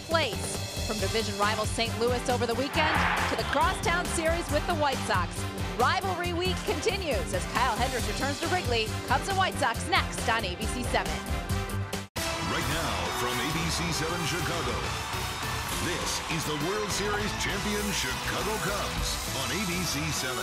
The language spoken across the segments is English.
place. From division rival St. Louis over the weekend to the crosstown series with the White Sox. Rivalry week continues as Kyle Hendricks returns to Wrigley. Cubs and White Sox next on ABC 7. Right now from ABC 7 Chicago, this is the World Series champion Chicago Cubs on ABC 7.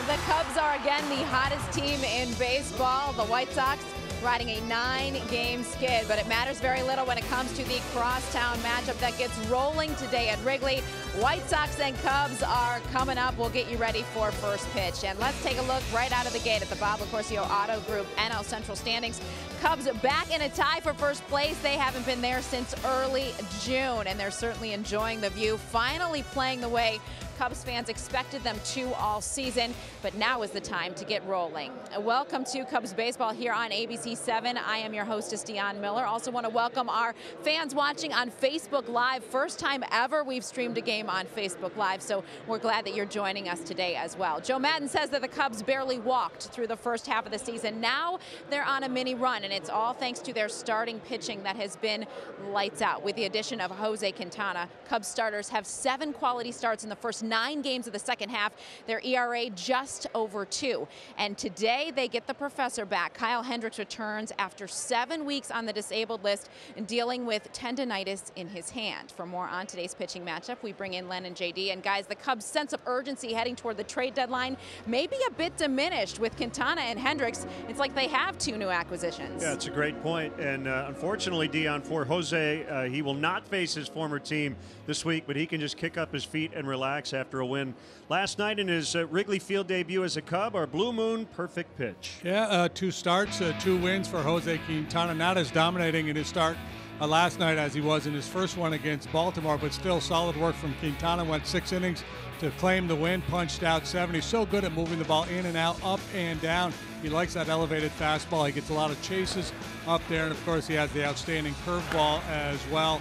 The Cubs are again the hottest team in baseball. The White Sox riding a 9-game skid, but it matters very little when it comes to the crosstown matchup that gets rolling today at Wrigley. White Sox and Cubs are coming up. We'll get you ready for first pitch. And let's take a look right out of the gate at the Bob LaCourcio Auto Group NL Central standings. Cubs back in a tie for first place. They haven't been there since early June, and they're certainly enjoying the view, finally playing the way Cubs fans expected them to all season, but now is the time to get rolling. Welcome to Cubs baseball here on ABC 7. I am your hostess, Deanne Miller. Also want to welcome our fans watching on Facebook Live. First time ever we've streamed a game on Facebook Live, so we're glad that you're joining us today as well. Joe Maddon says that the Cubs barely walked through the first half of the season. Now they're on a mini run, and it's all thanks to their starting pitching that has been lights out. With the addition of Jose Quintana, Cubs starters have 7 quality starts in the first 9 games of the second half. Their ERA just over 2. And today they get the professor back. Kyle Hendricks returns after 7 weeks on the disabled list and dealing with tendonitis in his hand. For more on today's pitching matchup, we bring in Len and JD. And guys, the Cubs' sense of urgency heading toward the trade deadline may be a bit diminished with Quintana and Hendricks. It's like they have 2 new acquisitions. Yeah, it's a great point. And unfortunately, Dion, for Jose, he will not face his former team this week, but he can just kick up his feet and relax after a win last night in his Wrigley Field debut as a Cub. Our Blue Moon perfect pitch. Yeah, 2 starts, 2 wins for Jose Quintana. Not as dominating in his start last night as he was in his first one against Baltimore, but still solid work from Quintana. Went 6 innings to claim the win, punched out 7. He's so good at moving the ball in and out, up and down. He likes that elevated fastball. He gets a lot of chases up there, and of course he has the outstanding curveball as well.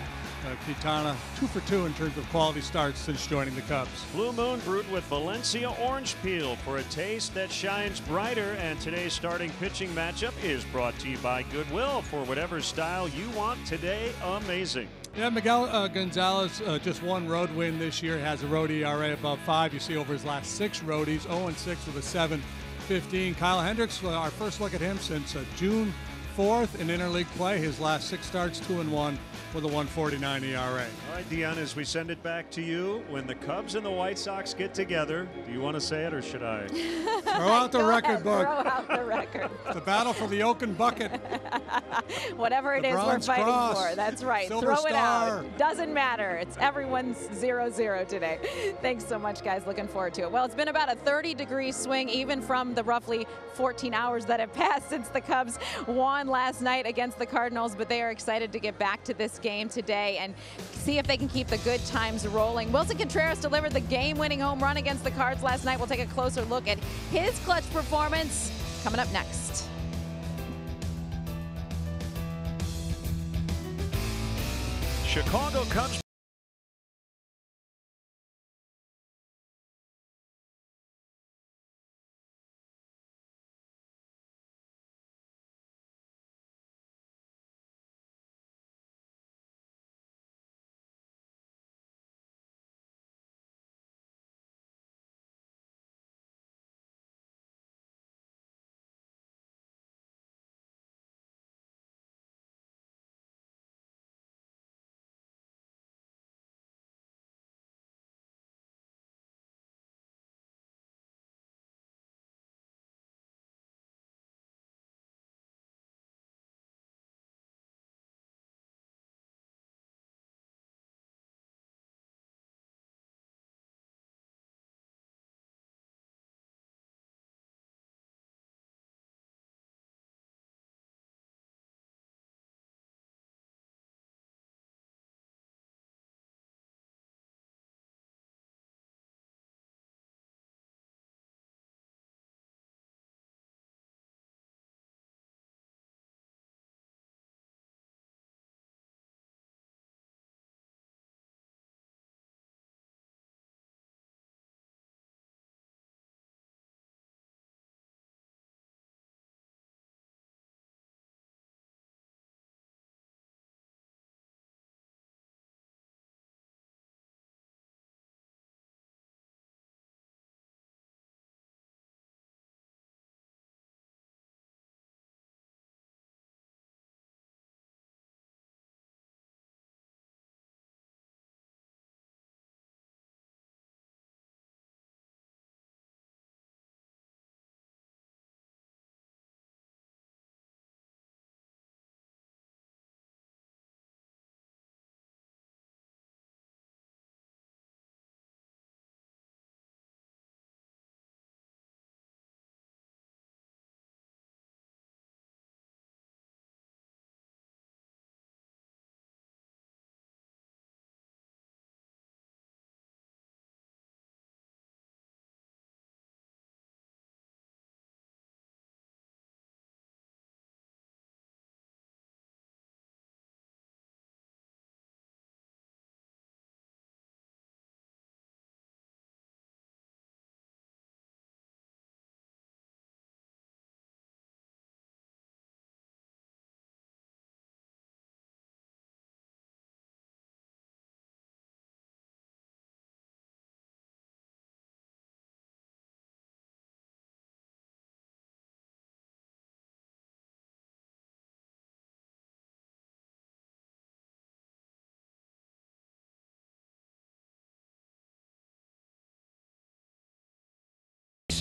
Quintana 2 for 2 in terms of quality starts since joining the Cubs. Blue Moon brewed with Valencia orange peel for a taste that shines brighter. And today's starting pitching matchup is brought to you by Goodwill. For whatever style you want today, amazing. Yeah, Miguel Gonzalez, just 1 road win this year, has a road ERA above 5. You see over his last 6 roadies, 0-6 with a 7.15. Kyle Hendricks, our first look at him since June 4th in interleague play. His last 6 starts, 2-1 with a 1.49 ERA. All right, Dion, as we send it back to you, when the Cubs and the White Sox get together, do you want to say it or should I? Throw out the record book. Throw out the record. The battle for the Oaken Bucket. Whatever it is we're fighting Cross. for. That's right. Silver Throw it Star. out. Doesn't matter. It's everyone's 0-0 today. Thanks so much, guys. Looking forward to it. Well, it's been about a 30-degree swing, even from the roughly 14 hours that have passed since the Cubs won last night against the Cardinals, but they are excited to get back to this game today and see if they can keep the good times rolling. Wilson Contreras delivered the game-winning home run against the Cards last night. We'll take a closer look at his clutch performance coming up next. Chicago Cubs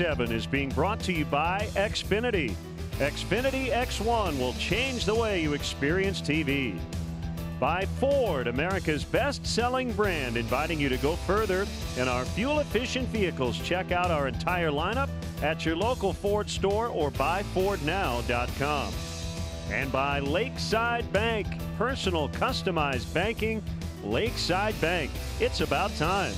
7 is being brought to you by Xfinity. Xfinity X1 will change the way you experience TV. By Ford, America's best-selling brand, inviting you to go further in our fuel-efficient vehicles. Check out our entire lineup at your local Ford store or buyfordnow.com. And by Lakeside Bank, personal customized banking. Lakeside Bank, it's about time.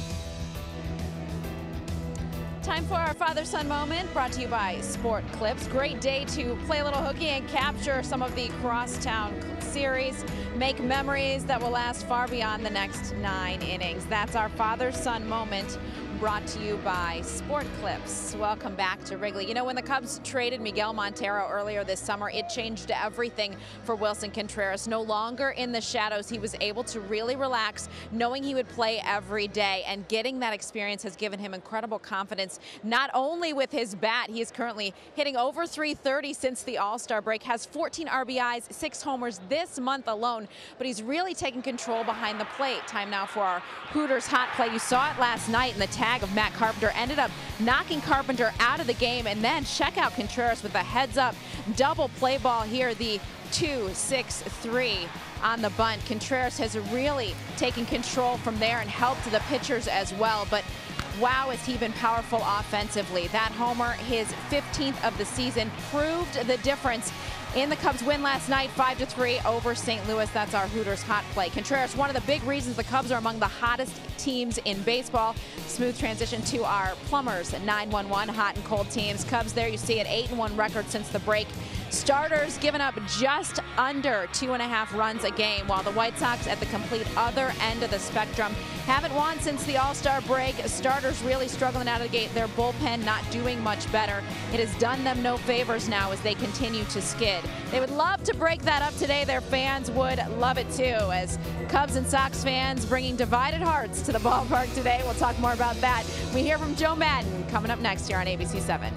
Time for our father-son moment, brought to you by Sport Clips. Great day to play a little hooky and capture some of the Crosstown series. Make memories that will last far beyond the next 9 innings. That's our father-son moment, brought to you by Sport Clips. Welcome back to Wrigley. You know, when the Cubs traded Miguel Montero earlier this summer, it changed everything for Wilson Contreras. No longer in the shadows, he was able to really relax, knowing he would play every day, and getting that experience has given him incredible confidence, not only with his bat. He is currently hitting over .330 since the All-Star break, has 14 RBIs, 6 homers this month alone, but he's really taken control behind the plate. Time now for our Hooters hot play. You saw it last night in the tag of Matt Carpenter, ended up knocking Carpenter out of the game, and then check out Contreras with a heads-up double play ball here, the 2-6-3 on the bunt. Contreras has really taken control from there and helped the pitchers as well, but wow, has he been powerful offensively. That homer, his 15th of the season, proved the difference in the Cubs win last night, 5-3 over St. Louis. That's our Hooters hot play. Contreras, one of the big reasons the Cubs are among the hottest teams in baseball. Smooth transition to our Plumbers 911 hot and cold teams. Cubs there, you see an 8-1 record since the break. Starters giving up just under 2.5 runs a game, while the White Sox at the complete other end of the spectrum haven't won since the All-Star break. Starters really struggling out of the gate. Their bullpen not doing much better. It has done them no favors now as they continue to skid. They would love to break that up today. Their fans would love it too, as Cubs and Sox fans bringing divided hearts to the ballpark today. We'll talk more about that. We hear from Joe Madden coming up next here on ABC 7.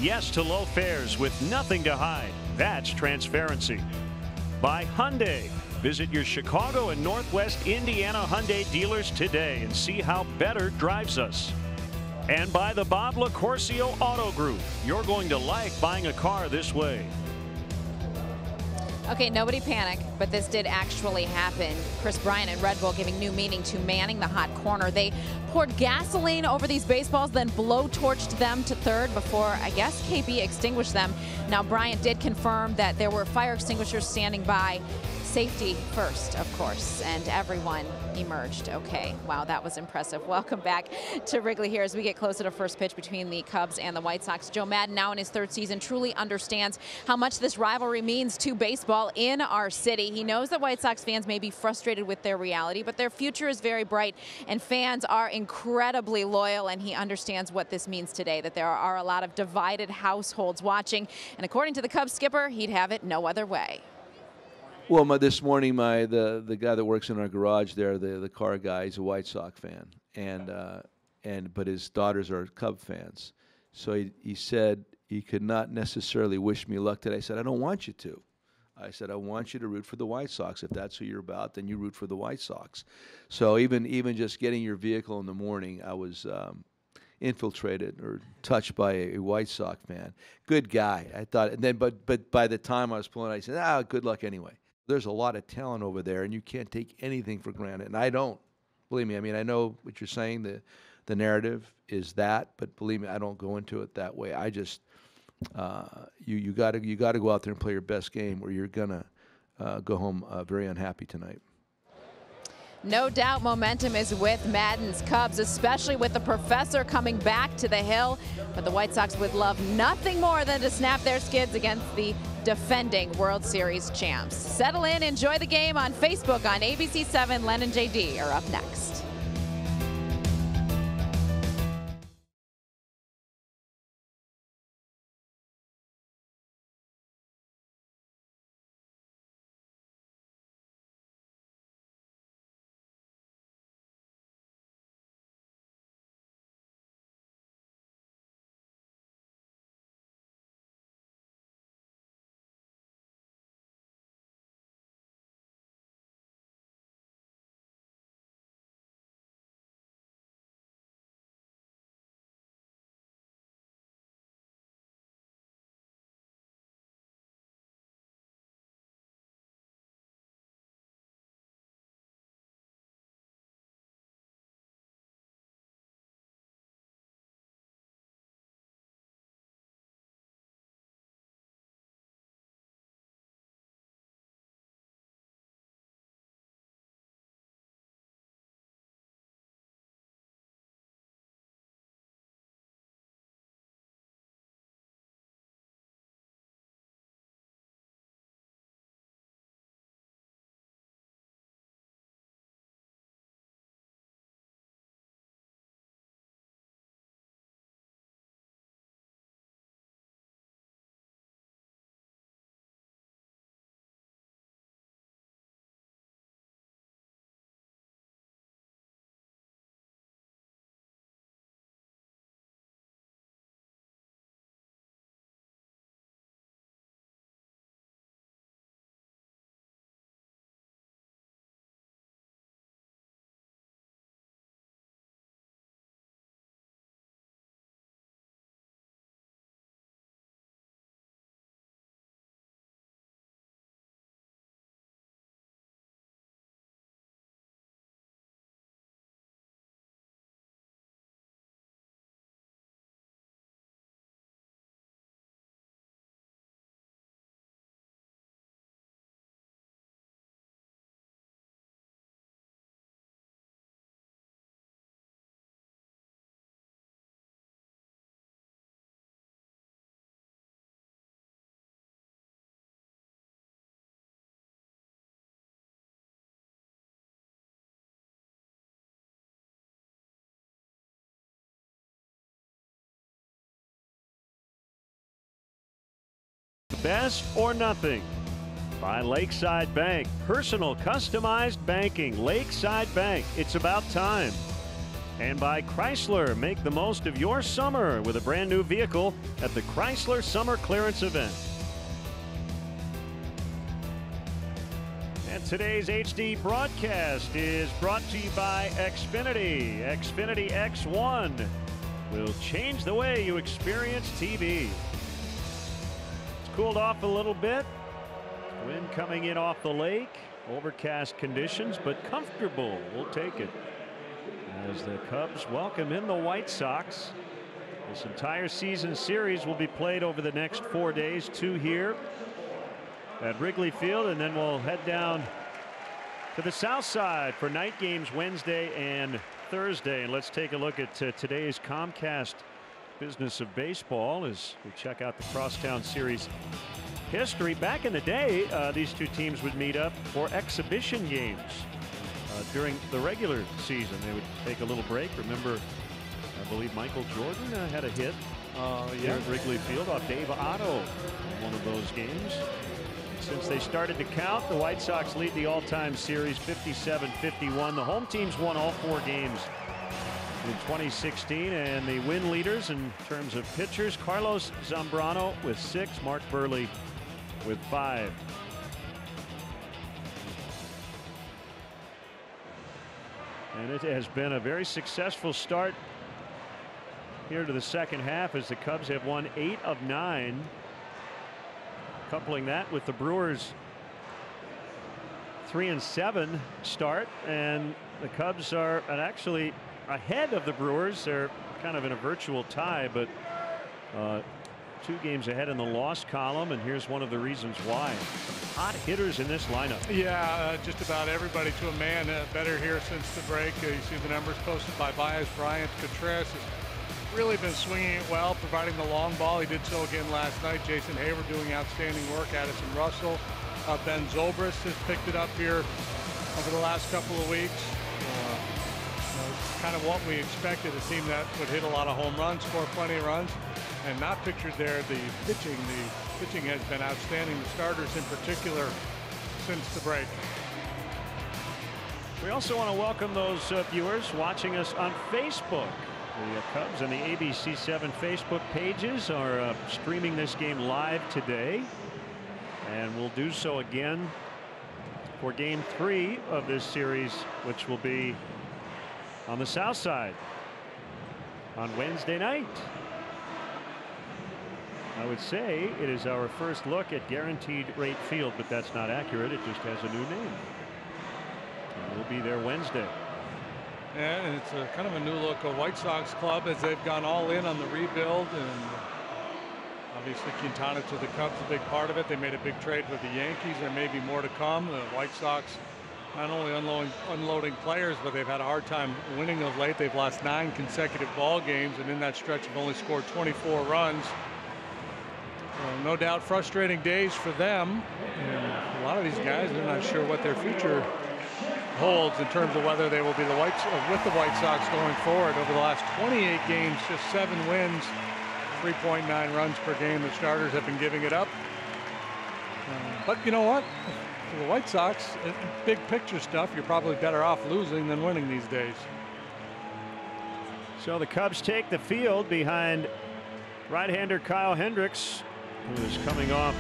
yes to low fares with nothing to hide. That's transparency. By Hyundai. Visit your Chicago and Northwest Indiana Hyundai dealers today and see how better drives us. And by the Bob LaCourcio Auto Group. You're going to like buying a car this way. Okay, nobody panic, but this did actually happen. Chris Bryant and Red Bull giving new meaning to manning the hot corner. They poured gasoline over these baseballs, then blowtorched them to third before, I guess, KB extinguished them. Now, Bryant did confirm that there were fire extinguishers standing by. Safety first, of course, and everyone emerged. Okay, wow, that was impressive. Welcome back to Wrigley here as we get closer to first pitch between the Cubs and the White Sox. Joe Maddon, now in his third season, truly understands how much this rivalry means to baseball in our city. He knows that White Sox fans may be frustrated with their reality, but their future is very bright, and fans are incredibly loyal, and he understands what this means today, that there are a lot of divided households watching, and according to the Cubs skipper, he'd have it no other way. Well, this morning, the guy that works in our garage there, the car guy, he's a White Sox fan, but his daughters are Cub fans. So he said he could not necessarily wish me luck today. I said, I don't want you to. I said, I want you to root for the White Sox. If that's who you're about, then you root for the White Sox. So even just getting your vehicle in the morning, I was infiltrated or touched by a White Sox fan. Good guy, I thought. And then, but by the time I was pulling, I said, good luck anyway. There's a lot of talent over there, and you can't take anything for granted. And I don't. Believe me, I mean, I know what you're saying. The narrative is that, but believe me, I don't go into it that way. I just you got to go out there and play your best game, or you're gonna go home very unhappy tonight. No doubt momentum is with Maddon's Cubs, especially with the professor coming back to the hill. But the White Sox would love nothing more than to snap their skids against the defending World Series champs. Settle in, enjoy the game on Facebook on ABC7. Len and JD are up next. Best or nothing by Lakeside Bank. Personal customized banking. Lakeside Bank. It's about time. And by Chrysler. Make the most of your summer with a brand new vehicle at the Chrysler Summer Clearance Event. And today's HD broadcast is brought to you by Xfinity. Xfinity X1 will change the way you experience TV. It's cooled off a little bit. Wind coming in off the lake. Overcast conditions, but comfortable. We'll take it. As the Cubs welcome in the White Sox. This entire season series will be played over the next 4 days. 2 here at Wrigley Field, and then we'll head down to the south side for night games Wednesday and Thursday. And let's take a look at today's Comcast Business of Baseball as we check out the Crosstown Series history. Back in the day, these two teams would meet up for exhibition games during the regular season. They would take a little break. Remember, I believe Michael Jordan had a hit here at Wrigley Field off Dave Otto in one of those games. Since they started to count, the White Sox lead the all-time series 57-51. The home teams won all 4 games in 2016, and the win leaders in terms of pitchers, Carlos Zambrano with 6, Mark Burley with 5. And it has been a very successful start here to the second half as the Cubs have won 8 of 9. Coupling that with the Brewers' 3-7 start, and the Cubs are actually ahead of the Brewers. They're kind of in a virtual tie, but 2 games ahead in the loss column, and here's one of the reasons why. Some hot hitters in this lineup. Yeah, just about everybody to a man better here since the break. You see the numbers posted by Baez. Bryant Contreras has really been swinging it well, providing the long ball. He did so again last night. Jason Hayward doing outstanding work. Addison Russell. Ben Zobrist has picked it up here over the last couple of weeks. Kind of what we expected, a team that would hit a lot of home runs, score plenty of runs. And not pictured there, the pitching has been outstanding. The starters in particular since the break. We also want to welcome those viewers watching us on Facebook. The Cubs and the ABC7 Facebook pages are streaming this game live today, and we'll do so again for Game 3 of this series, which will be on the south side on Wednesday night. I would say it is our first look at Guaranteed Rate Field, but that's not accurate. It just has a new name. And we'll be there Wednesday. Yeah, and it's a kind of a new look of White Sox club as they've gone all in on the rebuild, and obviously Quintana to the Cubs a big part of it. They made a big trade with the Yankees. There may be more to come. The White Sox not only unloading players, but they've had a hard time winning of late. They've lost 9 consecutive ball games, and in that stretch have only scored 24 runs. No doubt frustrating days for them, and a lot of these guys, they're not sure what their future holds in terms of whether they will be with the White Sox going forward. Over the last 28 games, just 7 wins, 3.9 runs per game. The starters have been giving it up. But you know what? For the White Sox, big picture stuff, you're probably better off losing than winning these days. So the Cubs take the field behind right-hander Kyle Hendricks, who is coming off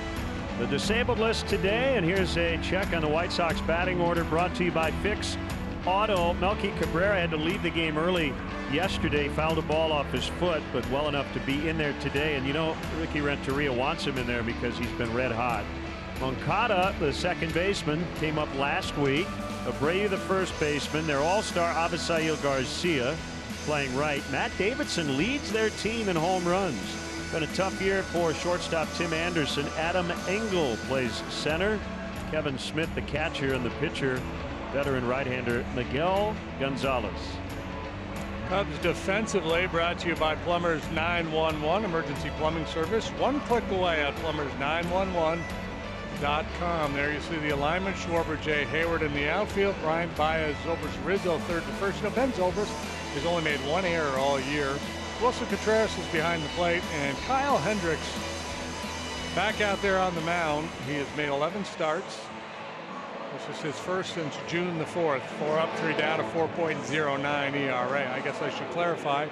the disabled list today. And here's a check on the White Sox batting order brought to you by Fix Auto. Melky Cabrera had to leave the game early yesterday, fouled a ball off his foot, but well enough to be in there today. And you know, Ricky Renteria wants him in there because he's been red hot. Moncada, the second baseman, came up last week. Abreu, the first baseman. Their all-star Avisail Garcia playing right. Matt Davidson leads their team in home runs. Been a tough year for shortstop Tim Anderson. Adam Engel plays center. Kevin Smith, the catcher, and the pitcher, veteran right-hander Miguel Gonzalez. Cubs defensively brought to you by Plumbers 911 emergency plumbing service. One click away at plumbers911.com. There you see the alignment. Schwarber, Jay Hayward in the outfield. Bryant, Baez, Zobrist, Rizzo third to first. You know, Ben Zobrist has only made 1 error all year. Wilson Contreras is behind the plate, and Kyle Hendricks back out there on the mound. He has made 11 starts. This is his first since June the 4th. 4 up, 3 down, a 4.09 ERA. I guess I should clarify.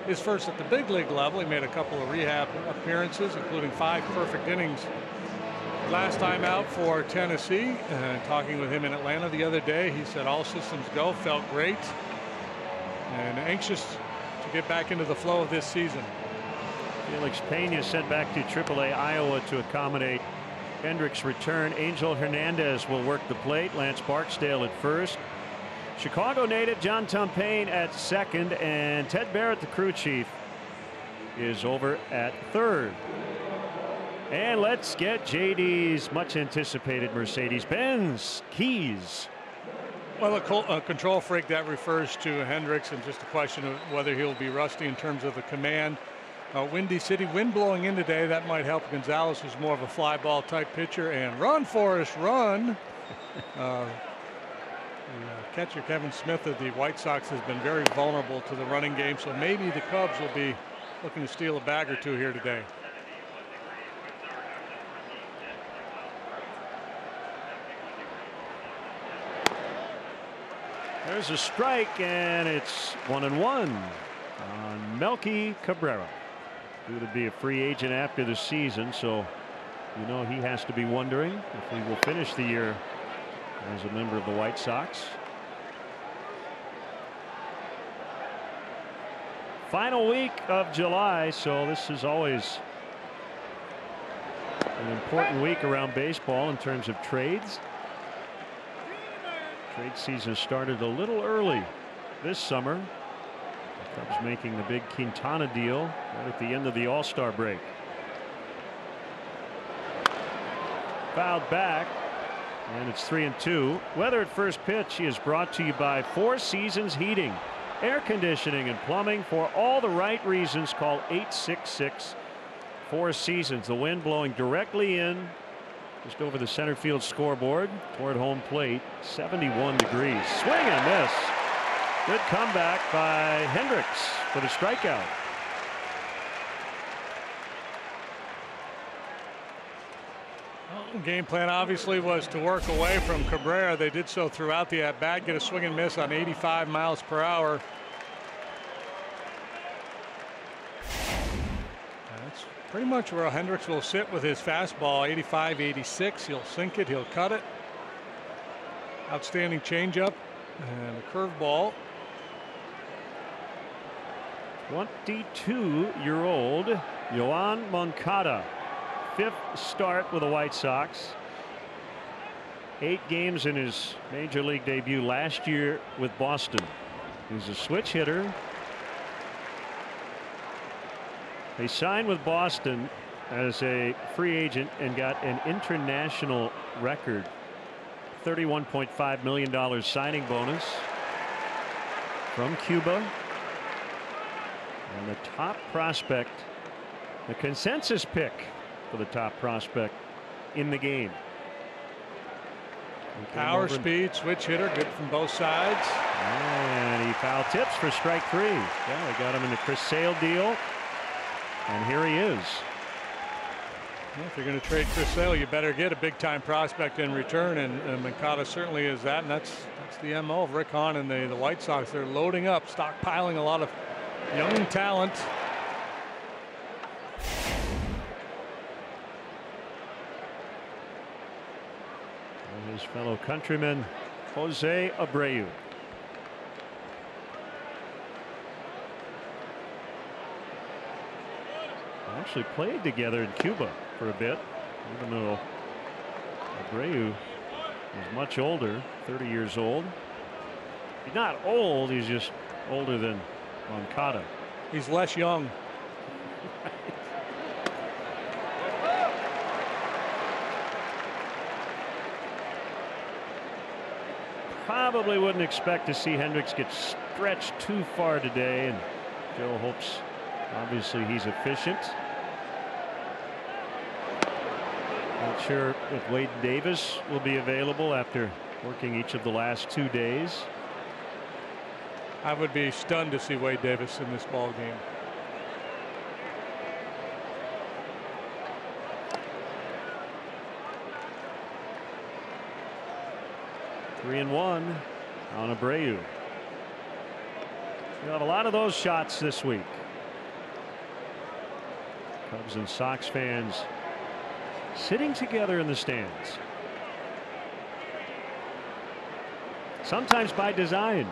His first at the big league level. He made a couple of rehab appearances, including 5 perfect innings. Last time out for Tennessee, talking with him in Atlanta the other day, he said all systems go, felt great, and anxious to get back into the flow of this season. Felix Pena sent back to AAA Iowa to accommodate Hendricks' return. Angel Hernandez will work the plate. Lance Barksdale at first. Chicago native John Tumpane at second, and Ted Barrett, the crew chief, is over at third. And let's get JD's much anticipated Mercedes-Benz keys. Well, a control freak, that refers to Hendricks, and just a question of whether he'll be rusty in terms of the command. Windy City, wind blowing in today. That might help Gonzalez, who's more of a fly ball type pitcher. And run, Forrest, run. The catcher Kevin Smith of the White Sox has been very vulnerable to the running game, so maybe the Cubs will be looking to steal a bag or two here today. There's a strike, and it's 1-1 on Melky Cabrera. Due to be a free agent after the season, so you know he has to be wondering if he will finish the year as a member of the White Sox. Final week of July, so this is always an important week around baseball in terms of trades. Trade season started a little early this summer. The Cubs making the big Quintana deal right at the end of the All-Star break. Fouled back, and it's 3-2. Weather at first pitch is brought to you by Four Seasons Heating, air conditioning and plumbing for all the right reasons. Call 866 Four Seasons. The wind blowing directly in just over the center field scoreboard toward home plate. 71 degrees. Swing and miss. Good comeback by Hendricks for the strikeout. Well, game plan obviously was to work away from Cabrera. They did so throughout the at-bat, get a swing and miss on 85 miles per hour. That's pretty much where Hendricks will sit with his fastball. 85, 86. He'll sink it, he'll cut it. Outstanding changeup and a curveball. 22-year-old Yoan Moncada, 5th start with the White Sox. 8 games in his major league debut last year with Boston. He's a switch hitter. He signed with Boston as a free agent and got an international record $31.5 million signing bonus from Cuba. And the top prospect, the consensus pick for the top prospect in the game. Power, speed, switch hitter, good from both sides. And he foul tips for strike 3. Yeah, they got him in the Chris Sale deal. And here he is. Well, if you're going to trade Chris Sale, you better get a big time prospect in return, and Moncada certainly is that, and that's the MO of Rick Hahn and the White Sox. They're loading up, stockpiling a lot of young talent. And his fellow countryman Jose Abreu. Actually played together in Cuba for a bit, even though Abreu is much older, 30 years old. He's not old, he's just older than Moncada. He's less young. Probably wouldn't expect to see Hendricks get stretched too far today, and Joe hopes obviously he's efficient. Not sure if Wade Davis will be available after working each of the last 2 days. I would be stunned to see Wade Davis in this ball game. 3-1 on Abreu. You have a lot of those shots this week. Cubs and Sox fans sitting together in the stands. Sometimes by design.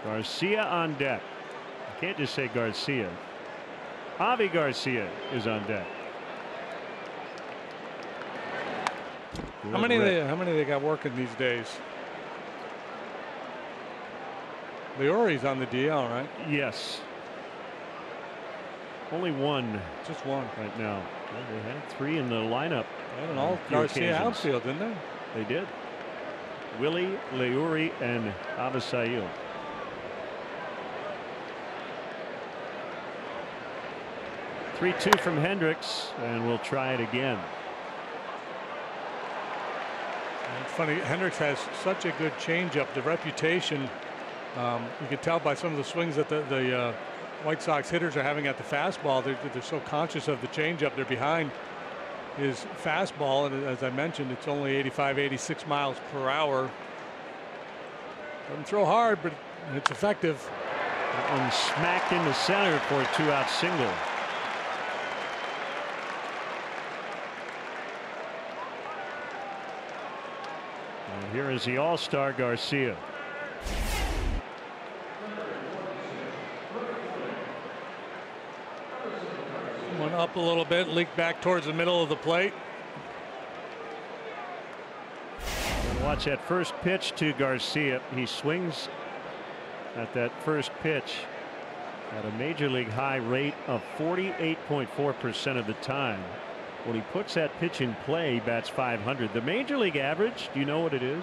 Garcia on deck. You can't just say Garcia. Javi Garcia is on deck. How many they got working these days? Leori's on the DL, right? Yes. Only one. Just one right now. Well, they had 3 in the lineup. They had an all Garcia outfield, didn't they? They did. Willie, Leuri, and Avisail. Three-two from Hendricks, and we'll try it again. It's funny, Hendricks has such a good changeup. The reputation, you can tell by some of the swings that the White Sox hitters are having at the fastball. They're so conscious of the changeup. They're behind his fastball, and as I mentioned, it's only 85, 86 miles per hour. Doesn't throw hard, but it's effective. That one smacked into center for a 2-out single. And here is the All-Star Garcia. Went up a little bit, leaked back towards the middle of the plate. And watch that first pitch to Garcia. He swings at that first pitch at a major league high rate of 48.4% of the time. When he puts that pitch in play, he bats 500. The major league average, do you know what it is?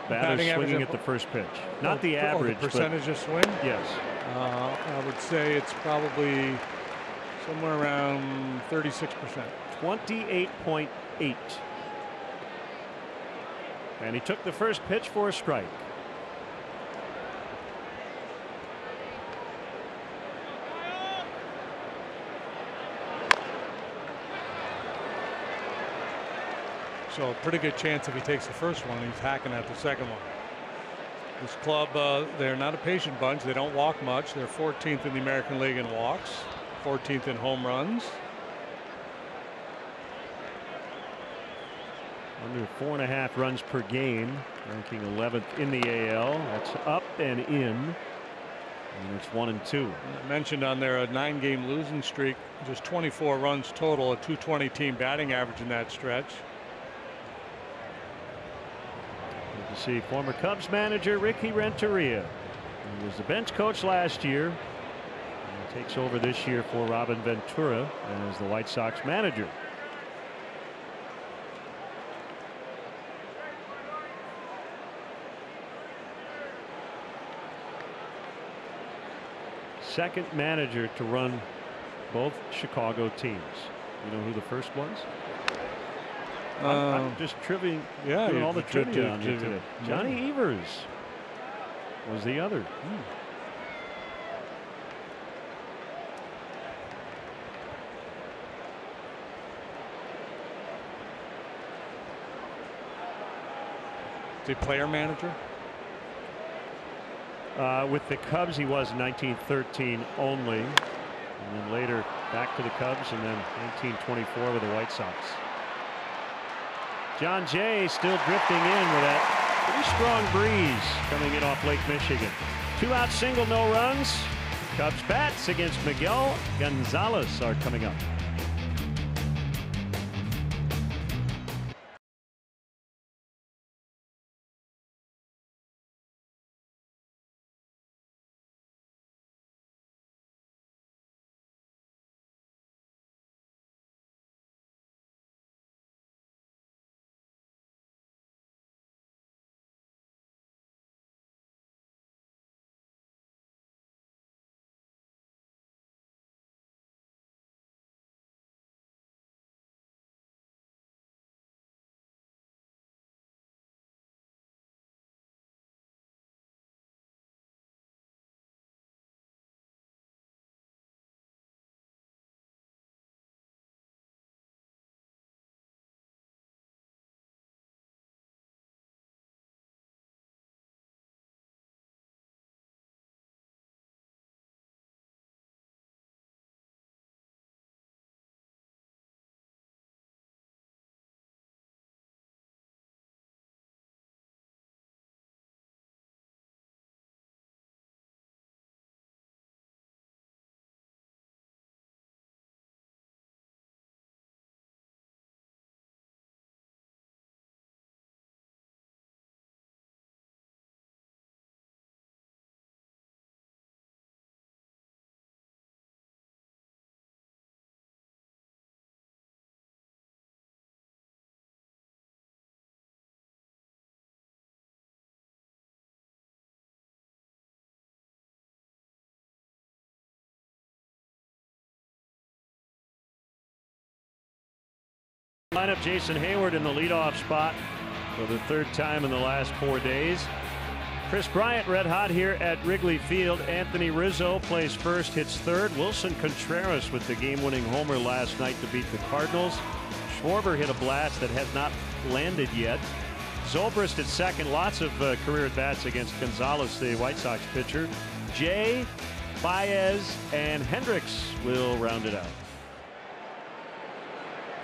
Batters swinging at the first pitch. Not the average. The percentage of swing? Yes. I would say it's probably somewhere around 36%. 28.8. And he took the first pitch for a strike. So a pretty good chance if he takes the first one, he's hacking at the second one. This club, they're not a patient bunch. They don't walk much. They're 14th in the American League in walks, 14th in home runs. Under 4.5 runs per game, ranking 11th in the AL. That's up and in. And it's 1-2. I mentioned on their 9-game losing streak, just 24 runs total, a .220 team batting average in that stretch. Good to see former Cubs manager Ricky Renteria. He was the bench coach last year. And takes over this year for Robin Ventura as the White Sox manager. Second manager to run both Chicago teams. You know who the first was? I'm just doing all the trivia on you today. Johnny Evers was the other. Is he player manager? With the Cubs, he was in 1913 only, and then later back to the Cubs, and then 1924 with the White Sox. John Jay still drifting in with that pretty strong breeze coming in off Lake Michigan. 2-out single, no runs. Cubs bats against Miguel Gonzalez are coming up. lineup, Jason Hayward in the leadoff spot for the 3rd time in the last 4 days. Chris Bryant red hot here at Wrigley Field. Anthony Rizzo plays first, hits 3rd. Wilson Contreras with the game-winning homer last night to beat the Cardinals. Schwarber hit a blast that has not landed yet. Zobrist at 2nd. Lots of career at-bats against Gonzalez, the White Sox pitcher. Jay, Baez, and Hendricks will round it out.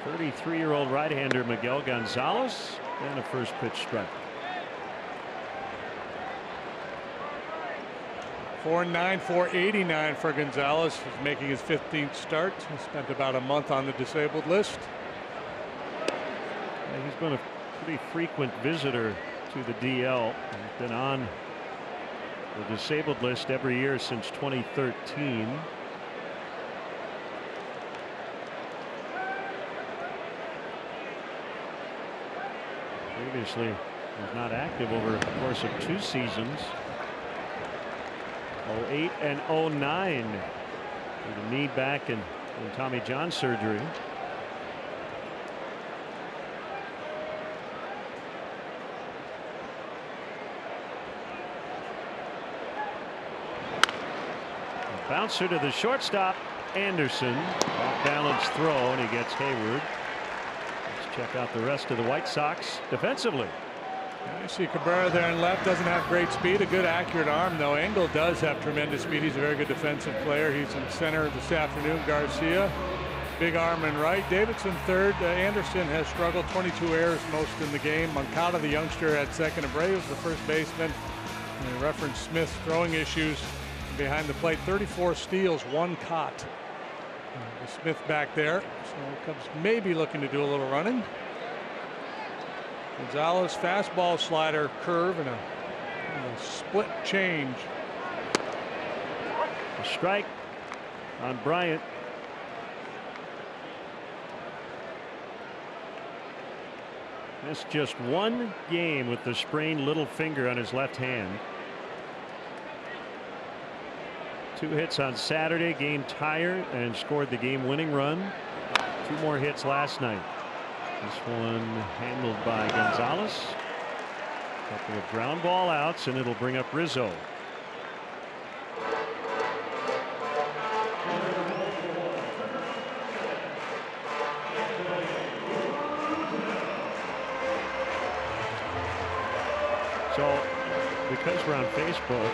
33-year-old right-hander Miguel Gonzalez, and a first pitch strike. 4.9, 4.89 for Gonzalez. He's making his 15th start. He spent about a month on the disabled list. Yeah, he's been a pretty frequent visitor to the DL. He's been on the disabled list every year since 2013. Previously, he was not active over the course of 2 seasons. 08 and 09 with a knee, back, and Tommy John surgery. A bouncer to the shortstop, Anderson. Off balance throw, and he gets Hayward. Let's check out the rest of the White Sox defensively. You see Cabrera there in left, doesn't have great speed, a good accurate arm though. Engel does have tremendous speed. He's a very good defensive player. He's in center this afternoon. Garcia, big arm in right. Davidson 3rd. Anderson has struggled, 22 errors most in the game. Moncada, the youngster, at 2nd. Abreu was the first baseman. And reference Smith's throwing issues behind the plate. 34 steals, 1 caught. Smith back there. So the Cubs may be looking to do a little running. Gonzalez fastball, slider, curve, and a split change. A strike on Bryant. Missed just 1 game with the sprained little finger on his left hand. 2 hits on Saturday, game tire, and scored the game-winning run. 2 more hits last night. This one handled by Gonzalez. A couple of ground ball outs, and it'll bring up Rizzo. So, because we're on Facebook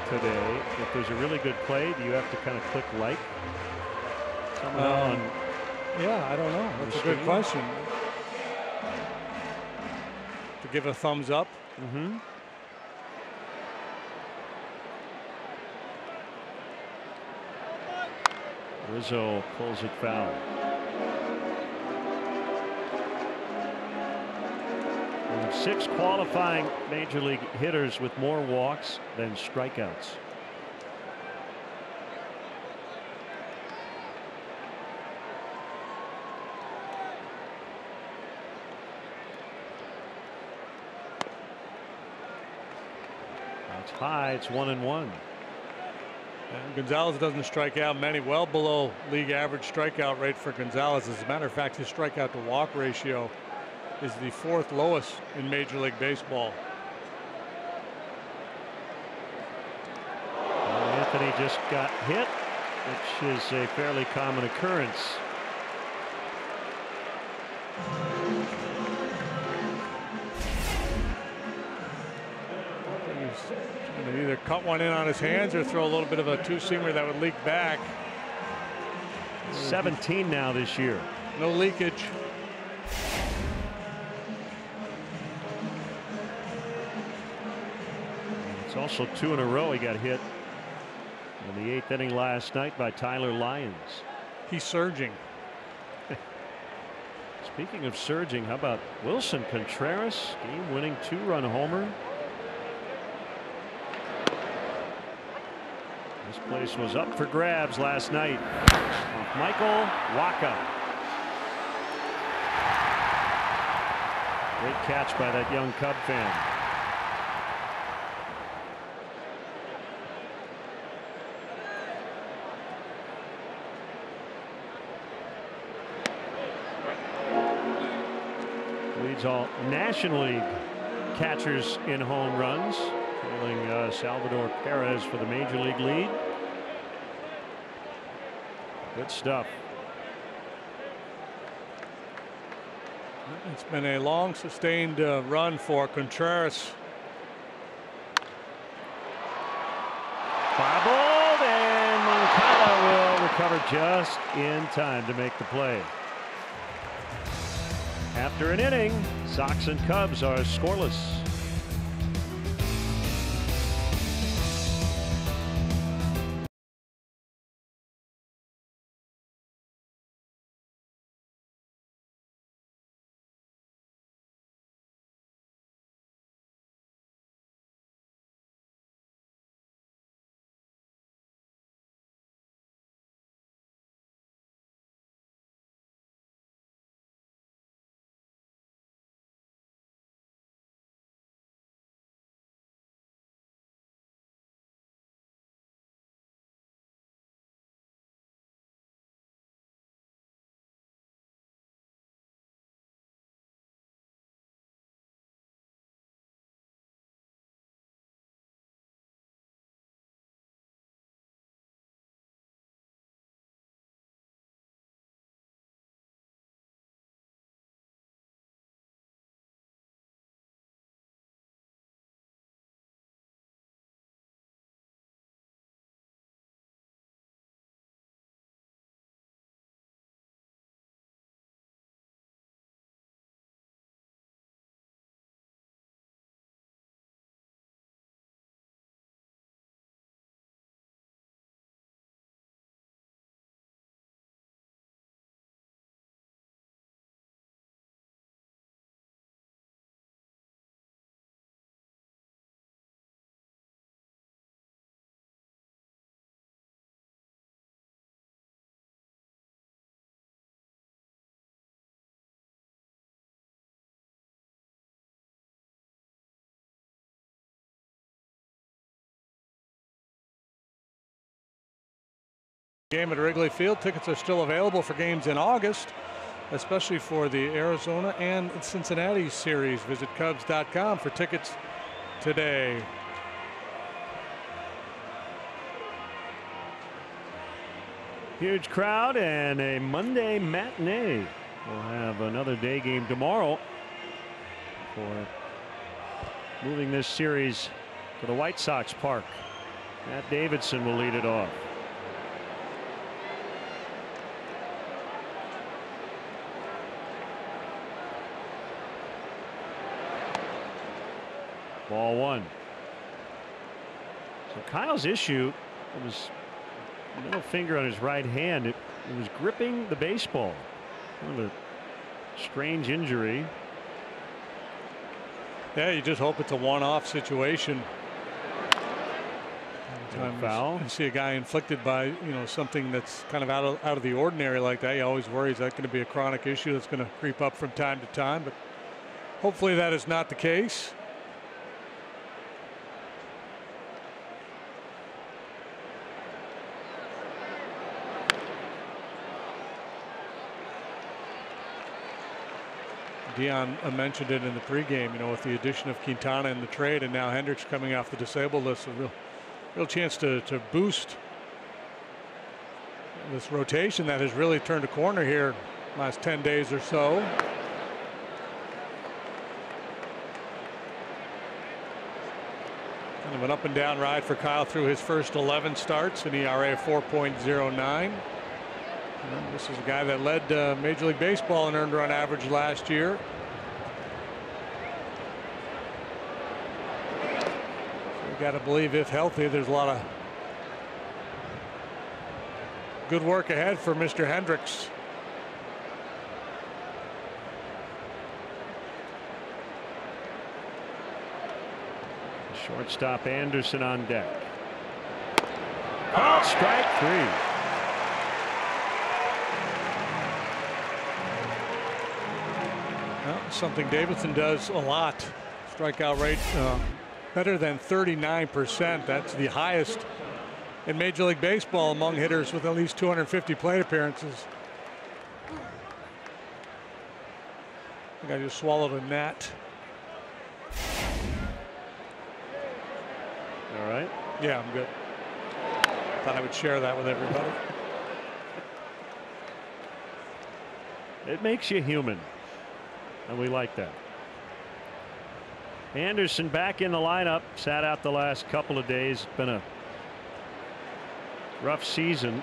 today, if there's a really good play, do you have to kind of click like? Yeah, I don't know. That's a good question. To give a thumbs up. Rizzo pulls it foul. We have 6 qualifying major league hitters with more walks than strikeouts. It's high. It's 1-1. Gonzalez doesn't strike out many, well below league average strikeout rate for Gonzalez. As a matter of fact, his strikeout to walk ratio is the 4th lowest in Major League Baseball. Anthony just got hit, which is a fairly common occurrence. He's either cut one in on his hands or throw a little bit of a 2-seamer that would leak back. 17 now this year. No leakage. It's also 2 in a row. He got hit in the 8th inning last night by Tyler Lyons. He's surging. Speaking of surging, how about Wilson Contreras, game-winning 2-run homer. This place was up for grabs last night. Michael Wacha. Great catch by that young Cub fan. Leads all National League catchers in home runs, trailing Salvador Perez for the Major League lead. Good stuff. It's been a long, sustained run for Contreras. Bobbled, and Moncada will recover just in time to make the play. After an inning, Sox and Cubs are scoreless. Game at Wrigley Field. Tickets are still available for games in August, especially for the Arizona and Cincinnati series. Visit Cubs.com for tickets today. Huge crowd and a Monday matinee. We'll have another day game tomorrow for moving this series to the White Sox park. Matt Davidson will lead it off. Ball one. So Kyle's issue was middle finger on his right hand. It was gripping the baseball. Kind of a strange injury. Yeah, you just hope it's a one-off situation. Foul. You see a guy inflicted by something that's kind of out of the ordinary like that. You always worry, is that going to be a chronic issue that's going to creep up from time to time? But hopefully that is not the case. Dion mentioned it in the pregame, with the addition of Quintana in the trade and now Hendricks coming off the disabled list, a real chance to boost this rotation that has really turned a corner here last 10 days or so. Kind of an up and down ride for Kyle through his first 11 starts, an ERA of 4.09. This is a guy that led Major League Baseball in earned run average last year. So you got to believe, if healthy, there's a lot of good work ahead for Mr. Hendricks. Shortstop Anderson on deck. Called strike three. Something Davidson does a lot. Strikeout rate better than 39%. That's the highest in Major League Baseball among hitters with at least 250 plate appearances. I think I just swallowed a gnat. All right. Yeah, I'm good. Thought I would share that with everybody. It makes you human, and we like that. Anderson back in the lineup, sat out the last couple of days. It's been a rough season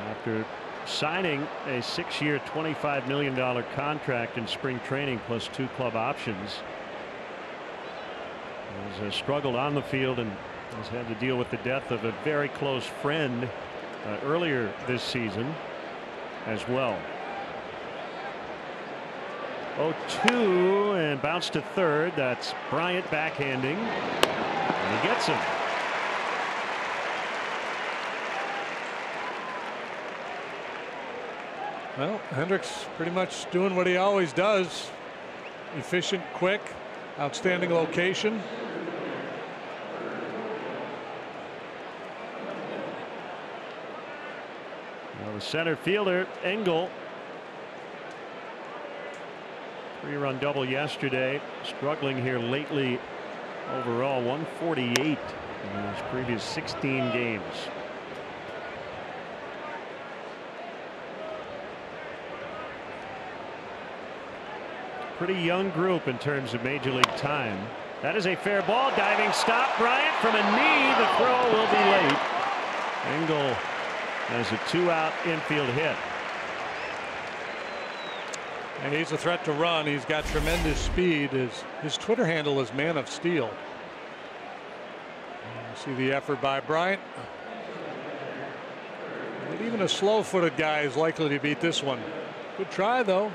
after signing a 6-year $25 million contract in spring training plus 2 club options. Has struggled on the field and has had to deal with the death of a very close friend earlier this season as well. 0-2 and bounce to third. That's Bryant backhanding, and he gets him. Well, Hendricks pretty much doing what he always does. Efficient, quick, outstanding location. Well, the center fielder, Engel. 3-run double yesterday. Struggling here lately overall. 148 in his previous 16 games. Pretty young group in terms of major league time. That is a fair ball. Diving stop. Bryant from a knee. The throw will be late. Engel has a 2-out infield hit. And he's a threat to run. He's got tremendous speed. His Twitter handle is Man of Steel. You see the effort by Bryant. But even a slow-footed guy is likely to beat this one. Good try, though.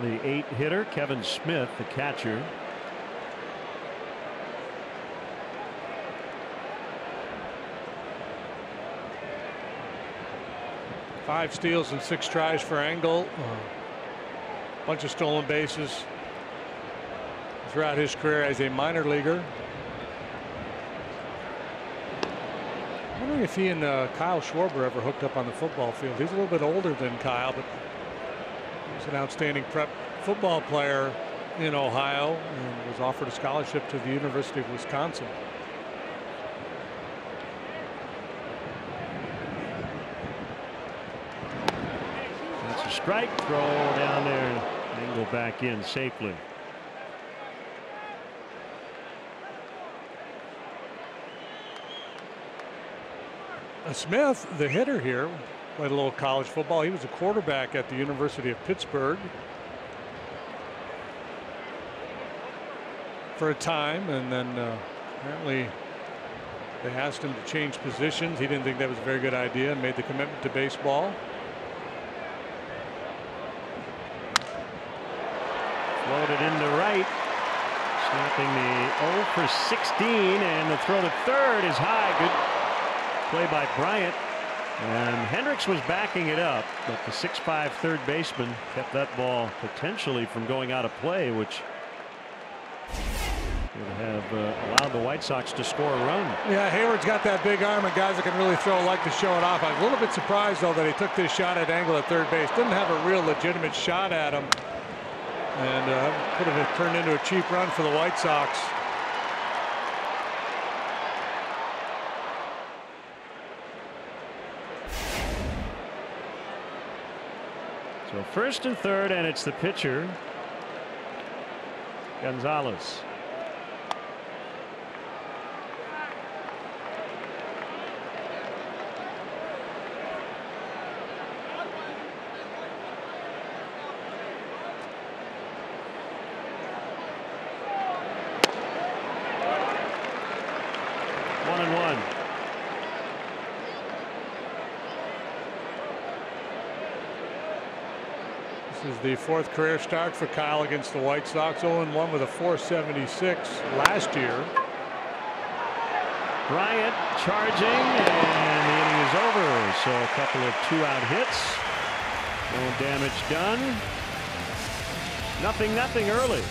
The 8-hitter, Kevin Smith, the catcher. Five steals and 6 tries for Engel. Bunch of stolen bases throughout his career as a minor leaguer. I'm wondering if he and Kyle Schwarber ever hooked up on the football field. He's a little bit older than Kyle, but he's an outstanding prep football player in Ohio and was offered a scholarship to the University of Wisconsin. That's a strike. Throw down there. Engel back in safely. Smith, the hitter here, played a little college football. He was a quarterback at the University of Pittsburgh for a time, and then apparently they asked him to change positions. He didn't think that was a very good idea and made the commitment to baseball. Floated into right. Snapping the 0 for 16, and the throw to third is high. Good play by Bryant. And Hendricks was backing it up, but the 6'5" third baseman kept that ball potentially from going out of play, which would have allowed the White Sox to score a run. Yeah, Hayward's got that big arm, and guys that can really throw like to show it off. I was a little bit surprised, though, that he took this shot at Engel at third base. Didn't have a real legitimate shot at him, and could have turned into a cheap run for the White Sox. So first and third, and it's the pitcher, Gonzalez. This is the 4th career start for Kyle against the White Sox. 0-1 with a 4.76 last year. Bryant charging, and the inning is over. So a couple of 2-out hits. No damage done. 0-0 early.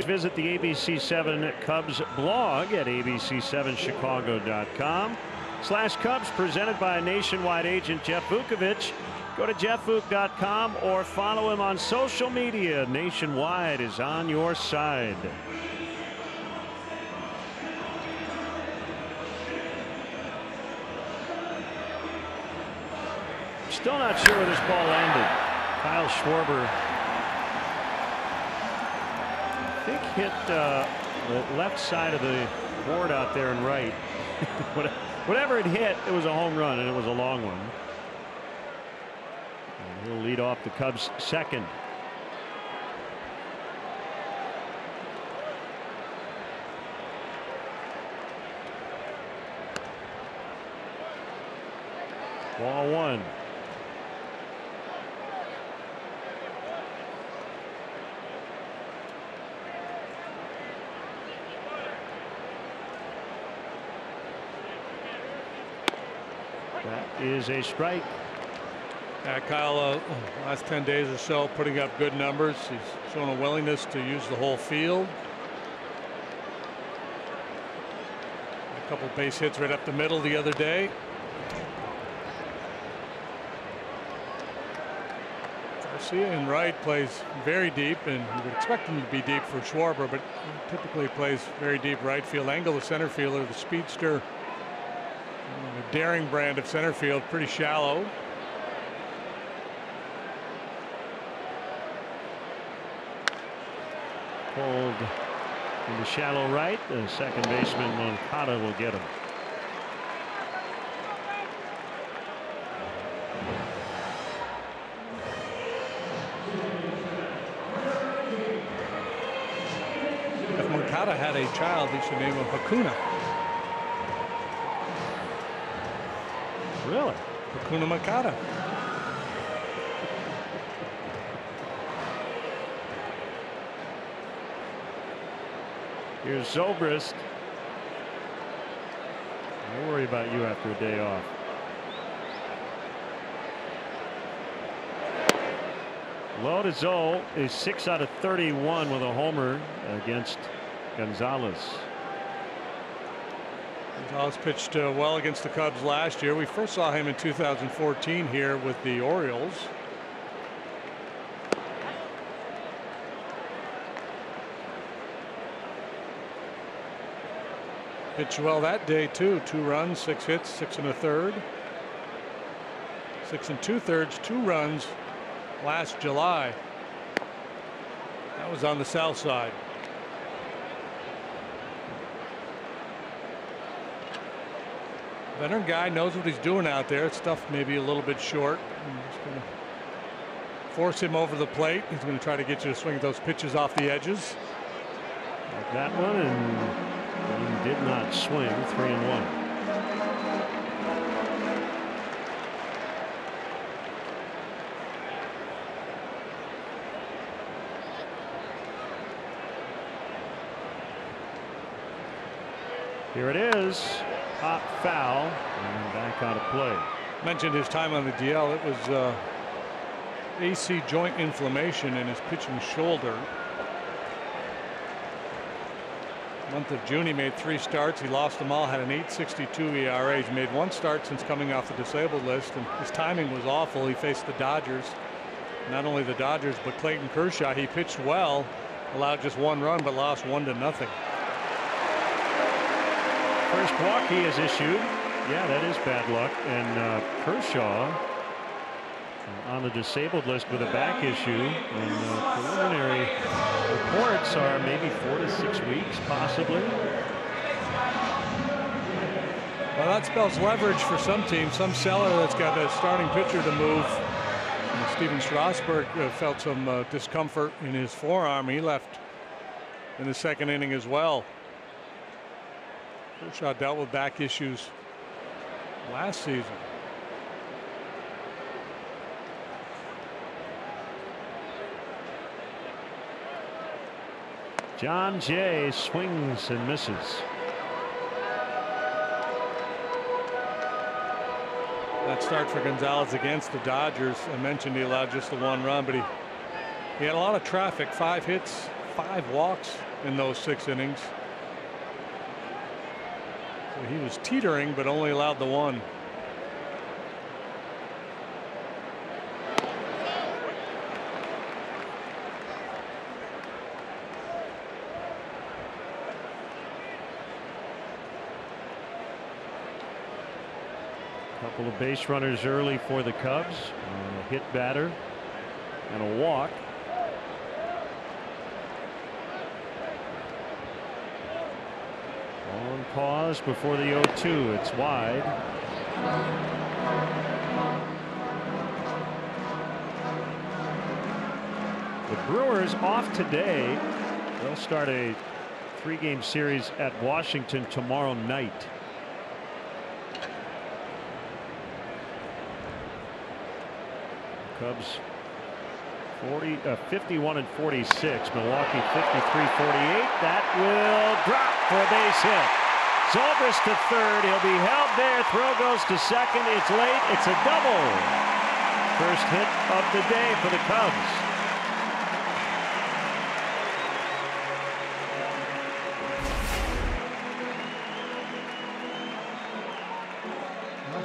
Visit the ABC7 Cubs blog at abc7chicago.com/Cubs, presented by Nationwide agent Jeff Vukovich. Go to jeffvuk.com or follow him on social media. Nationwide is on your side. Still not sure where this ball landed. Kyle Schwarber, I think, hit the left side of the board out there and right. Whatever it hit, it was a home run, and it was a long one. And he'll lead off the Cubs' second. Ball one. That is a strike. Kyle, last 10 days or so, putting up good numbers. He's shown a willingness to use the whole field. A couple base hits right up the middle the other day. Garcia in right plays very deep, and you would expect him to be deep for Schwarber, but he typically plays very deep right field. Engel, the center fielder, the speedster, the daring brand of center field, pretty shallow. Pulled into shallow right. The second baseman Moncada will get him. If Moncada had a child, he should name him Hakuna. Really? Hakuna Moncada. Here's Zobrist. Don't worry about you after a day off. Low to Zoe is 6 out of 31 with a homer against Gonzalez. Gonzalez pitched well against the Cubs last year. We first saw him in 2014 here with the Orioles. Pitched well that day too. 2 runs, 6 hits, 6 1/3. 6 2/3, 2 runs last July. That was on the south side. Veteran guy knows what he's doing out there. Stuff maybe a little bit short. Just going to force him over the plate. He's going to try to get you to swing those pitches off the edges. Like that one, and he did not swing. 3-1. Here it is. Hot foul and back out of play. Mentioned his time on the DL. It was AC joint inflammation in his pitching shoulder. Month of June he made 3 starts. He lost them all, had an 8.62 ERA. He's made 1 start since coming off the disabled list, and his timing was awful. He faced the Dodgers. Not only the Dodgers, but Clayton Kershaw. He pitched well, allowed just 1 run, but lost 1-0. First walk he has issued. Yeah, that is bad luck. And Kershaw on the disabled list with a back issue. And preliminary reports are maybe 4 to 6 weeks, possibly. Well, that spells leverage for some teams. Some seller that's got a starting pitcher to move. And Steven Strasburg felt some discomfort in his forearm. He left in the 2nd inning as well. Kershaw dealt with back issues last season. John Jay swings and misses. That start for Gonzalez against the Dodgers. I mentioned he allowed just the 1 run, but he had a lot of traffic. 5 hits, 5 walks in those 6 innings. So he was teetering, but only allowed the 1. Couple of base runners early for the Cubs. A hit batter and a walk. On pause before the 0-2. It's wide. The Brewers off today. They'll start a 3-game series at Washington tomorrow night. Cubs 51 and 46. Milwaukee 53-48. That will drop for a base hit. Zobrist to third. He'll be held there. Throw goes to second. It's late. It's a double. First hit of the day for the Cubs.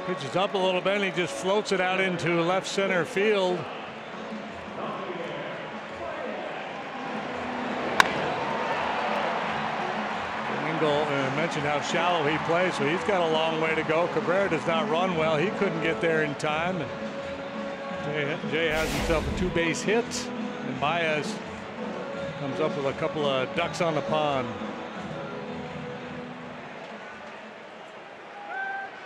Pitches up a little bit and he just floats it out into left center field. Engel mentioned how shallow he plays, so he's got a long way to go. Cabrera does not run well. He couldn't get there in time. And Jay has himself a 2-base hit, and Baez comes up with a couple of ducks on the pond.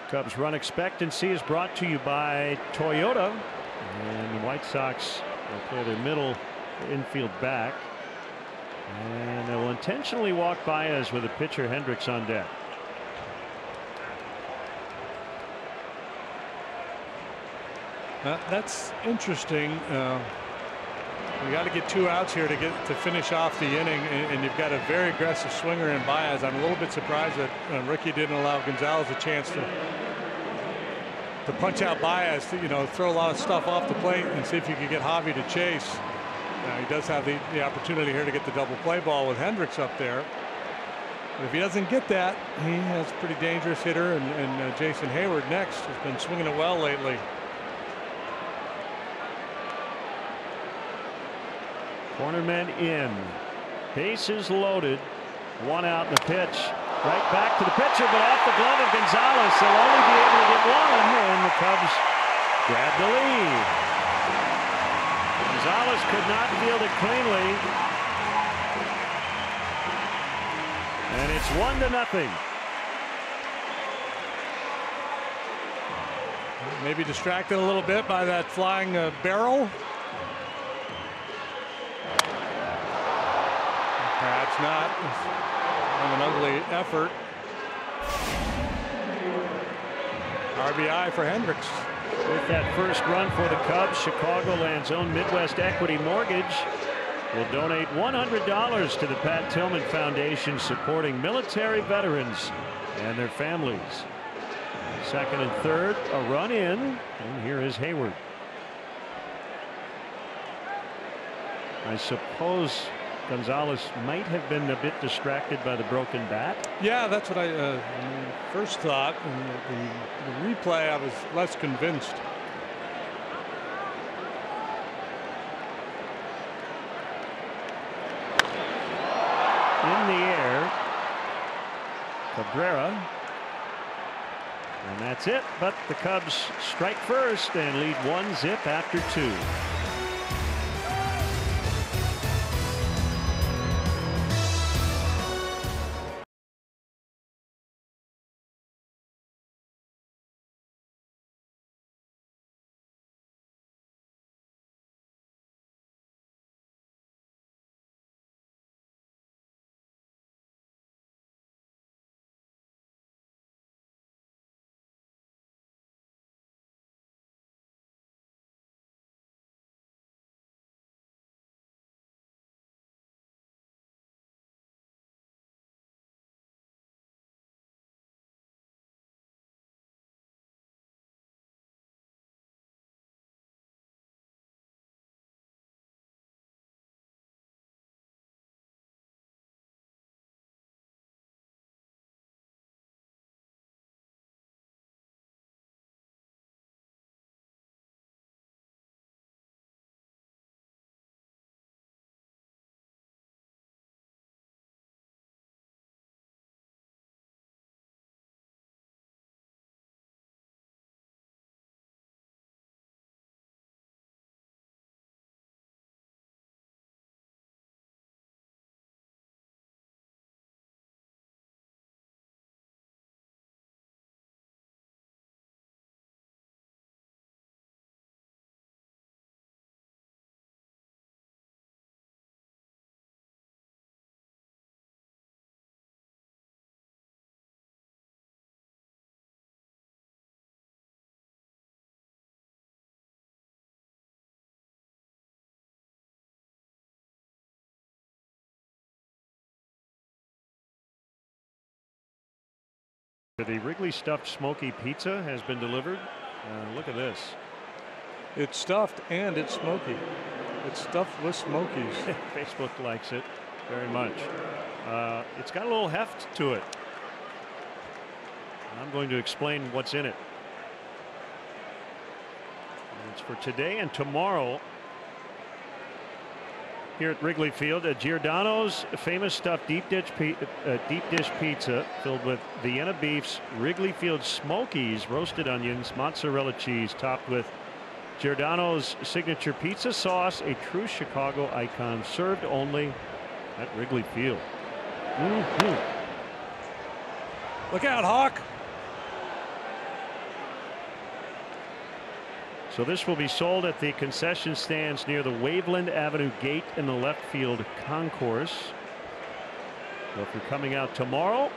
Cubs Run Expectancy is brought to you by Toyota, and the White Sox will play their middle infield back, and they will intentionally walk Baez with a pitcher Hendricks on deck. That's interesting. We got to get 2 outs here to finish off the inning, and you've got a very aggressive swinger in Baez. I'm a little bit surprised that Ricky didn't allow Gonzalez a chance to punch out Baez, throw a lot of stuff off the plate and see if you could get Javi to chase. He does have the opportunity here to get the double play ball with Hendricks up there. But if he doesn't get that, he has a pretty dangerous hitter, and Jason Hayward next has been swinging it well lately. Corner men in. Bases loaded. 1 out in the pitch. Right back to the pitcher, but off the glove of Gonzalez. They'll only be able to get 1, and the Cubs Grabbed the lead. Gonzalez could not field it cleanly. And it's 1-0. Maybe distracted a little bit by that flying barrel. Perhaps not. An ugly effort. RBI for Hendricks. With that first run for the Cubs, Chicagoland's own Midwest Equity Mortgage will donate $100 to the Pat Tillman Foundation, supporting military veterans and their families. Second and third, a run in, and here is Hayward. I suppose Gonzalez might have been a bit distracted by the broken bat. Yeah, that's what I first thought. In the replay, I was less convinced. In the air, Cabrera. And that's it, but the Cubs strike first and lead 1-0 after 2. The Wrigley stuffed smoky pizza has been delivered. Look at this. It's stuffed and it's smoky. It's stuffed with smokies. Facebook likes it very much. It's got a little heft to it. I'm going to explain what's in it. And it's for today and tomorrow here at Wrigley Field. Giordano's famous stuffed deep dish pizza filled with Vienna beefs, Wrigley Field Smokies, roasted onions, mozzarella cheese, topped with Giordano's signature pizza sauce, a true Chicago icon, served only at Wrigley Field. Look out, Hawk. So this will be sold at the concession stands near the Waveland Avenue gate in the left field concourse. So if you're coming out tomorrow,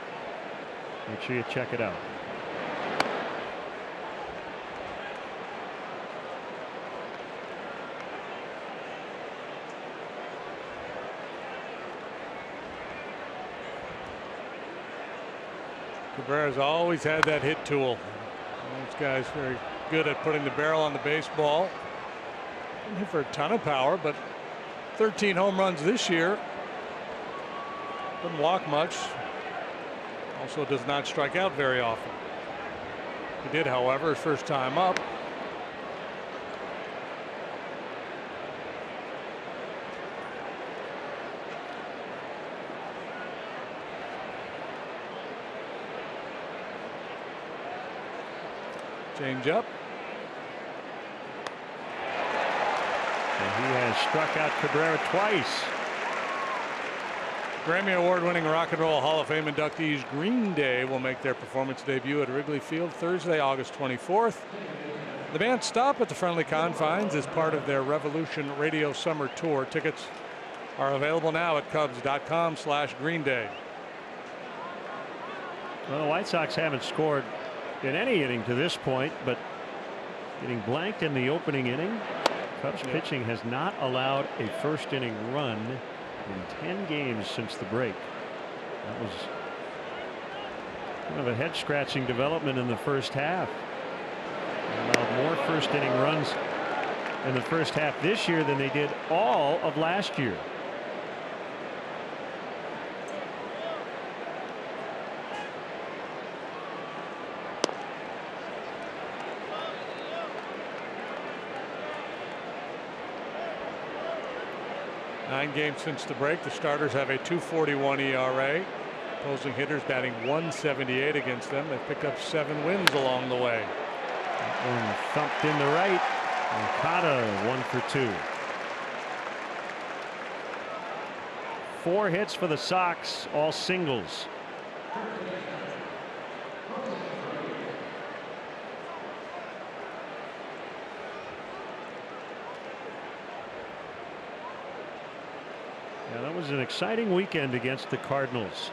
make sure you check it out. Cabrera's always had that hit tool. This guy's very good at putting the barrel on the baseball. Didn't hit for a ton of power, but 13 home runs this year. Doesn't walk much. Also does not strike out very often. He did, however, his first time up. Change up. And he has struck out Cabrera twice. Grammy Award-winning Rock and Roll Hall of Fame inductees Green Day will make their performance debut at Wrigley Field Thursday, August 24th. The band stop at the friendly confines as part of their Revolution Radio Summer Tour. Tickets are available now at Cubs.com/Green Day. Well, the White Sox haven't scored in any inning to this point, but getting blanked in the opening inning. Cubs pitching has not allowed a first inning run in 10 games since the break. That was kind of a head scratching development in the first half. They allowed more first inning runs in the first half this year than they did all of last year. Nine games since the break. The starters have a .241 ERA. Opposing hitters batting .178 against them. They've picked up 7 wins along the way. That one thumped in the right. Okada 1 for 2. 4 hits for the Sox, all singles. Yeah, that was an exciting weekend against the Cardinals.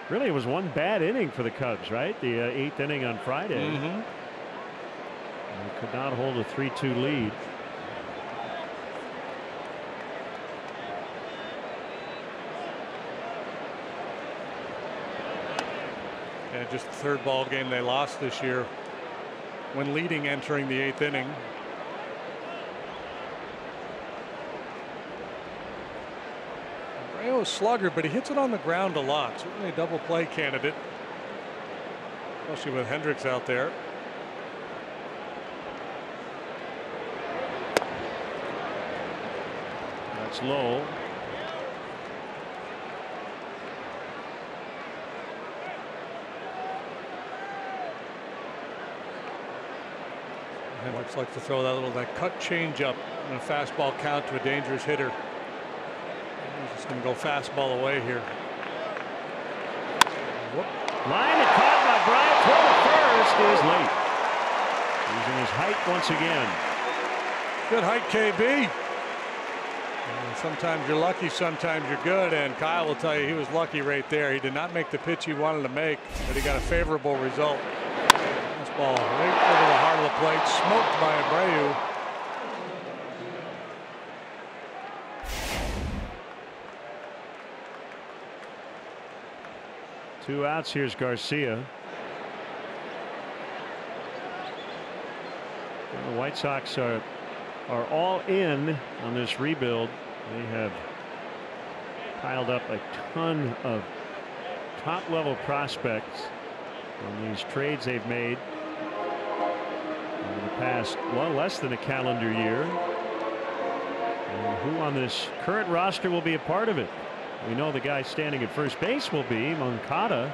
Really, it was one bad inning for the Cubs, right? The 8th inning on Friday. Mm-hmm. They could not hold a 3-2 lead. And just the 3rd ball game they lost this year when leading entering the 8th inning. Rayo's slugger, but he hits it on the ground a lot. Certainly a double play candidate, especially with Hendricks out there. That's low. Hendricks likes to throw that cut change up and a fastball count to a dangerous hitter. He's just going to go fastball away here. Whoop. Line and caught by Bryant. Throw to first is late. Using his height once again. Good height, KB. And sometimes you're lucky, sometimes you're good, and Kyle will tell you he was lucky right there. He did not make the pitch he wanted to make, but he got a favorable result. This ball right over the heart of the plate, smoked by Abreu. Two outs. Here's Garcia. Well, the White Sox are all in on this rebuild. They have piled up a ton of top level prospects on these trades they've made over the past, well, less than a calendar year. And who on this current roster will be a part of it? We know the guy standing at first base will be Moncada.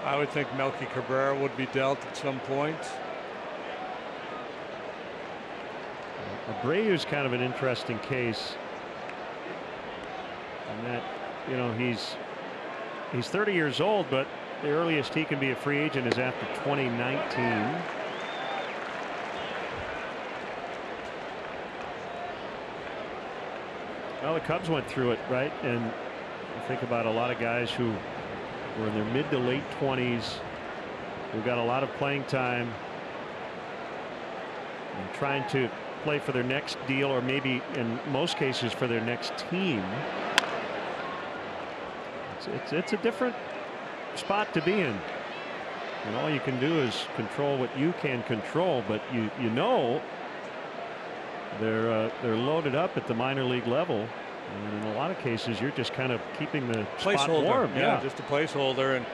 I would think Melky Cabrera would be dealt at some point. Abreu's kind of an interesting case. And that, you know, he's 30 years old, but the earliest he can be a free agent is after 2019. Well, the Cubs went through it, right? And you think about a lot of guys who were in their mid to late 20s, who got a lot of playing time and trying to play for their next deal, or maybe in most cases for their next team. It's a different spot to be in, and all you can do is control what you can control, but you know they're loaded up at the minor league level, and in a lot of cases you're just kind of keeping the spot warm. Yeah, just a placeholder. And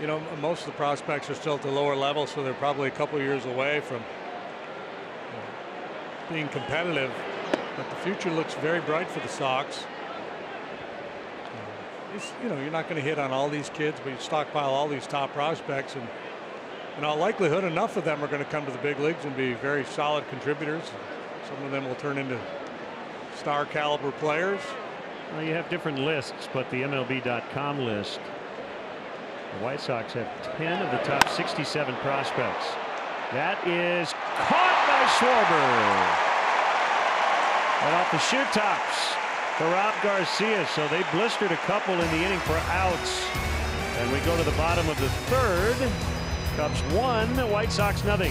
you know, most of the prospects are still at the lower level, so they're probably a couple years away from being competitive, but the future looks very bright for the Sox. you're not going to hit on all these kids, but you stockpile all these top prospects, and in all likelihood, enough of them are going to come to the big leagues and be very solid contributors. Some of them will turn into star caliber players. Well, you have different lists, but the MLB.com list, the White Sox have 10 of the top 67 prospects. That is caught by Schwarber. And off the shoe tops to Rob Garcia. So they blistered a couple in the inning for outs. And we go to the bottom of the third. Cubs 1, White Sox 0.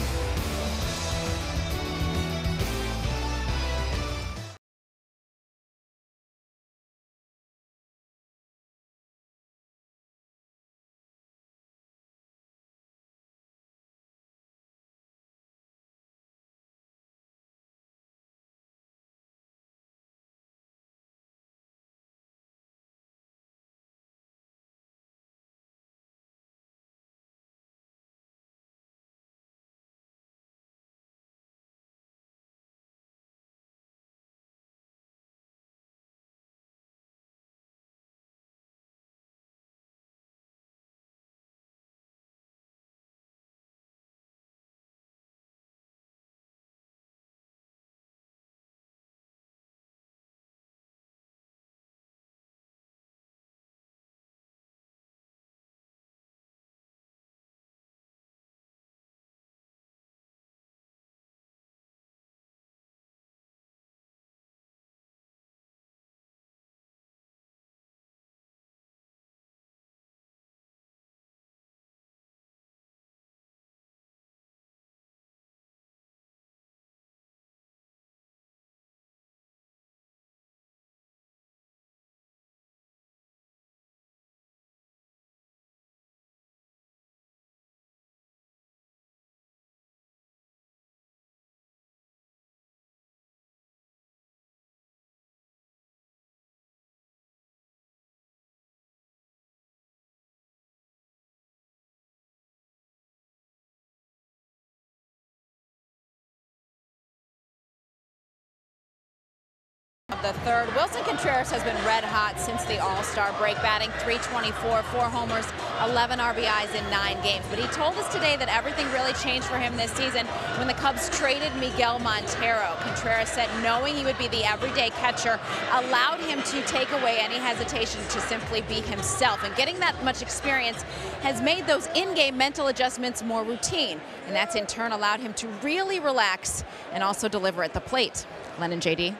The third. Wilson Contreras has been red hot since the All-Star break, batting .324, 4 homers, 11 RBIs in 9 games. But he told us today that everything really changed for him this season when the Cubs traded Miguel Montero. Contreras said knowing he would be the everyday catcher allowed him to take away any hesitation to simply be himself. And getting that much experience has made those in-game mental adjustments more routine. And that's in turn allowed him to really relax and also deliver at the plate. Len and JD.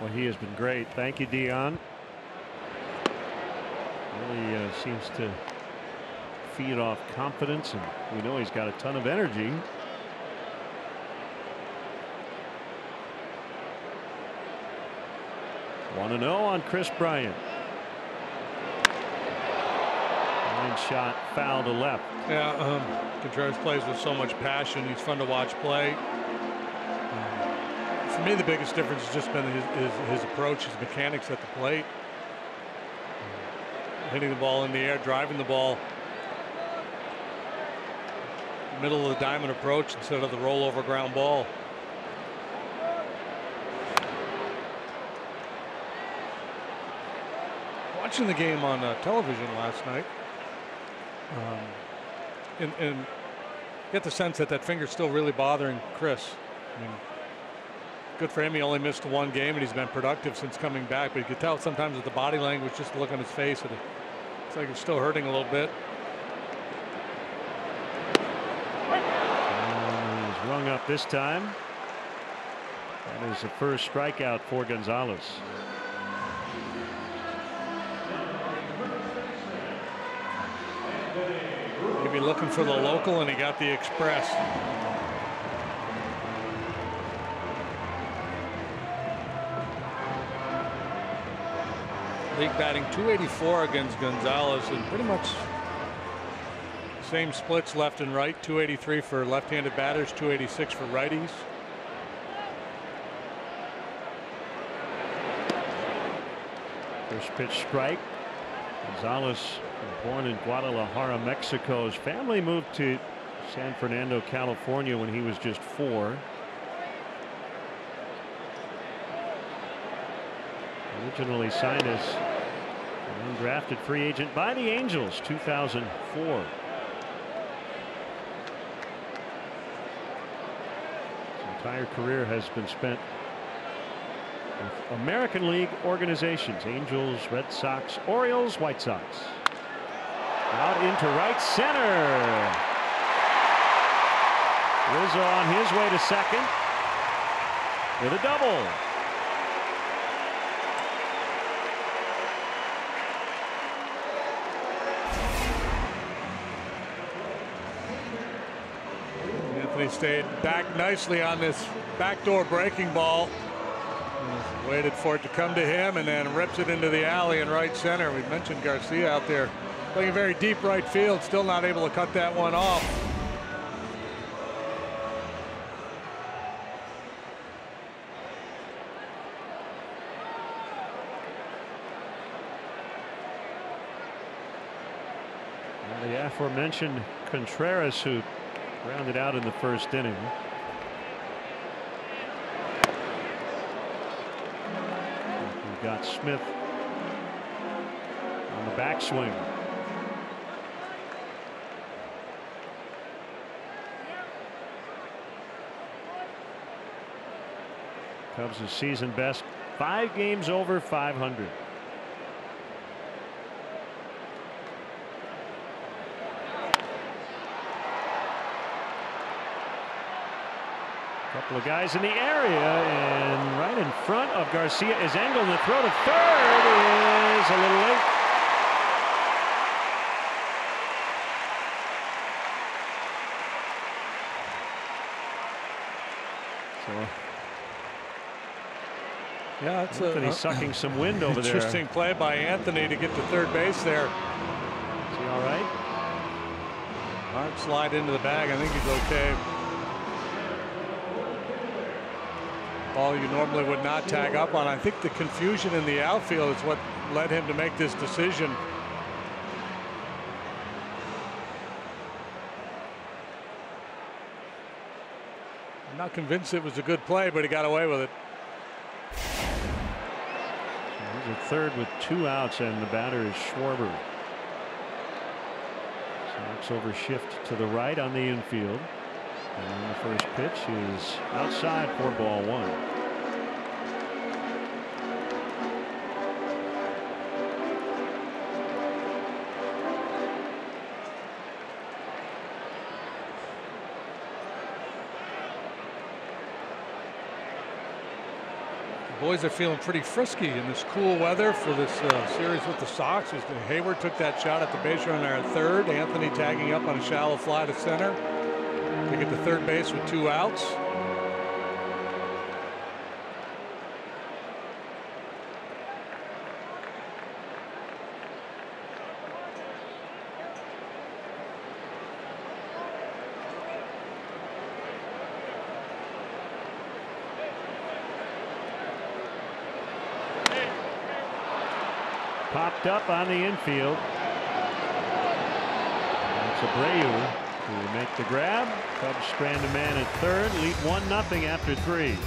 Well, he has been great. Thank you, Dion. Really seems to feed off confidence, and we know he's got a ton of energy. Want to know on Chris Bryant. Line shot foul to left. Yeah, Contreras plays with so much passion. He's fun to watch play. For me, the biggest difference has just been his approach, his mechanics at the plate. Hitting the ball in the air, driving the ball. Middle of the diamond approach instead of the rollover ground ball. Watching the game on television last night, and get the sense that that finger's still really bothering Chris. I mean, good for him. He only missed 1 game, and he's been productive since coming back. But you could tell sometimes with the body language, just the look on his face, it's like it's still hurting a little bit. And he's rung up this time. That is the first strikeout for Gonzalez. Maybe looking for the local, and he got the express. League batting .284 against Gonzalez, and pretty much same splits left and right. .283 for left-handed batters, .286 for righties. First pitch strike. Gonzalez, born in Guadalajara, Mexico. His family moved to San Fernando, California when he was just 4. Originally signed as Undrafted free agent by the Angels, 2004. His entire career has been spent with American League organizations: Angels, Red Sox, Orioles, White Sox. Out into right center. Rizzo on his way to second with a double. Anthony stayed back nicely on this backdoor breaking ball. Waited for it to come to him and then rips it into the alley in right center. We mentioned Garcia out there playing a very deep right field, still not able to cut that one off. Well, the aforementioned Contreras, who grounded out in the first inning. We've got Smith on the backswing. Cubs' season best, 5 games over 500. Couple of guys in the area, and right in front of Garcia is Engel. The throw to third is a little late. So yeah, it's Anthony's sucking some wind over there. Interesting play by Anthony to get to third base there. Is he all right? Hard slide into the bag. I think he's okay. Ball you normally would not tag up on. I think the confusion in the outfield is what led him to make this decision. I'm not convinced it was a good play, but he got away with it. He's at third with 2 outs, and the batter is Schwarber. Sox over shift to the right on the infield. And the first pitch is outside for ball 1. Boys are feeling pretty frisky in this cool weather for this series with the Sox. Hayward took that shot at the base runner at third. Anthony tagging up on a shallow fly to center. They get to third base with 2 outs. Popped up on the infield. That's Abreu to make the grab. Cubs strand a man at third, lead 1-0 after 3.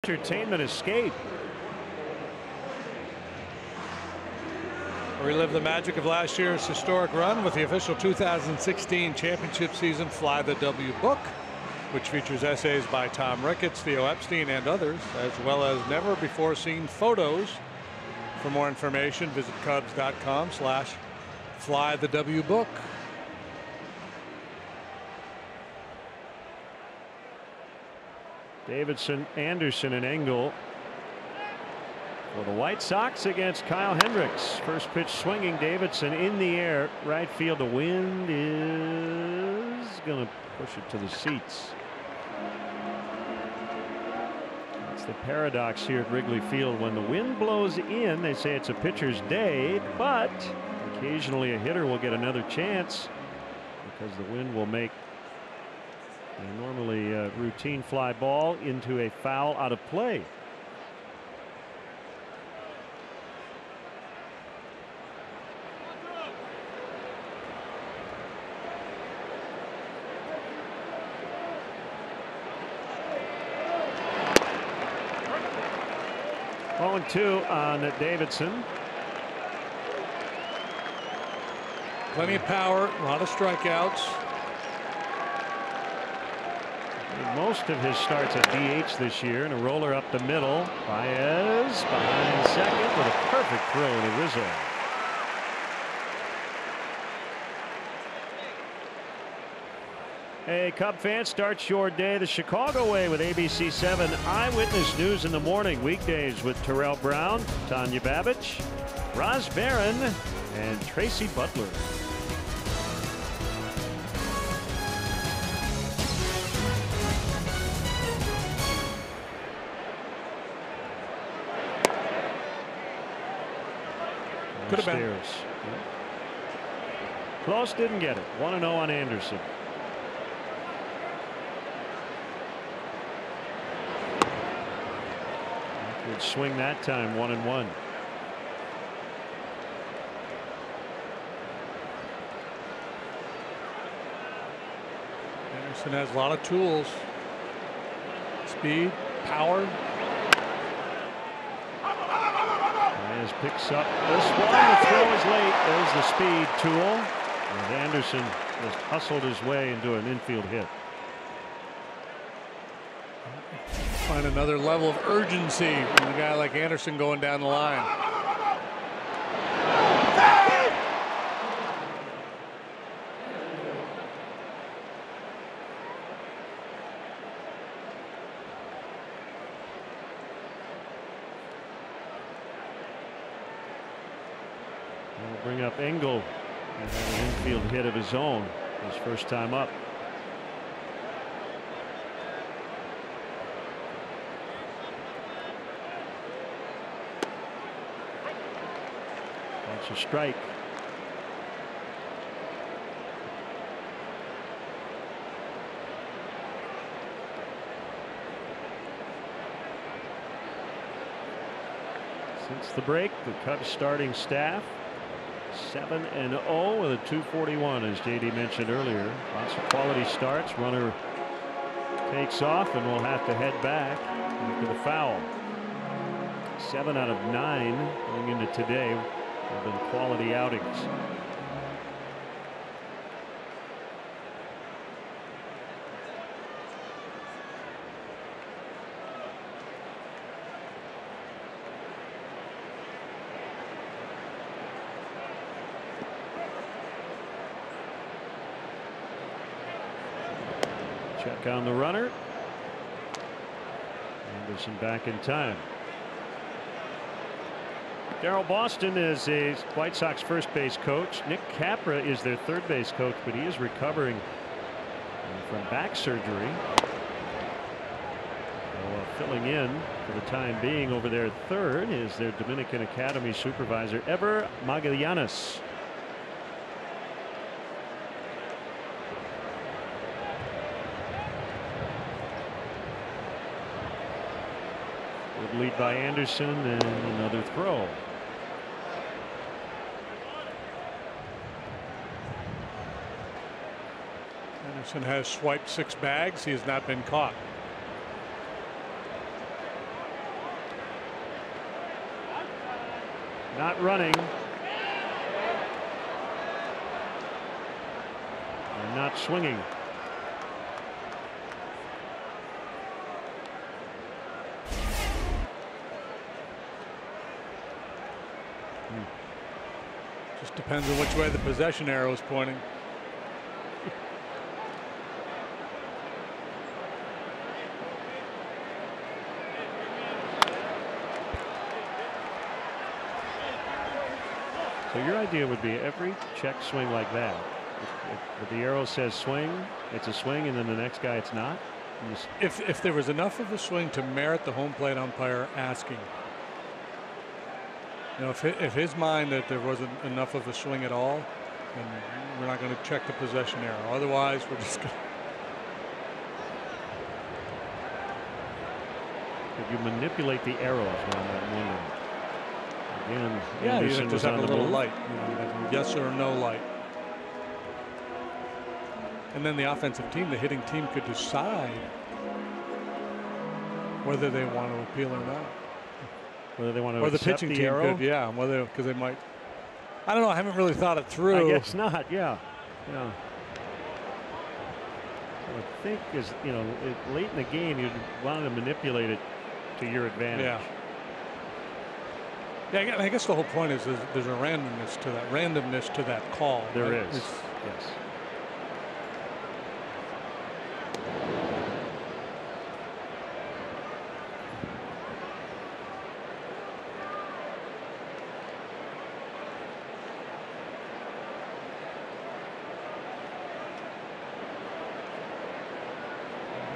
entertainment escape. Relive the magic of last year's historic run with the official 2016 championship season Fly the W book, which features essays by Tom Ricketts, Theo Epstein, and others, as well as never before seen photos. For more information, visit Cubs.com/flythewbook. Davidson, Anderson, and Engel for the White Sox against Kyle Hendricks. First pitch swinging. Davidson in the air, right field. The wind is going to push it to the seats. That's the paradox here at Wrigley Field. When the wind blows in, they say it's a pitcher's day, but occasionally a hitter will get another chance because the wind will make a normally routine fly ball into a foul out of play. 0-2 on Davidson. Plenty of power, a lot of strikeouts. Most of his starts at DH this year, and a roller up the middle. Baez behind second with a perfect throw and a whistle. Hey, Cub fans, starts your day the Chicago way with ABC 7 Eyewitness News in the morning. Weekdays with Terrell Brown, Tanya Babich, Roz Barron, and Tracy Butler. Could have been. Yeah. Close, didn't get it. 1-0 on Anderson. Good swing that time, 1-1. Anderson has a lot of tools. Speed, power. Baez picks up this one. The throw is late. There's the speed tool. And Anderson just hustled his way into an infield hit. Find another level of urgency from a guy like Anderson going down the line. We'll bring up Engel. He had an infield hit of his own his first time up. That's a strike. Since the break, the Cubs starting staff 7-0 with a 241, as JD mentioned earlier. Lots of quality starts. Runner takes off and will have to head back after the foul. 7 out of 9 going into today have been quality outings. Check on the runner. Anderson back in time. Darryl Boston is a White Sox first base coach. Nick Capra is their third base coach, but he is recovering from back surgery. So, filling in for the time being over there at third is their Dominican Academy supervisor, Ever Magallanes. Good lead by Anderson and another throw. Anderson has swiped 6 bags. He has not been caught. Not running. And not swinging. Just depends on which way the possession arrow is pointing. So your idea would be every check swing like that. If the arrow says swing, it's a swing, and then the next guy it's not. If there was enough of a swing to merit the home plate umpire asking. You know, if his mind that there wasn't enough of a swing at all, then we're not going to check the possession arrow. Otherwise, we're just going to. If you manipulate the arrows on that one. Again, yeah, Anderson you just have a little move. light. You know, yes or no light. And then the offensive team, the hitting team, could decide whether they want to appeal or not. Whether they want to or the accept pitching the team arrow? could, yeah, whether because they might. I don't know. I haven't really thought it through. I guess not. Yeah. Yeah. So I think is late in the game you'd want to manipulate it to your advantage. Yeah. Yeah, I guess the whole point is there's a randomness to that call. There right? is. Yes.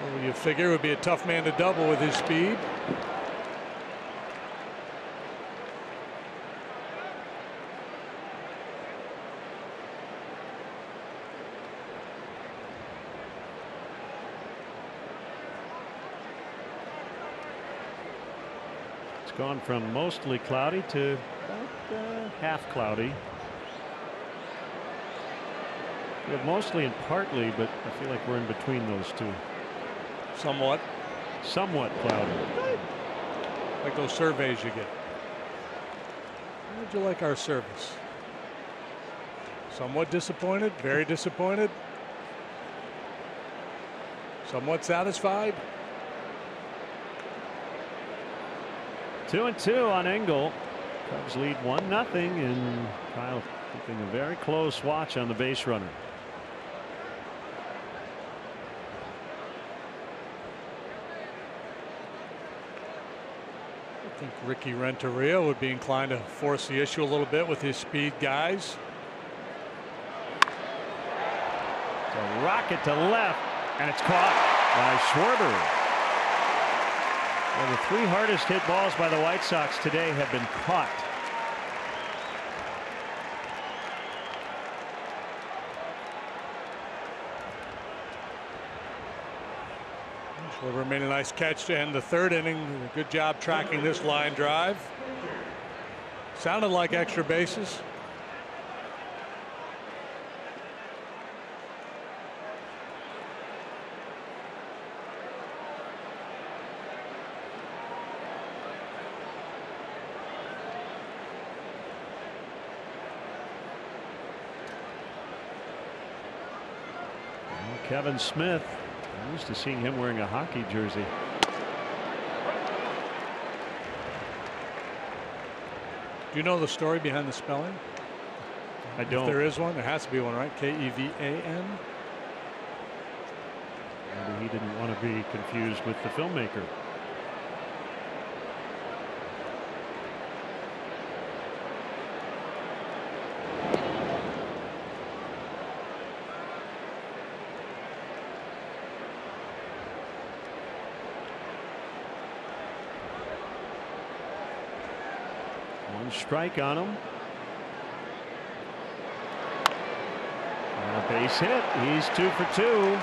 Well, you figure it would be a tough man to double with his speed. Gone from mostly cloudy to about half cloudy. We have mostly and partly, but I feel like we're in between those two. Somewhat cloudy. Like those surveys you get. How would you like our service? Somewhat disappointed, very disappointed, somewhat satisfied. 2-2 on Engel. Cubs lead 1-0, and Kyle keeping a very close watch on the base runner. I think Ricky Renteria would be inclined to force the issue a little bit with his speed guys. A rocket to left, and it's caught by Schwarber. Well, the 3 hardest hit balls by the White Sox today have been caught. Schwarber made a nice catch to end the 3rd inning. Good job tracking this line drive. Sounded like extra bases. Kevin Smith. I'm used to seeing him wearing a hockey jersey. Do you know the story behind the spelling? I don't. If there is one, there has to be one, right? K-E-V-A-N. Maybe he didn't want to be confused with the filmmaker. Strike on him. And a base hit. He's 2 for 2.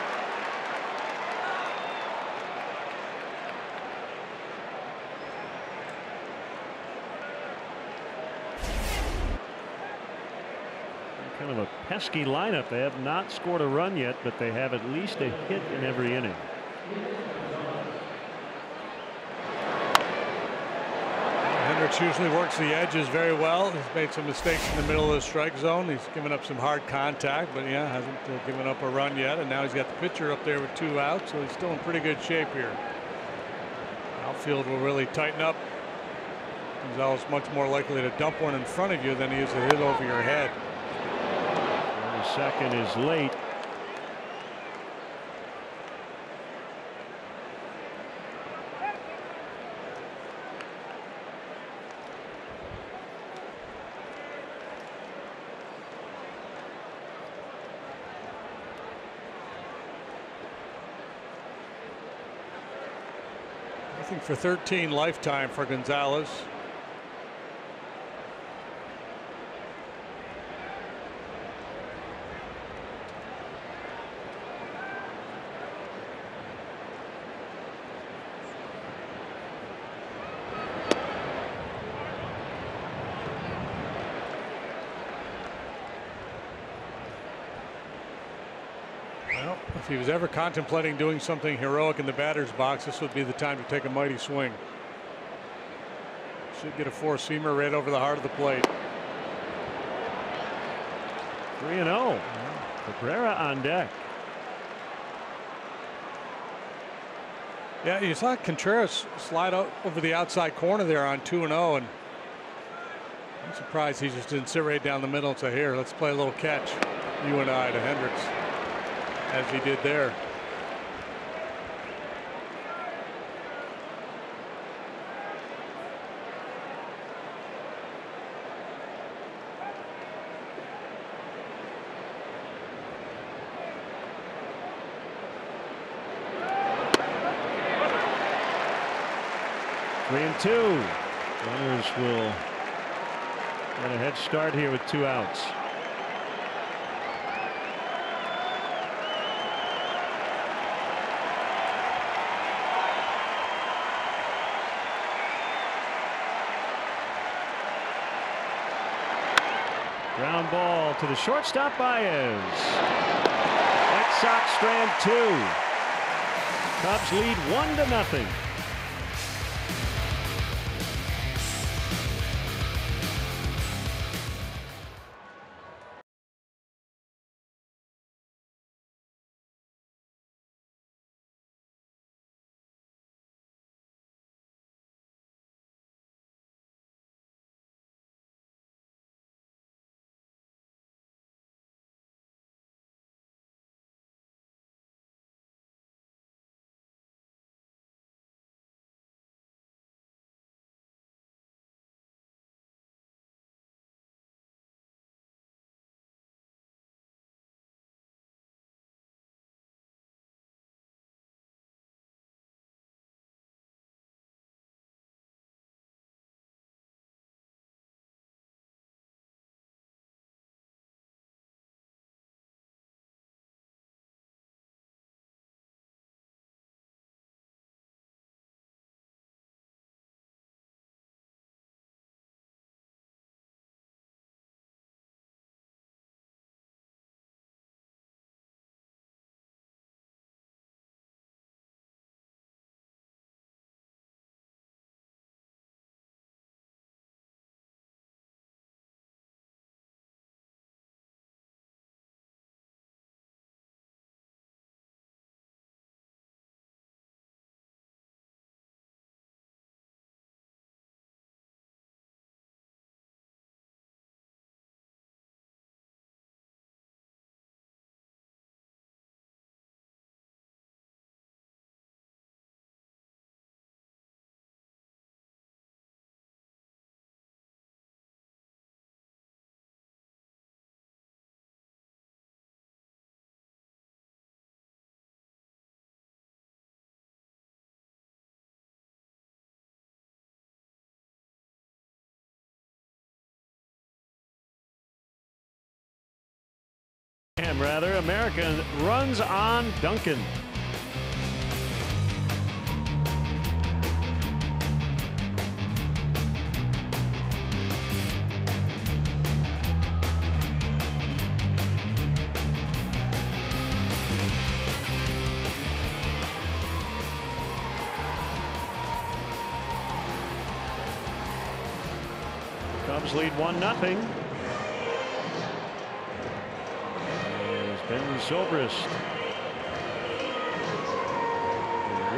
Kind of a pesky lineup. They have not scored a run yet, but they have at least a hit in every inning. Hendricks usually works the edges very well. He's made some mistakes in the middle of the strike zone. He's given up some hard contact, but yeah, hasn't given up a run yet. And now he's got the pitcher up there with 2 outs, so he's still in pretty good shape here. Outfield will really tighten up. Gonzalez much more likely to dump one in front of you than he is to hit over your head. And the second is late. I think for 13 lifetime for Gonzalez. Well, if he was ever contemplating doing something heroic in the batter's box, this would be the time to take a mighty swing. Should get a 4-seamer right over the heart of the plate. 3-0. Cabrera on deck. Yeah, you saw Contreras slide out over the outside corner there on 2-0, and I'm surprised he just didn't sit right down the middle and say, here, let's play a little catch, you and I, to Hendricks, as he did there. Three and two. Runners will get a head start here with 2 outs. Ground ball to the shortstop, Baez. White Sox strand 2. Cubs lead 1-0. America runs on Duncan. Cubs lead 1-0. There's Ben Zobrist.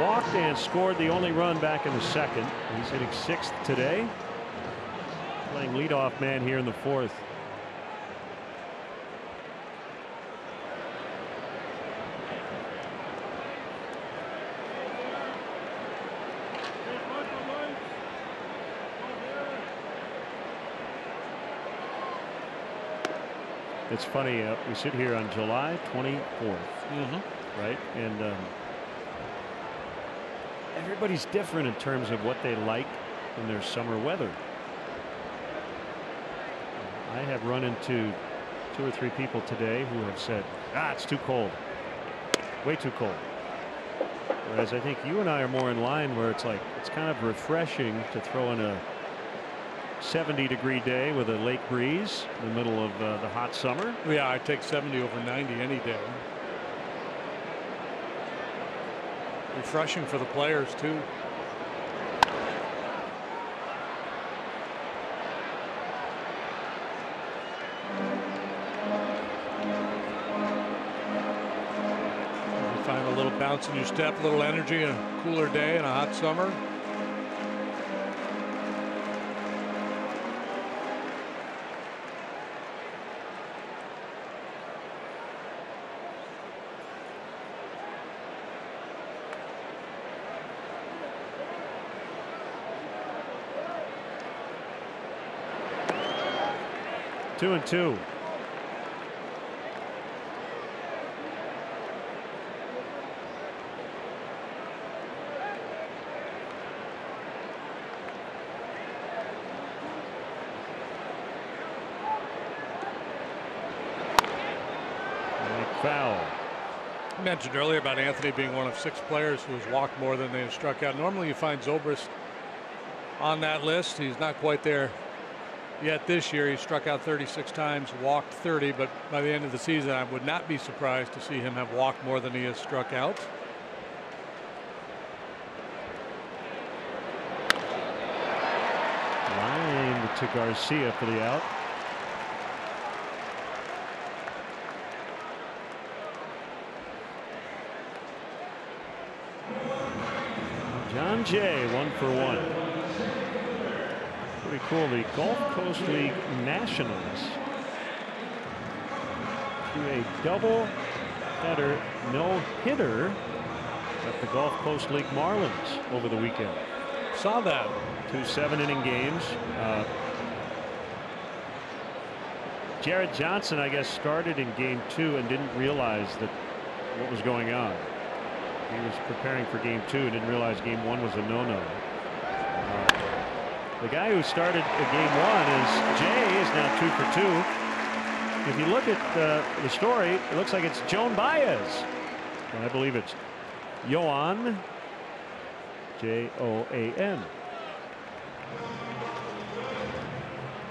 Walked and scored the only run back in the second. He's hitting 6th today. Playing leadoff man here in the 4th. It's funny, we sit here on July 24th, right? And everybody's different in terms of what they like in their summer weather. I have run into 2 or 3 people today who have said, it's too cold, way too cold. Whereas I think you and I are more in line where it's like, it's kind of refreshing to throw in a 70-degree day with a lake breeze in the middle of the hot summer. Yeah, I take 70 over 90 any day. Refreshing for the players too. You find a little bounce in your step, a little energy in a cooler day in a hot summer. Two and two. Foul. I mentioned earlier about Anthony being one of 6 players who has walked more than they have struck out. Normally you find Zobrist on that list. He's not quite there yet this year. He struck out 36 times, walked 30, but by the end of the season I would not be surprised to see him have walked more than he has struck out. Line to Garcia for the out. John Jay 1 for 1. Pretty cool. The Gulf Coast League Nationals to a double header no hitter at the Gulf Coast League Marlins over the weekend. Saw that. 2 7-inning games. Jared Johnson, I guess, started in game 2 and didn't realize that what was going on. He was preparing for game 2 and didn't realize game 1 was a no-no. The guy who started game 1 is Jay, is now 2 for 2. If you look at the story, it looks like it's Joan Baez. And I believe it's Joan, J-O-A-N.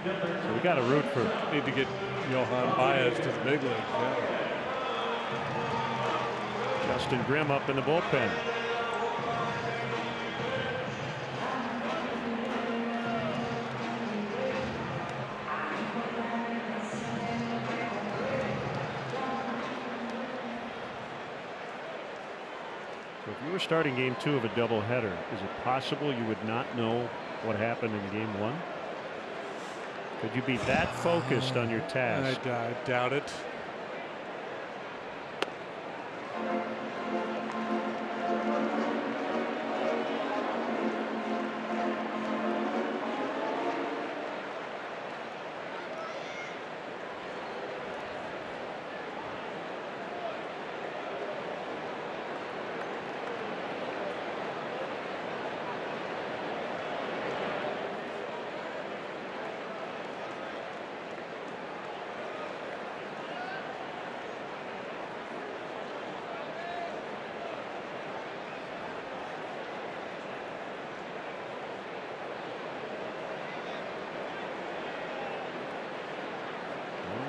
So we got to root for. Need to get Johan Baez to the big league. Yeah. Justin Grimm up in the bullpen. So if you were starting game 2 of a doubleheader, is it possible you would not know what happened in game 1? Could you be that focused on your task? I doubt it.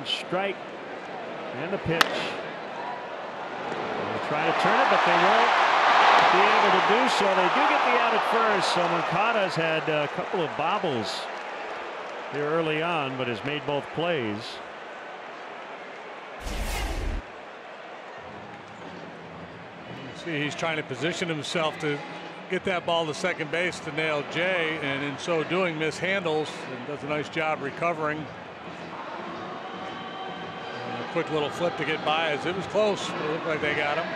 Strike and the pitch. They'll try to turn it, but they won't be able to do so. They do get the out at first. So Moncada's had a couple of bobbles here early on, but has made both plays. See, he's trying to position himself to get that ball to second base to nail Jay, and in so doing mishandles and does a nice job recovering. And a quick little flip to get by as it was close. It looked like they got him.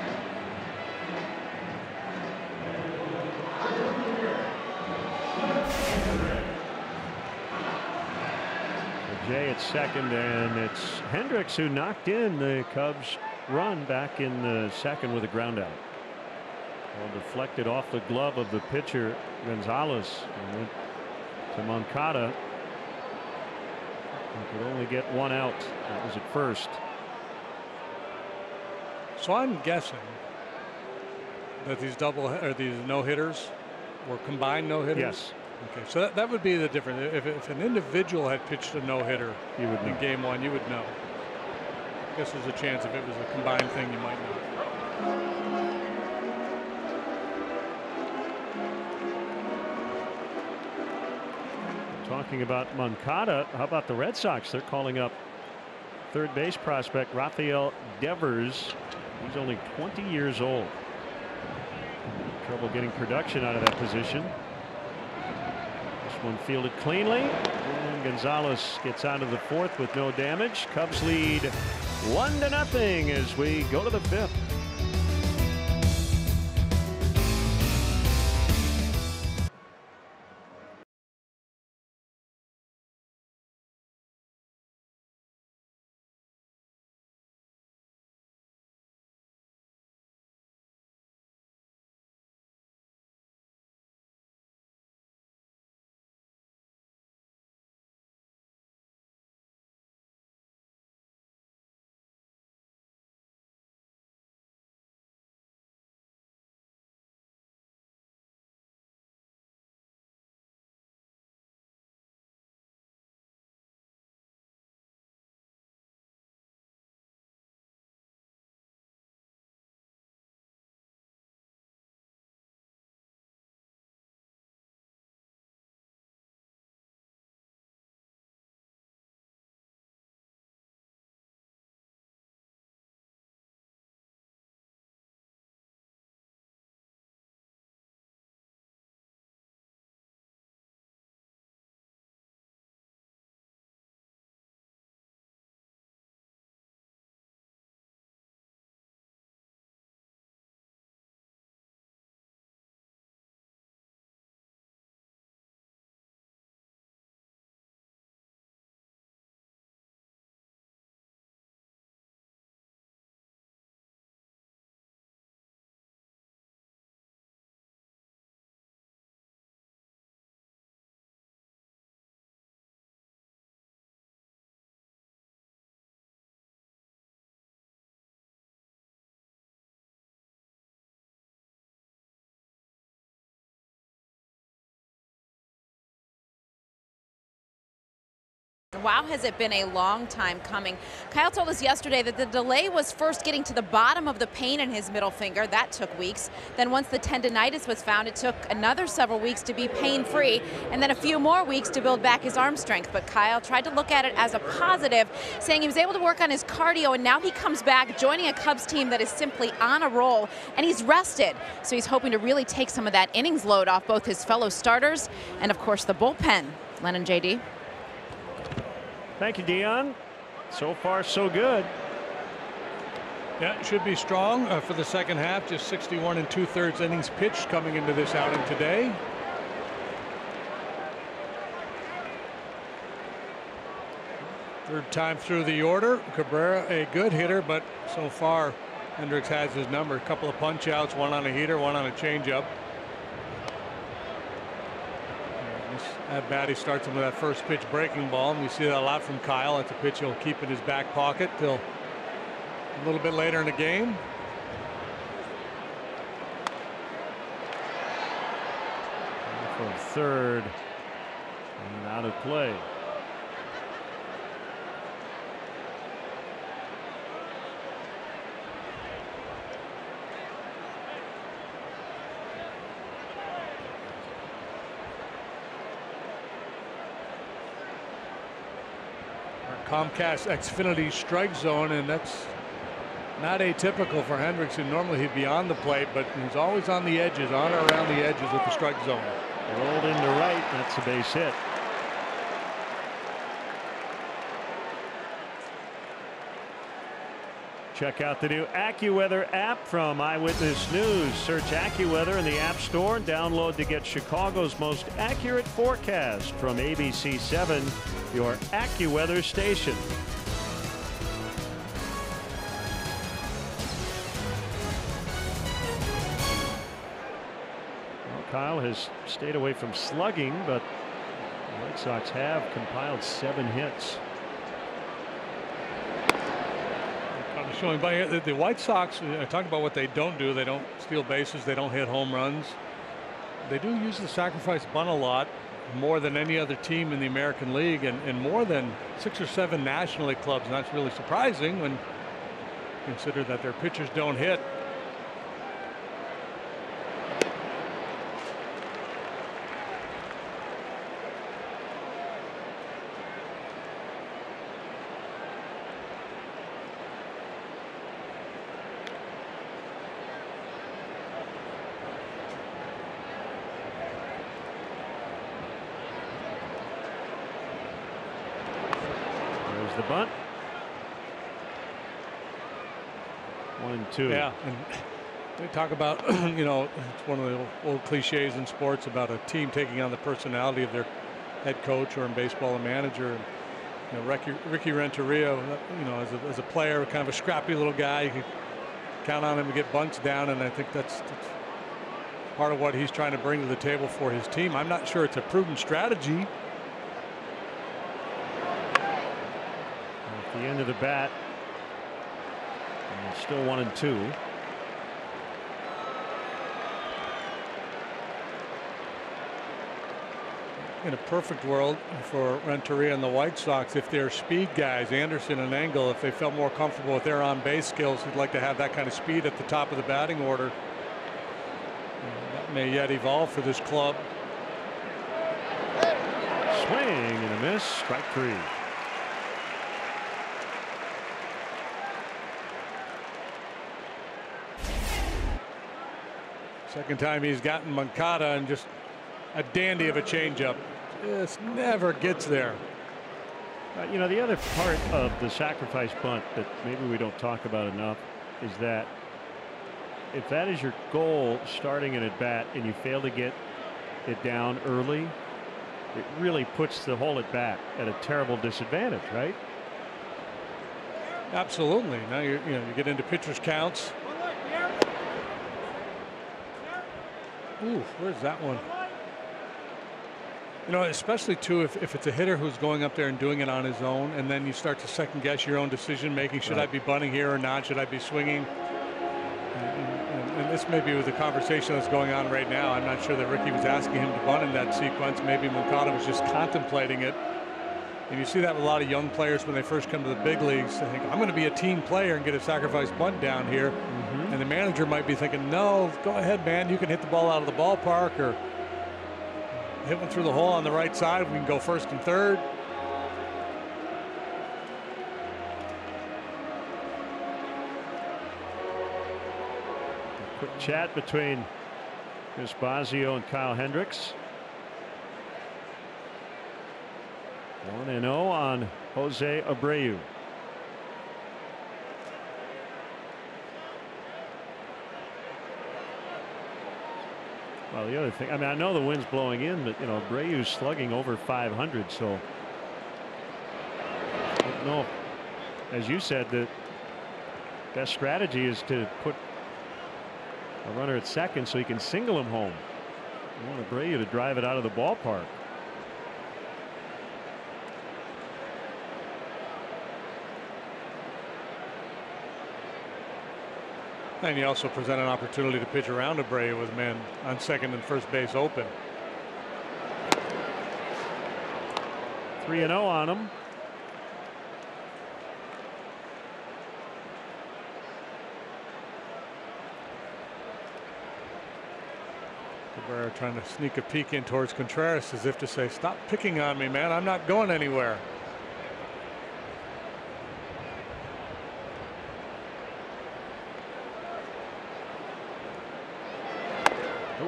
Jay at second, and it's Hendricks who knocked in the Cubs run back in the second with a ground out. Well, deflected off the glove of the pitcher Gonzalez and went to Moncada. He could only get one out. That was at first. So I'm guessing that these no-hitters were combined no-hitters. Yes. Okay, so that would be the difference. If an individual had pitched a no-hitter in game one, you would know. I guess there's a chance if it was a combined thing, you might know. Talking about Moncada, how about the Red Sox? They're calling up third base prospect Rafael Devers. He's only 20 years old. Trouble getting production out of that position. This one fielded cleanly, and Gonzalez gets out of the fourth with no damage. Cubs lead 1-0 as we go to the fifth. Wow, has it been a long time coming. Kyle told us yesterday that the delay was first getting to the bottom of the pain in his middle finger. That took weeks. Then once the tendonitis was found, it took another several weeks to be pain-free, and then a few more weeks to build back his arm strength. But Kyle tried to look at it as a positive, saying he was able to work on his cardio, and now he comes back joining a Cubs team that is simply on a roll, and he's rested. So he's hoping to really take some of that innings load off both his fellow starters and, of course, the bullpen. Len and JD. Thank you, Dion. So far, so good. Yeah, it should be strong for the second half. Just 61 2/3 innings pitched coming into this outing today. Third time through the order. Cabrera, a good hitter, but so far Hendricks has his number. A couple of punch outs, one on a heater, one on a changeup. At bat, he starts him with that first pitch breaking ball, and we see that a lot from Kyle. That's a pitch he'll keep in his back pocket till a little bit later in the game. From third and out of play. Comcast Xfinity strike zone, and that's not atypical for Hendrickson. Normally he'd be on the plate, but he's always on the edges, on or around the edges of the strike zone. Rolled into right. That's a base hit. Check out the new AccuWeather app from Eyewitness News. Search AccuWeather in the App Store and download to get Chicago's most accurate forecast from ABC7, your AccuWeather station. Well, Kyle has stayed away from slugging, but the White Sox have compiled 7 hits. Showing by the White Sox, talk about what they don't do. They don't steal bases. They don't hit home runs. They do use the sacrifice bunt a lot, more than any other team in the American League, and more than 6 or 7 National League clubs. And that's really surprising when you consider that their pitchers don't hit. The bunt. 1-2. Yeah, and we talk about it's one of the old cliches in sports about a team taking on the personality of their head coach, or in baseball a manager. And, Ricky Renteria, as a player, kind of a scrappy little guy. You can count on him to get bunts down, and I think that's part of what he's trying to bring to the table for his team. I'm not sure it's a prudent strategy. The end of the bat, and it's still 1-2. In a perfect world for Renteria and the White Sox, if they're speed guys, Anderson and Engel, if they felt more comfortable with their on-base skills, he'd like to have that kind of speed at the top of the batting order. That may yet evolve for this club. Swing and a miss. Strike 3. Second time he's gotten Moncada, and just a dandy of a changeup. Just never gets there. The other part of the sacrifice bunt that maybe we don't talk about enough is that if that is your goal starting an at bat and you fail to get it down early, it really puts the whole at bat at a terrible disadvantage, right? Absolutely. Now you get into pitchers counts. Ooh, where's that one? Especially too if it's a hitter who's going up there and doing it on his own, and then you start to second guess your own decision making. Should I be bunting here or not? Should I be swinging? And this may be with the conversation that's going on right now. I'm not sure that Ricky was asking him to bunt in that sequence. Maybe Moncada was just contemplating it. And you see that with a lot of young players when they first come to the big leagues. They think, I'm going to be a team player and get a sacrifice bunt down here. And the manager might be thinking, no, go ahead, man. You can hit the ball out of the ballpark, or hit one through the hole on the right side. We can go first and third. A quick chat between Chris Bosio and Kyle Hendricks. 1-0 on Jose Abreu. Well, the other thing, I know the wind's blowing in, but Abreu's slugging over 500, so I don't know. As you said, the best strategy is to put a runner at second so he can single him home. You want Abreu to drive it out of the ballpark. And you also present an opportunity to pitch around Abreu with men on second and first base open. 3-0 on him. Cabrera trying to sneak a peek in towards Contreras, as if to say, stop picking on me, man. I'm not going anywhere.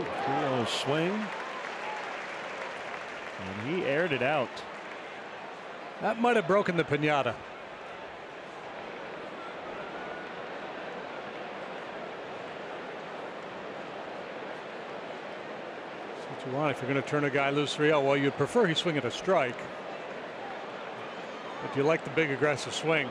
3-0 swing. And he aired it out. That might have broken the pinata. That's what you want if you're going to turn a guy loose 3-0. Well, you'd prefer he swing at a strike. But you like the big aggressive swing.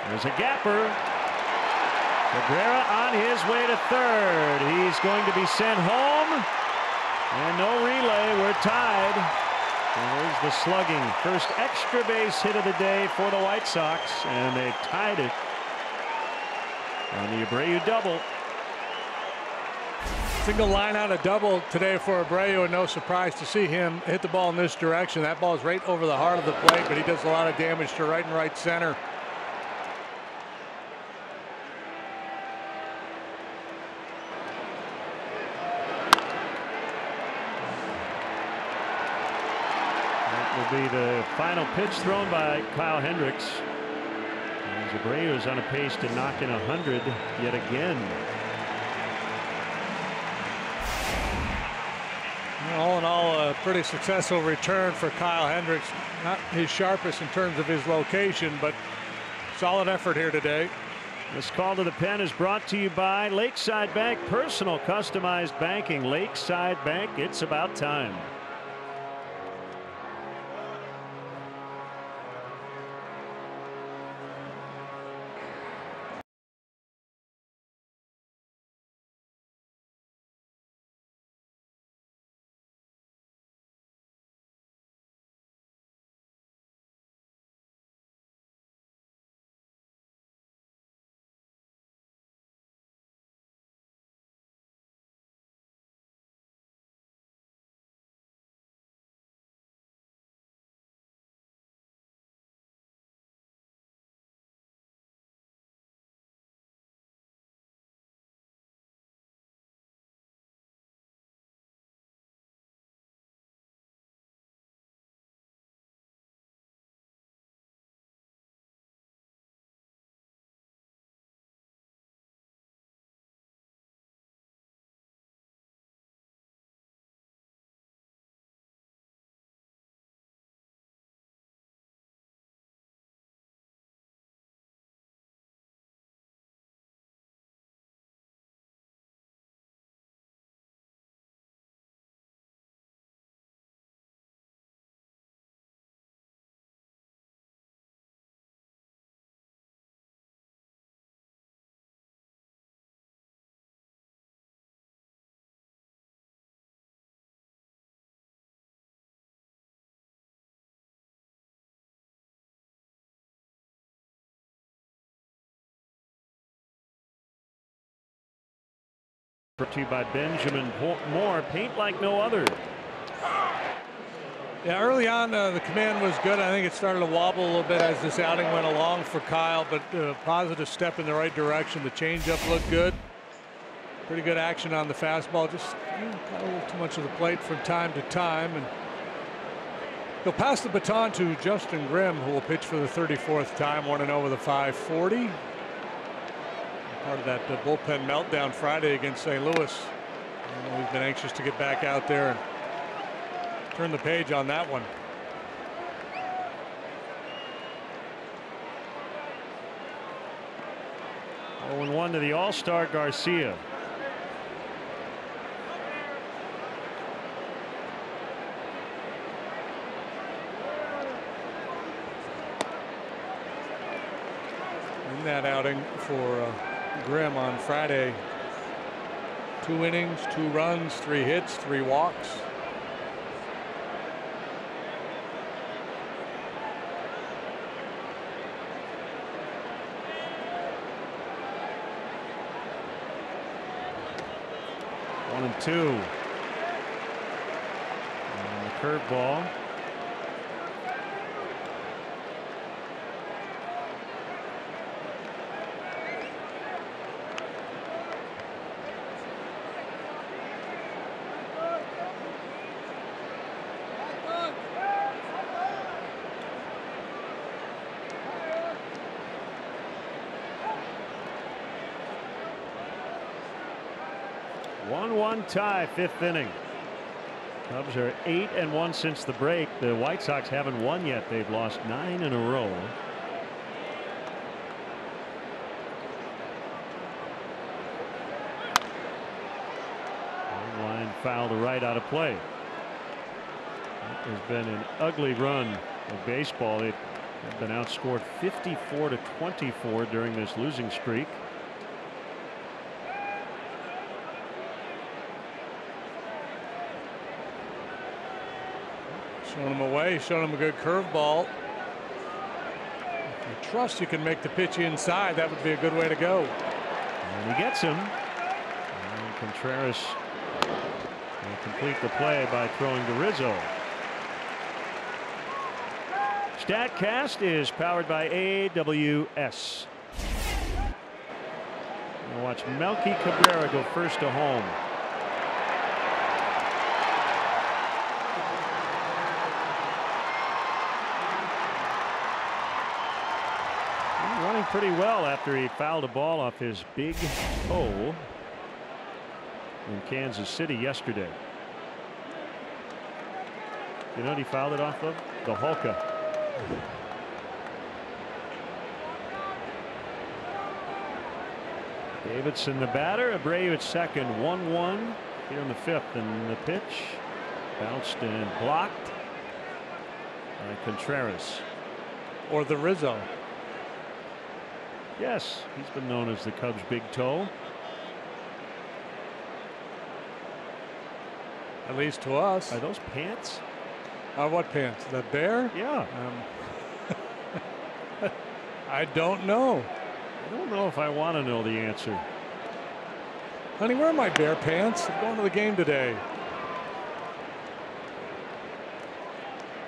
There's a gapper. Cabrera on his way to third. He's going to be sent home. And no relay. We're tied. And there's the slugging. First extra base hit of the day for the White Sox. And they tied it on the Abreu double. Single line out of double today for Abreu, and no surprise to see him hit the ball in this direction. That ball is right over the heart of the plate, but he does a lot of damage to right and right center. That will be the final pitch thrown by Kyle Hendricks. As Abreu is on a pace to knock in 100 yet again. All in all, a pretty successful return for Kyle Hendricks. Not his sharpest in terms of his location, but solid effort here today. This call to the pen is brought to you by Lakeside Bank. Personal customized banking. Lakeside Bank, it's about time. Brought to you by Benjamin Moore, paint like no other. Yeah, early on the command was good. I think it started to wobble a little bit as this outing went along for Kyle, but a positive step in the right direction. The changeup looked good. Pretty good action on the fastball. Just got a little too much of the plate from time to time. And he'll pass the baton to Justin Grimm, who will pitch for the 34th time, 1-0 with a 5.40. Part of that bullpen meltdown Friday against St. Louis. He's been anxious to get back out there and turn the page on that one. Oh, 0-1 to the All-Star Garcia. In that outing for Grimm on Friday, 2 innings, 2 runs, 3 hits, 3 walks. One and two. And the curveball. 1-1 tie, 5th inning. Cubs are 8-1 since the break. The White Sox haven't won yet. They've lost 9 in a row. Line foul to right, out of play. It has been an ugly run of baseball. They've been outscored 54-24 during this losing streak. Showing him away, showing him a good curveball. If you trust you can make the pitch inside, that would be a good way to go. And he gets him. And Contreras will complete the play by throwing to Rizzo. StatCast is powered by AWS. We'll watch Melky Cabrera go first to home. He's running pretty well after he fouled a ball off his big toe in Kansas City yesterday. You know what he fouled it off of? The Hulka. Davidson the batter, Abreu at second, 1-1 here in the 5th, and the pitch bounced and blocked by Contreras. Or the Rizzo. Yes, he's been known as the Cubs' big toe. At least to us. Are those pants? What pants? The bear? Yeah. I don't know. I don't know if I want to know the answer. Honey, where are my bear pants? I'm going to the game today.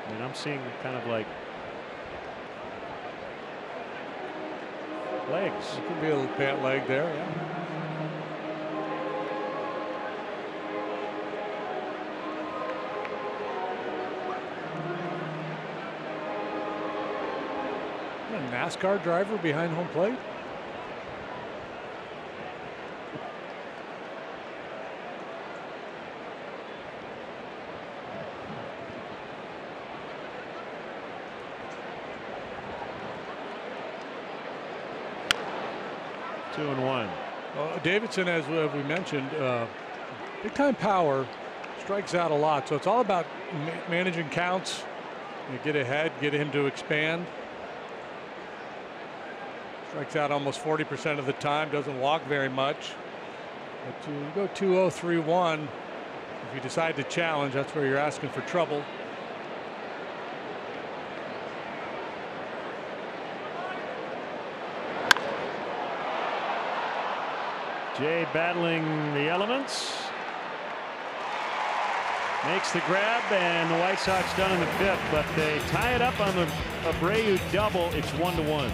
I mean, I'm seeing kind of like legs. There could be a little pant leg there, yeah. A NASCAR driver behind home plate? Two and one. Davidson, as we mentioned, big time power, strikes out a lot. So it's all about managing counts. You get ahead, get him to expand. Strikes out almost 40% of the time, doesn't walk very much. But you go 2-0, 3-1. If you decide to challenge, that's where you're asking for trouble. Jay battling the elements. Makes the grab, and the White Sox done in the 5th, but they tie it up on the Abreu double. It's 1-1.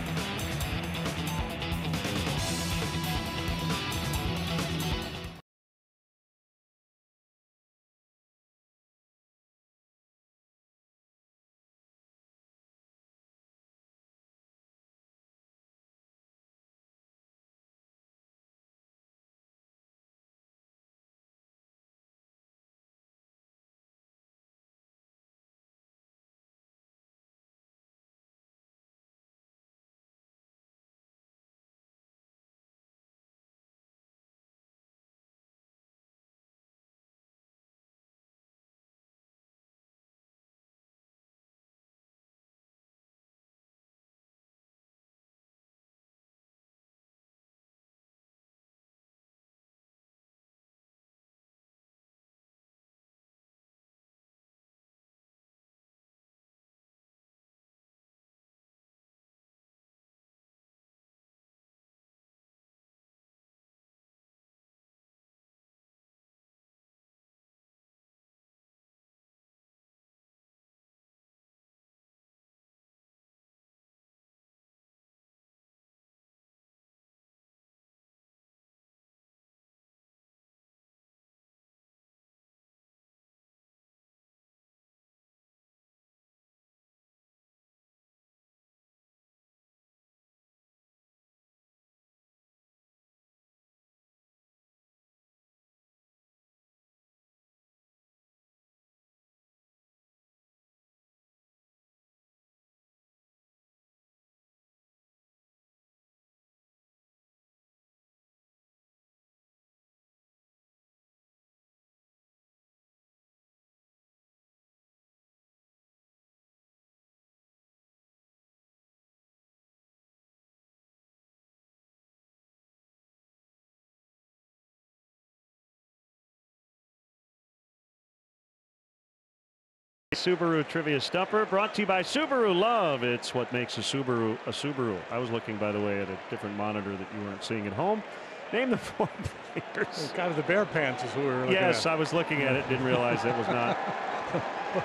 Subaru Trivia Stumper, brought to you by Subaru Love. It's what makes a Subaru a Subaru. I was looking, by the way, at a different monitor that you weren't seeing at home. Name the 4 players. Kind of the bear pants is who we were looking at. Yes, I was looking at it. Didn't realize that was not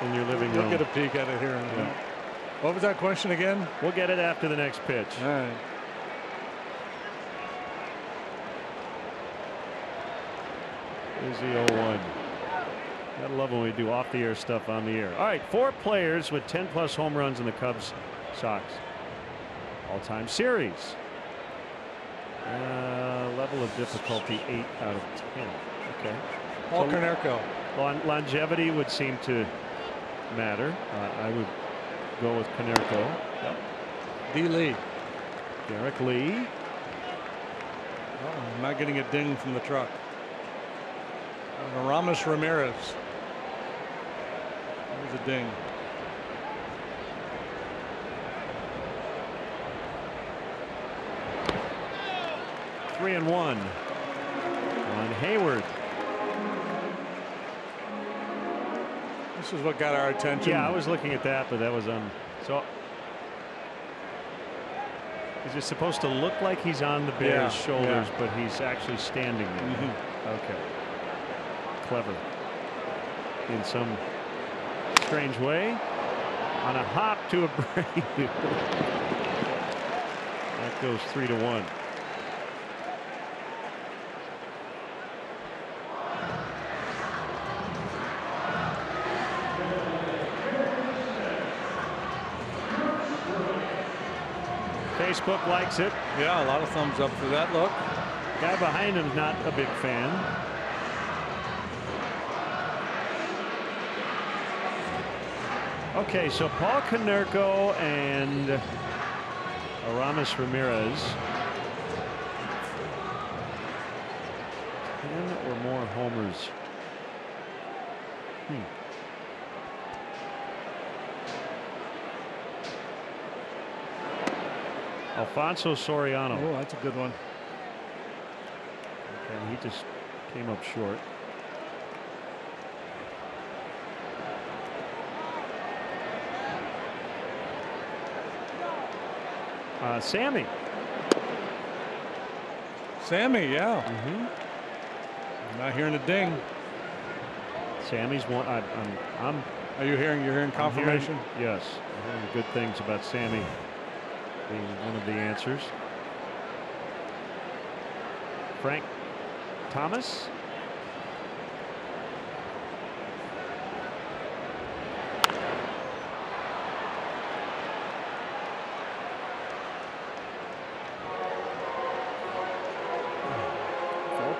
in your living room. We'll get a peek at it here. Yeah. What was that question again? We'll get it after the next pitch. All right. Here's the 0-1. Gotta love when we do off-the-air stuff on the air. All right, 4 players with 10+ home runs in the Cubs Sox all-time series. Level of difficulty 8 out of 10. Okay. Paul Konerko. Longevity would seem to matter. I would go with Konerko. Yep. D. Lee. Derek Lee. Oh, I'm not getting a ding from the truck. Ramos Ramirez. There's a ding. Three and 1 on Hayward. This is what got our attention. Yeah, I was looking at that, but that was on. So is it supposed to look like he's on the Bears' shoulders, but he's actually standing there? Okay. Clever. In some strange way. On a hop to a break. That goes 3-1. Facebook likes it. Yeah, a lot of thumbs up for that look. Guy behind him's not a big fan. Okay, so Paul Konerko and Aramis Ramirez. 10 or more homers. Alfonso Soriano. Oh, that's a good one. Okay, he just came up short. Sammy. Sammy, yeah. I'm not hearing a ding. Sammy's one. Are you hearing? You're hearing confirmation? Yes, I'm hearing good things about Sammy being one of the answers. Frank Thomas.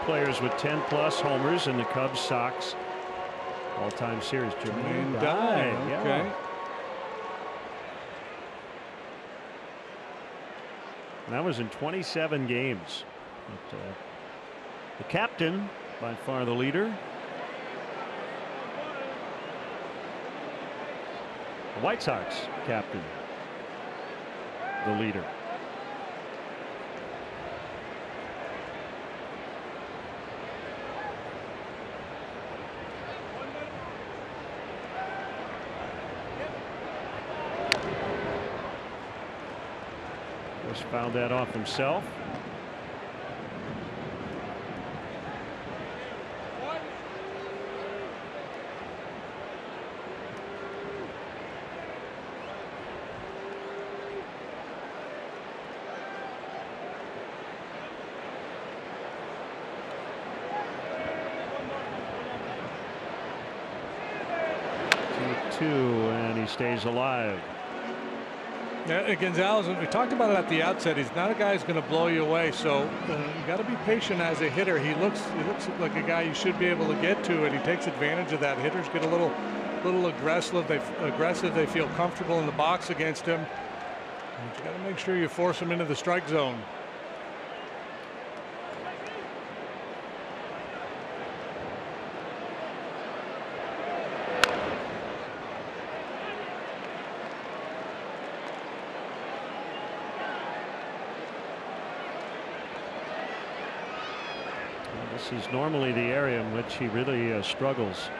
Players with 10+ homers in the Cubs Sox all-time series. Jermaine Dye. Okay. And that was in 27 games. But, the captain, by far the leader. The White Sox captain, the leader. Fouled that off himself. Two, and he stays alive. Yeah, Gonzalez, we talked about it at the outset. He's not a guy who's going to blow you away. So you got to be patient as a hitter. He looks like a guy you should be able to get to, and he takes advantage of that. Hitters get a little aggressive. They feel comfortable in the box against him. But you got to make sure you force him into the strike zone. This is normally the area in which he really struggles.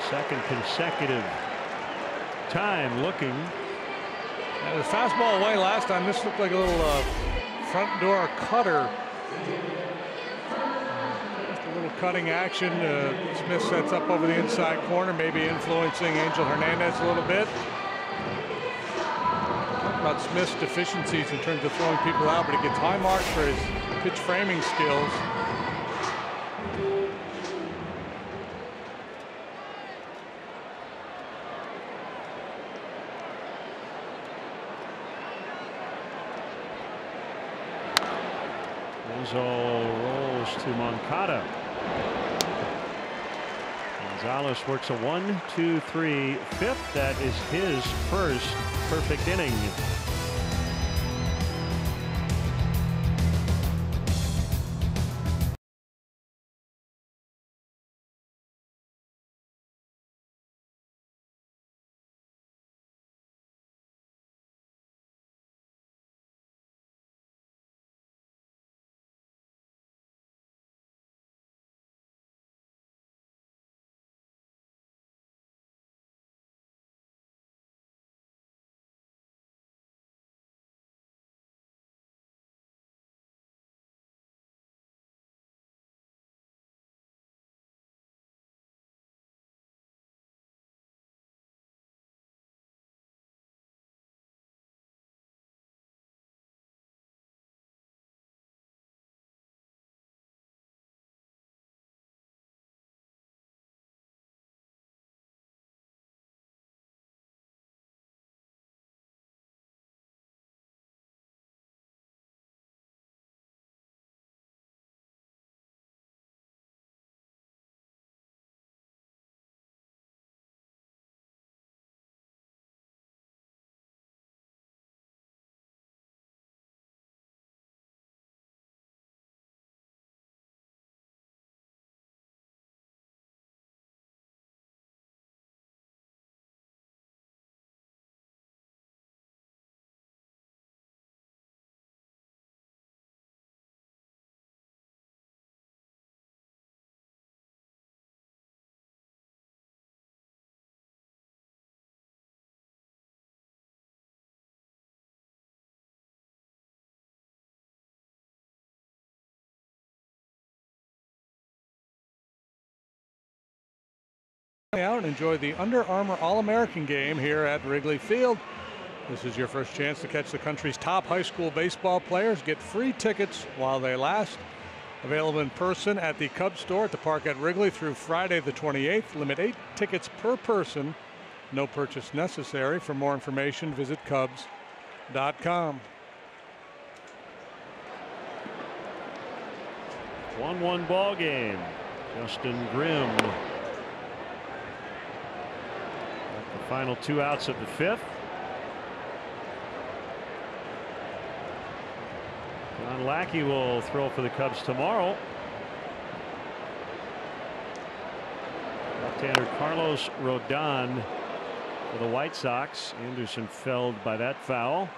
Second consecutive time looking. The fastball away last time. This looked like a little front door cutter. Just a little cutting action. Smith sets up over the inside corner, maybe influencing Angel Hernandez a little bit. Talk about Smith's deficiencies in terms of throwing people out, but he gets high marks for his pitch framing skills. Rolls to Moncada. Gonzalez works a 1-2-3 fifth. That is his first perfect inning. Out and enjoy the Under Armour All-American game here at Wrigley Field. This is your first chance to catch the country's top high school baseball players. Get free tickets while they last. Available in person at the Cubs store at the park at Wrigley through Friday the 28th. Limit 8 tickets per person. No purchase necessary. For more information, visit Cubs.com. 1-1 ball game. Justin Grimm. The final 2 outs of the 5th. John Lackey will throw for the Cubs tomorrow. Left-hander Carlos Rodon for the White Sox. Anderson felled by that foul.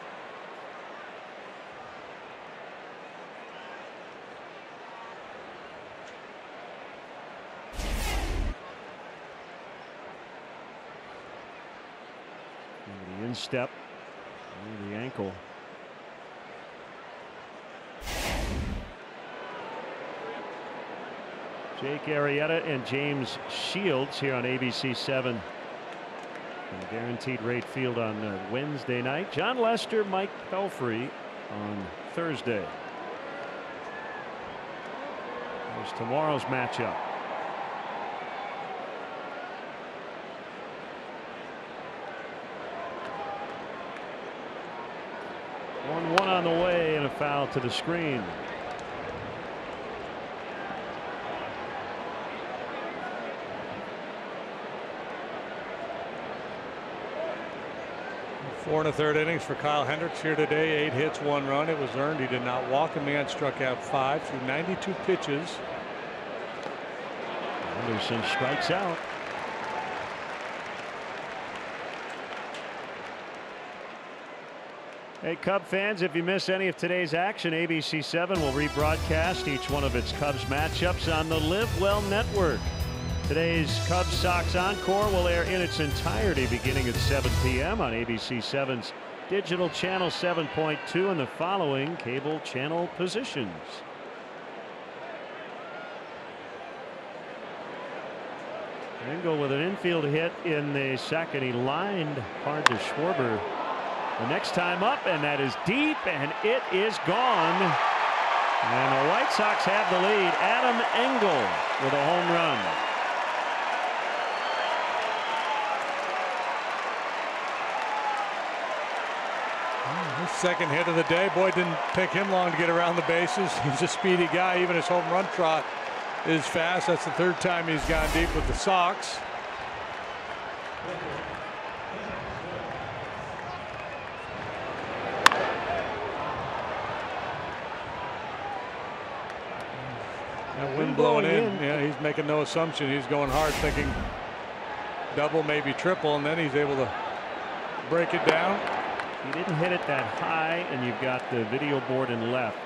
The instep, the ankle. Jake Arrieta and James Shields here on ABC 7. And Guaranteed Rate Field on Wednesday night. John Lester, Mike Pelfrey on Thursday. There's tomorrow's matchup. One on the way and a foul to the screen. Four and a third innings for Kyle Hendricks here today. 8 hits, 1 run. It was earned. He did not walk. A man struck out 5 through 92 pitches. Anderson strikes out. Hey, Cub fans, if you miss any of today's action, ABC 7 will rebroadcast each one of its Cubs matchups on the Live Well Network. Today's Cubs Sox Encore will air in its entirety beginning at 7 p.m. on ABC 7's digital channel 7.2 and the following cable channel positions. Engel with an infield hit in the second. He lined hard to Schwarber the next time up, and that is deep, and it is gone. And the White Sox have the lead. Adam Engel with a home run. His second hit of the day. Boy, didn't take him long to get around the bases. He's a speedy guy. Even his home run trot is fast. That's the third time he's gone deep with the Sox. That wind blowing in. Yeah, he's making no assumption. He's going hard, thinking double, maybe triple, and then he's able to break it down. He didn't hit it that high, and you've got the video board in left.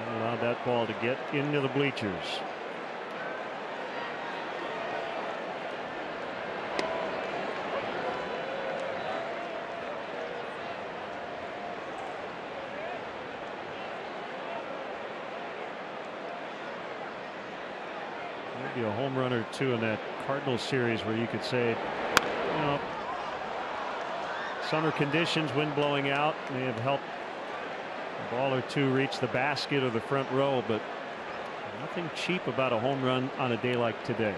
And allowed that ball to get into the bleachers. Maybe a home run or two in that Cardinals series where you could say, you know, summer conditions, wind blowing out, may have helped a ball or two reach the basket or the front row, but nothing cheap about a home run on a day like today.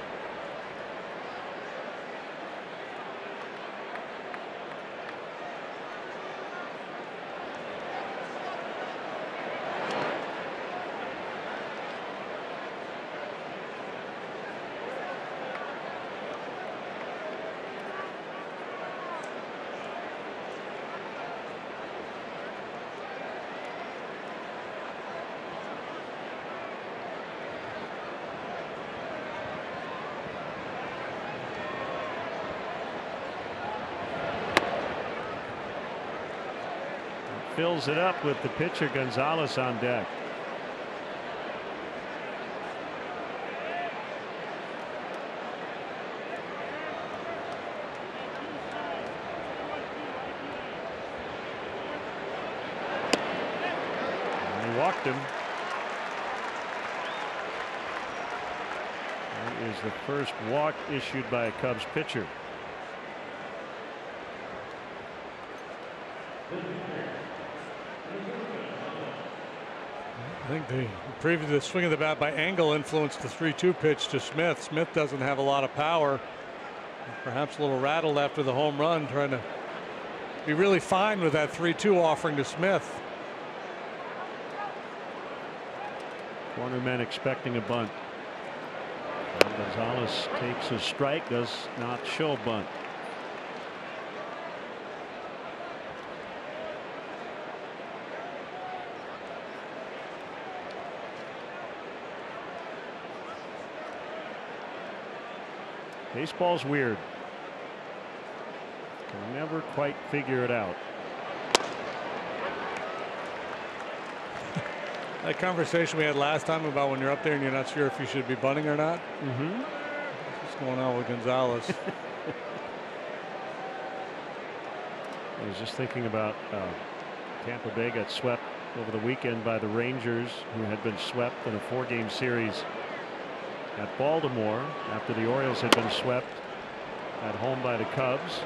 Fills it up with the pitcher Gonzalez on deck. And he walked him. That is the first walk issued by a Cubs pitcher. I think the previous swing of the bat by Engel influenced the 3-2 pitch to Smith. Smith doesn't have a lot of power. Perhaps a little rattled after the home run, trying to be really fine with that 3-2 offering to Smith. Cornermen expecting a bunt. Gonzalez takes a strike, does not show a bunt. Baseball's weird. Can never quite figure it out. That conversation we had last time about when you're up there and you're not sure if you should be bunting or not. What's going on with Gonzalez? I was just thinking about Tampa Bay got swept over the weekend by the Rangers, who had been swept in a 4-game series at Baltimore after the Orioles had been swept at home by the Cubs.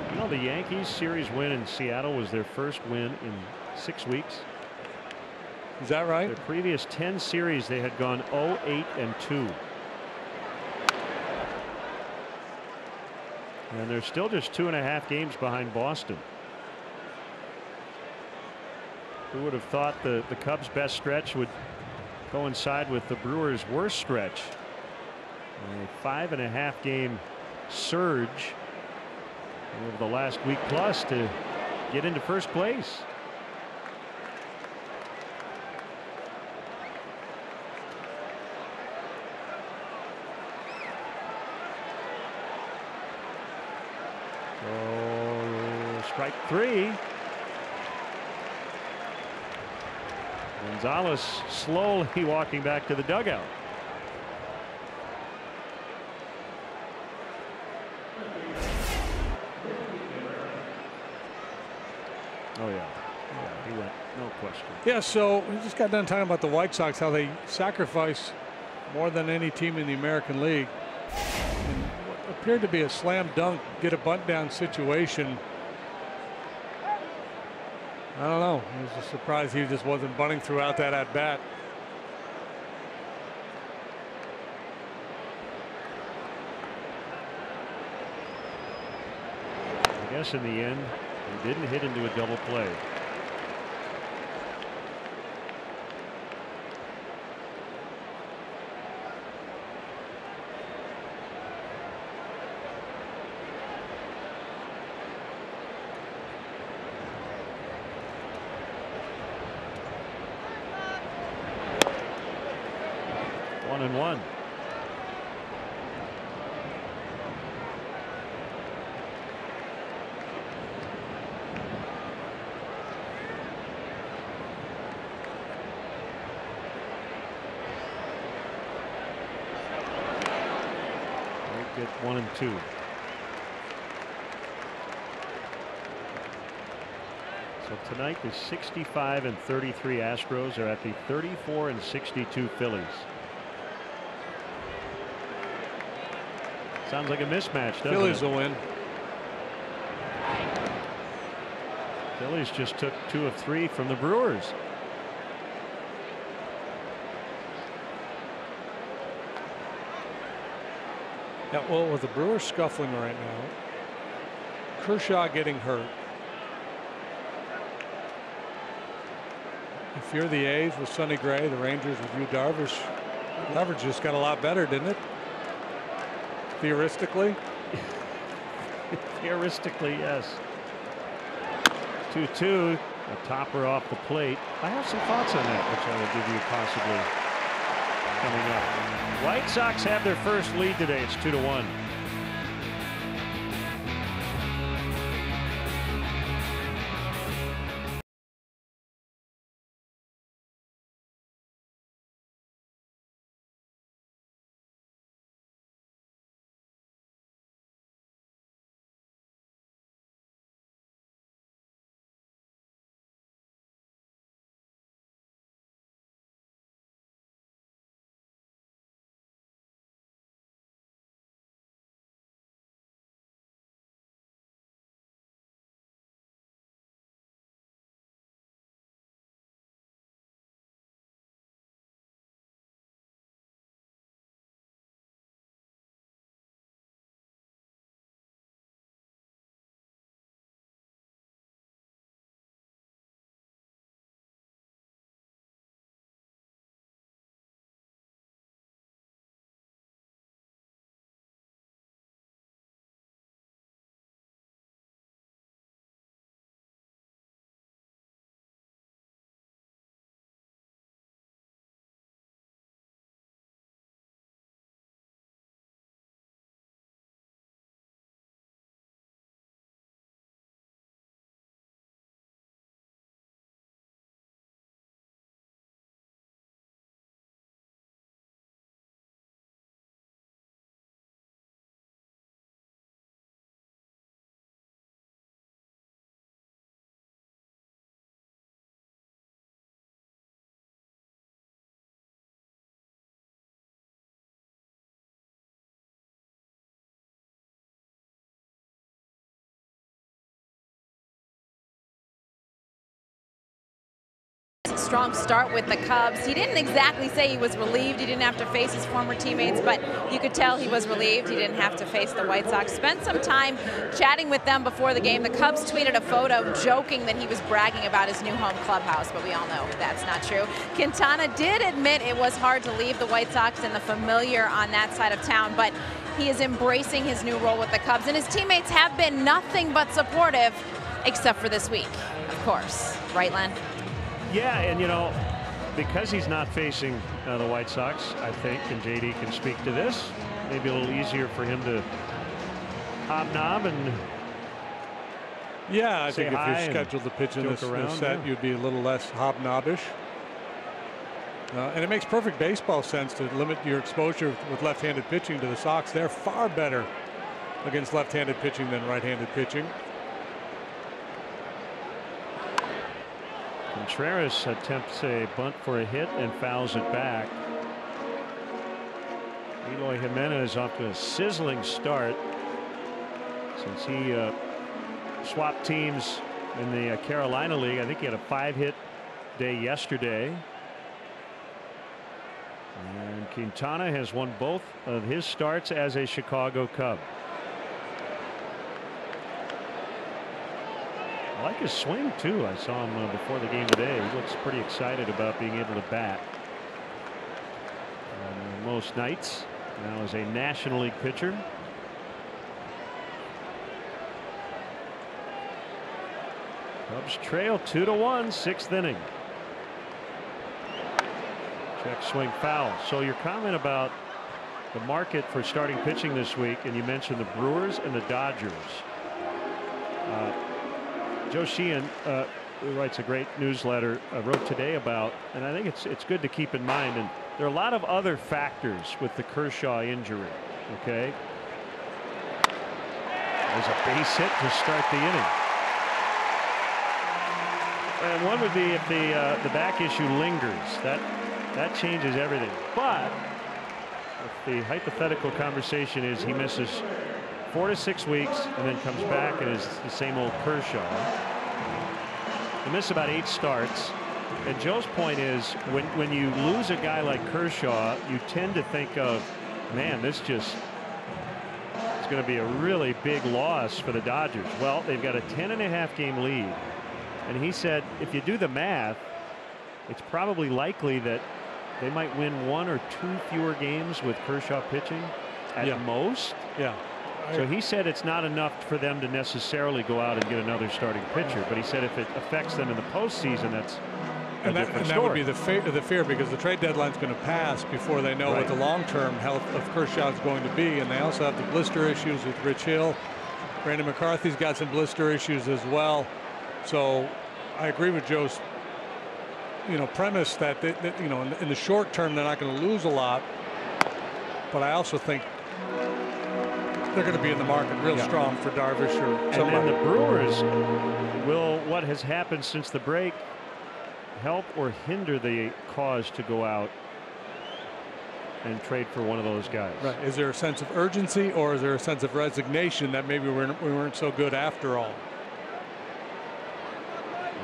You know, the Yankees series win in Seattle was their first win in 6 weeks. Is that right? Their previous 10 series they had gone 0-8-2. And they're still just 2.5 games behind Boston. Who would have thought the Cubs' best stretch would coincide with the Brewers' worst stretch? A 5.5 game surge over the last week plus to get into first place. Strike three. Gonzalez slowly walking back to the dugout. Oh yeah, he went, no question. Yeah, so we just got done talking about the White Sox, how they sacrifice more than any team in the American League. And what appeared to be a slam dunk, get a bunt down situation. I don't know. It was a surprise he just wasn't bunting throughout that at bat. I guess in the end, he didn't hit into a double play. One and one. Get 1 and 2. So tonight the 65 and 33 Astros are at the 34 and 62 Phillies. Sounds like a mismatch, doesn't Phillies it? will win. Phillies just took 2 of 3 from the Brewers. Yeah, well, with the Brewers scuffling right now, Kershaw getting hurt. If you're the A's with Sonny Gray, the Rangers with Yu Darvish, leverage just got a lot better, didn't it? Theoretically? Theoretically, yes. 2-2, a topper off the plate. I have some thoughts on that, which I will give you possibly coming up. White Sox have their first lead today. It's 2-1. Strong start with the Cubs. He didn't exactly say he was relieved. He didn't have to face his former teammates, but you could tell he was relieved. He didn't have to face the White Sox. Spent some time chatting with them before the game. The Cubs tweeted a photo joking that he was bragging about his new home clubhouse, but we all know that's not true. Quintana did admit it was hard to leave the White Sox and the familiar on that side of town, but he is embracing his new role with the Cubs, and his teammates have been nothing but supportive, except for this week, of course. Right, Len? Yeah, and you know, because he's not facing the White Sox, I think, and JD can speak to this, maybe a little easier for him to hobnob and Yeah, I say think if hi you and scheduled the pitch in this around, set, yeah. you'd be a little less hobnobbish. And it makes perfect baseball sense to limit your exposure with left-handed pitching to the Sox. They're far better against left-handed pitching than right-handed pitching. Contreras attempts a bunt for a hit and fouls it back. Eloy Jimenez off to a sizzling start since he swapped teams in the Carolina League. I think he had a 5-hit day yesterday. And Quintana has won both of his starts as a Chicago Cub. I like his swing too. I saw him before the game today. He looks pretty excited about being able to bat most nights. Now as a National League pitcher. Cubs trail 2-1, 6th inning. Check swing foul. So your comment about the market for starting pitching this week, and you mentioned the Brewers and the Dodgers. Joe Sheehan, who writes a great newsletter, wrote today about, and I think it's good to keep in mind, and there are a lot of other factors with the Kershaw injury. Okay, there's a base hit to start the inning. And one would be if the back issue lingers. That changes everything. But if the hypothetical conversation is he misses 4 to 6 weeks and then comes back and is the same old Kershaw. He missed about 8 starts. And Joe's point is when you lose a guy like Kershaw, you tend to think of, man, this just is going to be a really big loss for the Dodgers. Well, they've got a 10.5 game lead. And he said if you do the math, it's probably likely that they might win 1 or 2 fewer games with Kershaw pitching at most. Yeah. So he said it's not enough for them to necessarily go out and get another starting pitcher. But he said if it affects them in the postseason, that's a different story. That would be the fear because the trade deadline's going to pass before they know what the long-term health of Kershaw is going to be. And they also have the blister issues with Rich Hill. Brandon McCarthy's got some blister issues as well. So I agree with Joe's premise that in the short term they're not going to lose a lot, but I also think they're going to be in the market real strong for Darvish or somebody. And then the Brewers, will what has happened since the break help or hinder the cause to go out and trade for one of those guys? Right. Is there a sense of urgency or is there a sense of resignation that maybe we weren't so good after all?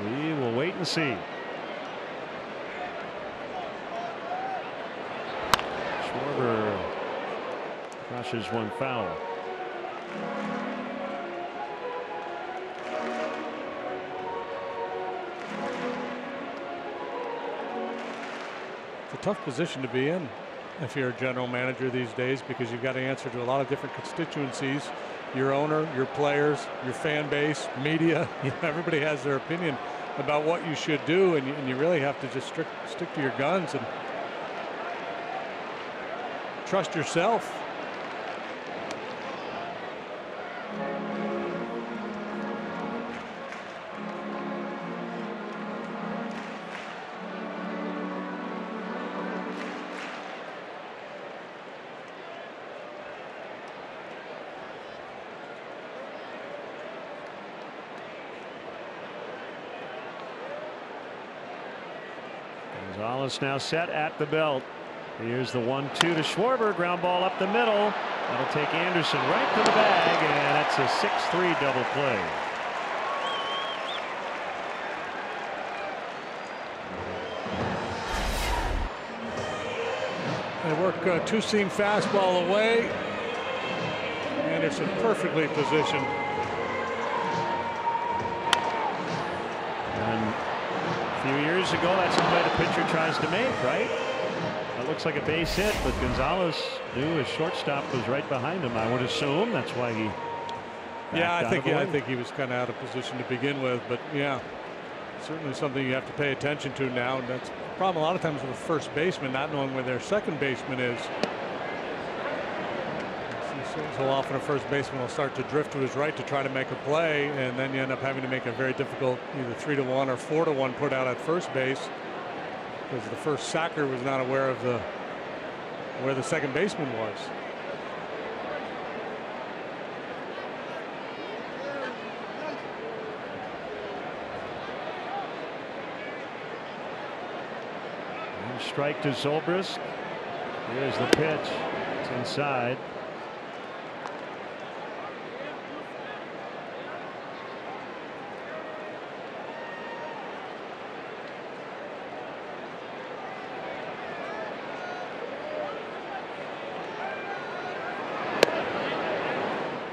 We will wait and see. Schwarber crushes one foul. It's a tough position to be in if you're a general manager these days because you've got to answer to a lot of different constituencies. Your owner, your players, your fan base, media. Everybody has their opinion about what you should do, and you really have to just stick to your guns and trust yourself. Gonzalez now set at the belt. Here's the 1-2 to Schwarber. Ground ball up the middle. That'll take Anderson right to the bag, and that's a 6-3 double play. They work a two-seam fastball away. Anderson perfectly positioned. And a few years ago, that's the play the pitcher tries to make, right? That looks like a base hit, but Gonzalez knew his shortstop was right behind him. I would assume that's why he. I think he was kind of out of position to begin with, but yeah, certainly something you have to pay attention to now. And that's the problem a lot of times with a first baseman not knowing where their second baseman is. So often a first baseman will start to drift to his right to try to make a play, and then you end up having to make a very difficult either 3-1 or 4-1 put out at first base because the first sacker was not aware of where the second baseman was. Strike to Zobrist. Here's the pitch. It's inside.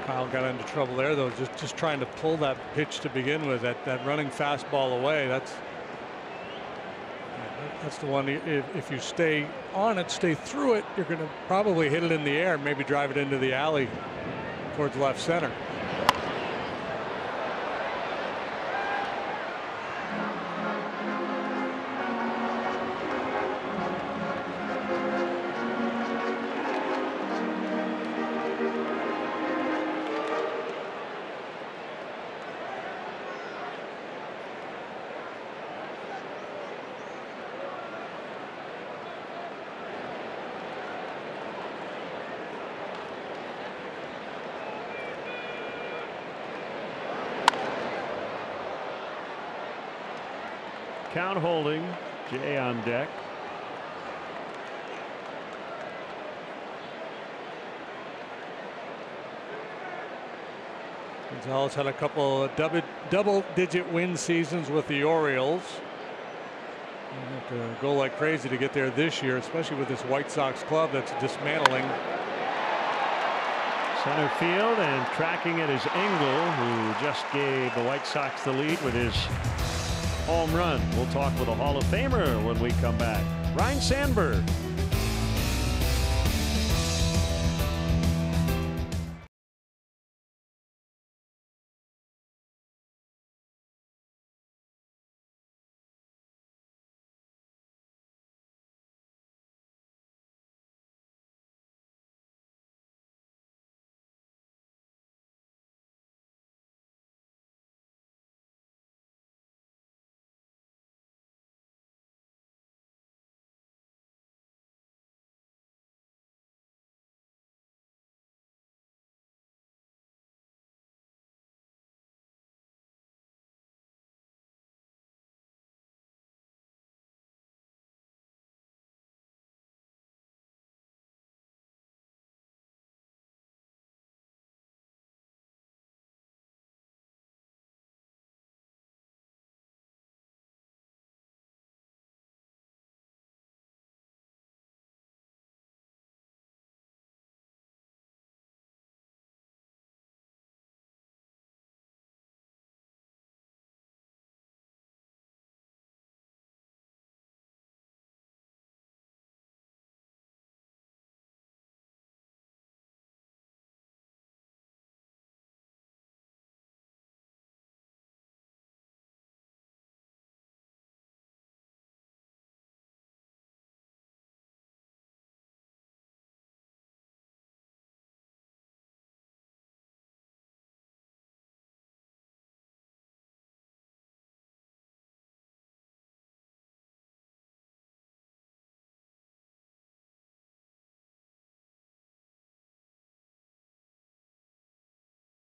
Kyle got into trouble there, though, just trying to pull that pitch to begin with, that running fastball away. That's the one. If you stay on it, stay through it, you're going to probably hit it in the air, maybe drive it into the alley towards left center. Count holding. Jay on deck. Gonzalez had a couple of double-digit win seasons with the Orioles. You have to go like crazy to get there this year, especially with this White Sox club that's dismantling. Center field, and tracking it is Engel, who just gave the White Sox the lead with his home run. We'll talk with a Hall of Famer when we come back. Ryne Sandberg.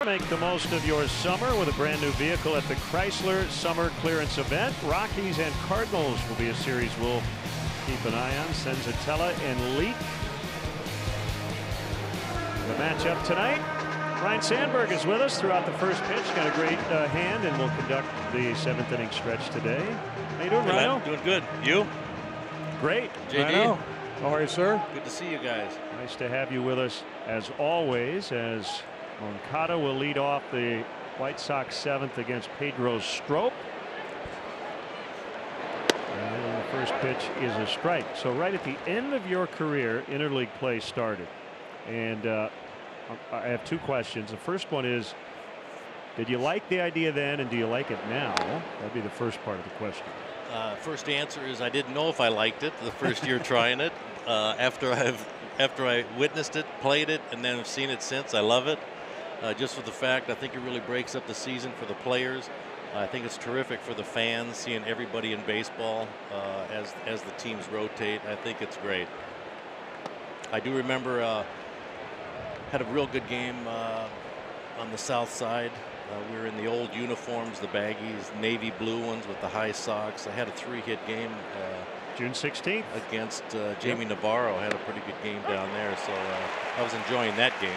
Make the most of your summer with a brand new vehicle at the Chrysler Summer Clearance Event. Rockies and Cardinals will be a series we'll keep an eye on. Senzatella and Leake. The matchup tonight. Ryne Sandberg is with us throughout the first pitch. Got a great hand, and will conduct the seventh inning stretch today. How you doing, Rhino? Doing good. You? Great. JD. Rhino. How are you, sir? Good to see you guys. Nice to have you with us as always, as Moncada will lead off the White Sox seventh against Pedro Strop. And the first pitch is a strike. So right at the end of your career, interleague play started. And I have two questions. The first one is, did you like the idea then, and do you like it now? That'd be the first part of the question. First answer is I didn't know if I liked it the first year trying it. After I've after I witnessed it, played it, and then have seen it since. I love it. Just for the fact, I think it really breaks up the season for the players. I think it's terrific for the fans, seeing everybody in baseball as the teams rotate. I think it's great. I do remember had a real good game on the south side. We were in the old uniforms, the baggies, navy blue ones with the high socks. I had a 3-hit game. June 16th. Against Jamie Navarro. Had a pretty good game down there, so I was enjoying that game.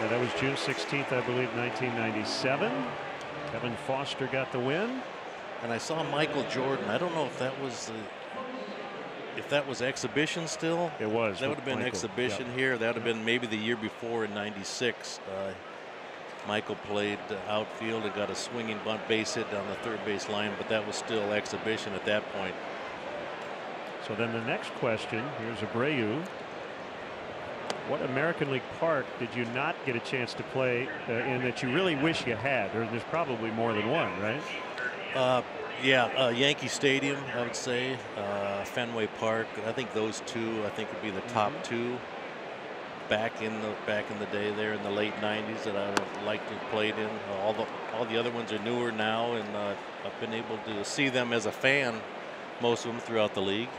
Yeah, that was June 16th, I believe, 1997. Kevin Foster got the win. And I saw Michael Jordan. I don't know if that was exhibition still. It was. That would have been Michael. exhibition Yep. here. That would have been maybe the year before in '96. Michael played outfield and got a swinging bunt base hit down the third base line, but that was still exhibition at that point. So then the next question, here's Abreu. What American League park did you not get a chance to play in that you really wish you had? Or there's probably more than one, right? Yeah, Yankee Stadium, I would say, Fenway Park. I think those two, I think, would be the top two. Back in the day, there in the late '90s, that I would like to have played in. All the other ones are newer now, and I've been able to see them as a fan, most of them throughout the league,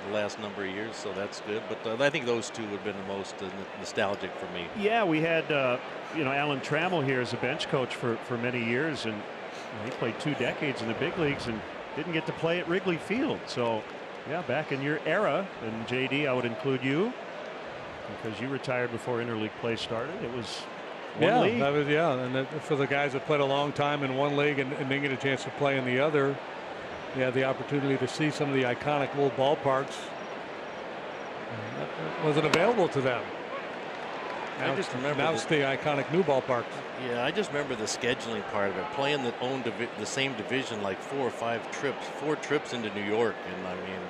the last number of years. So that's good. But I think those two would have been the most nostalgic for me. Yeah, we had Alan Trammell here as a bench coach for many years, and he played 2 decades in the big leagues and didn't get to play at Wrigley Field. So yeah, back in your era, and JD, I would include you, because you retired before interleague play started. It was one league. That was, and for the guys that played a long time in one league and didn't get a chance to play in the other, you had the opportunity to see some of the iconic old ballparks. That wasn't available to them. I just remember now it's the iconic new ballparks. Yeah, I just remember the scheduling part of it. Playing the same division, like 4 or 5 trips, 4 trips into New York, and I mean,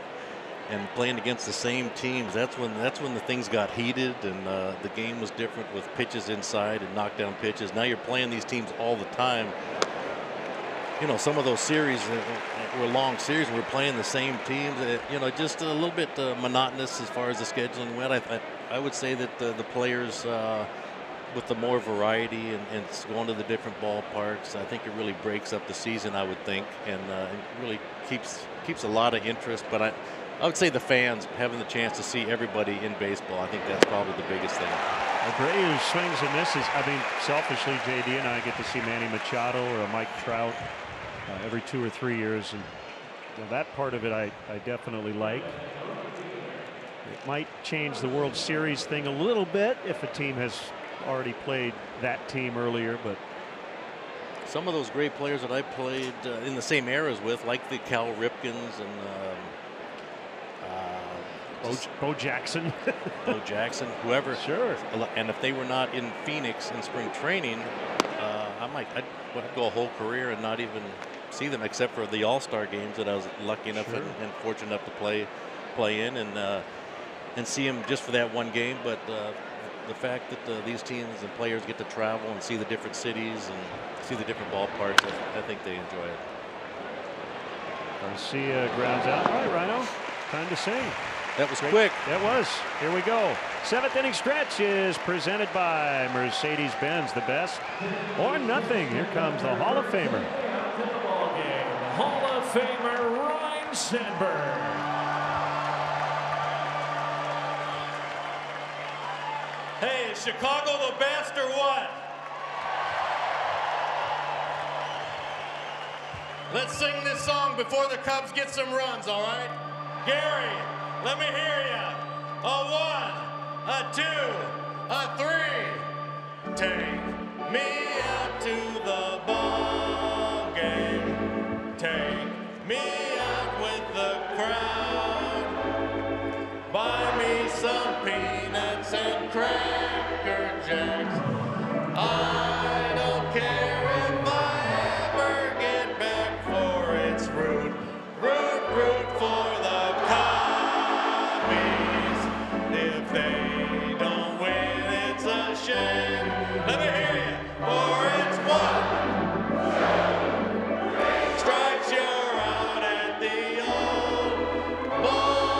and playing against the same teams. That's when the things got heated, and the game was different with pitches inside and knockdown pitches. Now you're playing these teams all the time. You know, some of those series were long series, and we're playing the same teams. Just a little bit monotonous as far as the scheduling went. I would say that the players, with the more variety and going to the different ballparks, I think it really breaks up the season, I would think, and it really keeps a lot of interest. But I would say the fans having the chance to see everybody in baseball, I think that's probably the biggest thing. Abreu swings and misses. I mean, selfishly, JD and I get to see Manny Machado or a Mike Trout every 2 or 3 years, and that part of it I definitely like. It might change the World Series thing a little bit if a team has already played that team earlier, but some of those great players that I played in the same eras with, like the Cal Ripkens and Bo Jackson. Bo Jackson, whoever. Sure. And if they were not in Phoenix in spring training, I'd go a whole career and not even see them, except for the All-Star games that I was lucky enough and fortunate enough to play in, and see them just for that one game. But the fact that these teams and players get to travel and see the different cities and see the different ballparks, I think they enjoy it. Garcia grounds out. All right, Rhino, time to sing. That was quick. That was. Here we go. 7th inning stretch is presented by Mercedes-Benz. The best or nothing. Here comes the Hall of Famer. Hall of Famer Ryne Sandberg. Hey, is Chicago the best or what? Let's sing this song before the Cubs get some runs, all right? Gary, let me hear ya. A 1, a 2, a 3. Take me out to the ball game. Take me out with the crowd. Buy me some peanuts and Cracker Jacks. I don't care if I ever get back, for it's root for the Cubbies. If they don't win, it's a shame. Let me hear you. For it's 1. Strikes, you're out at the old ball.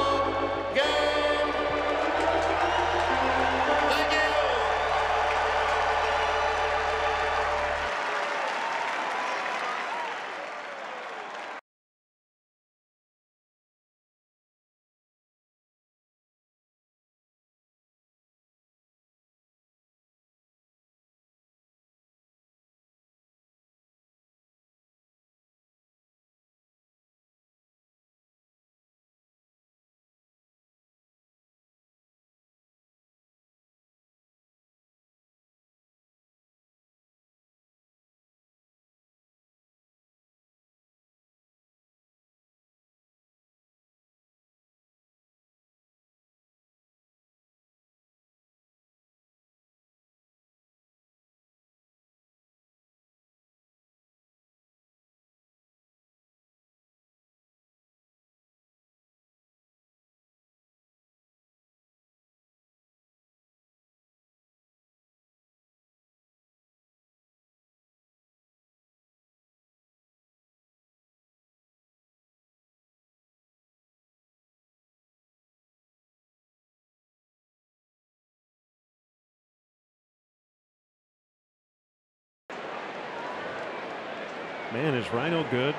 Man, is Rhino good?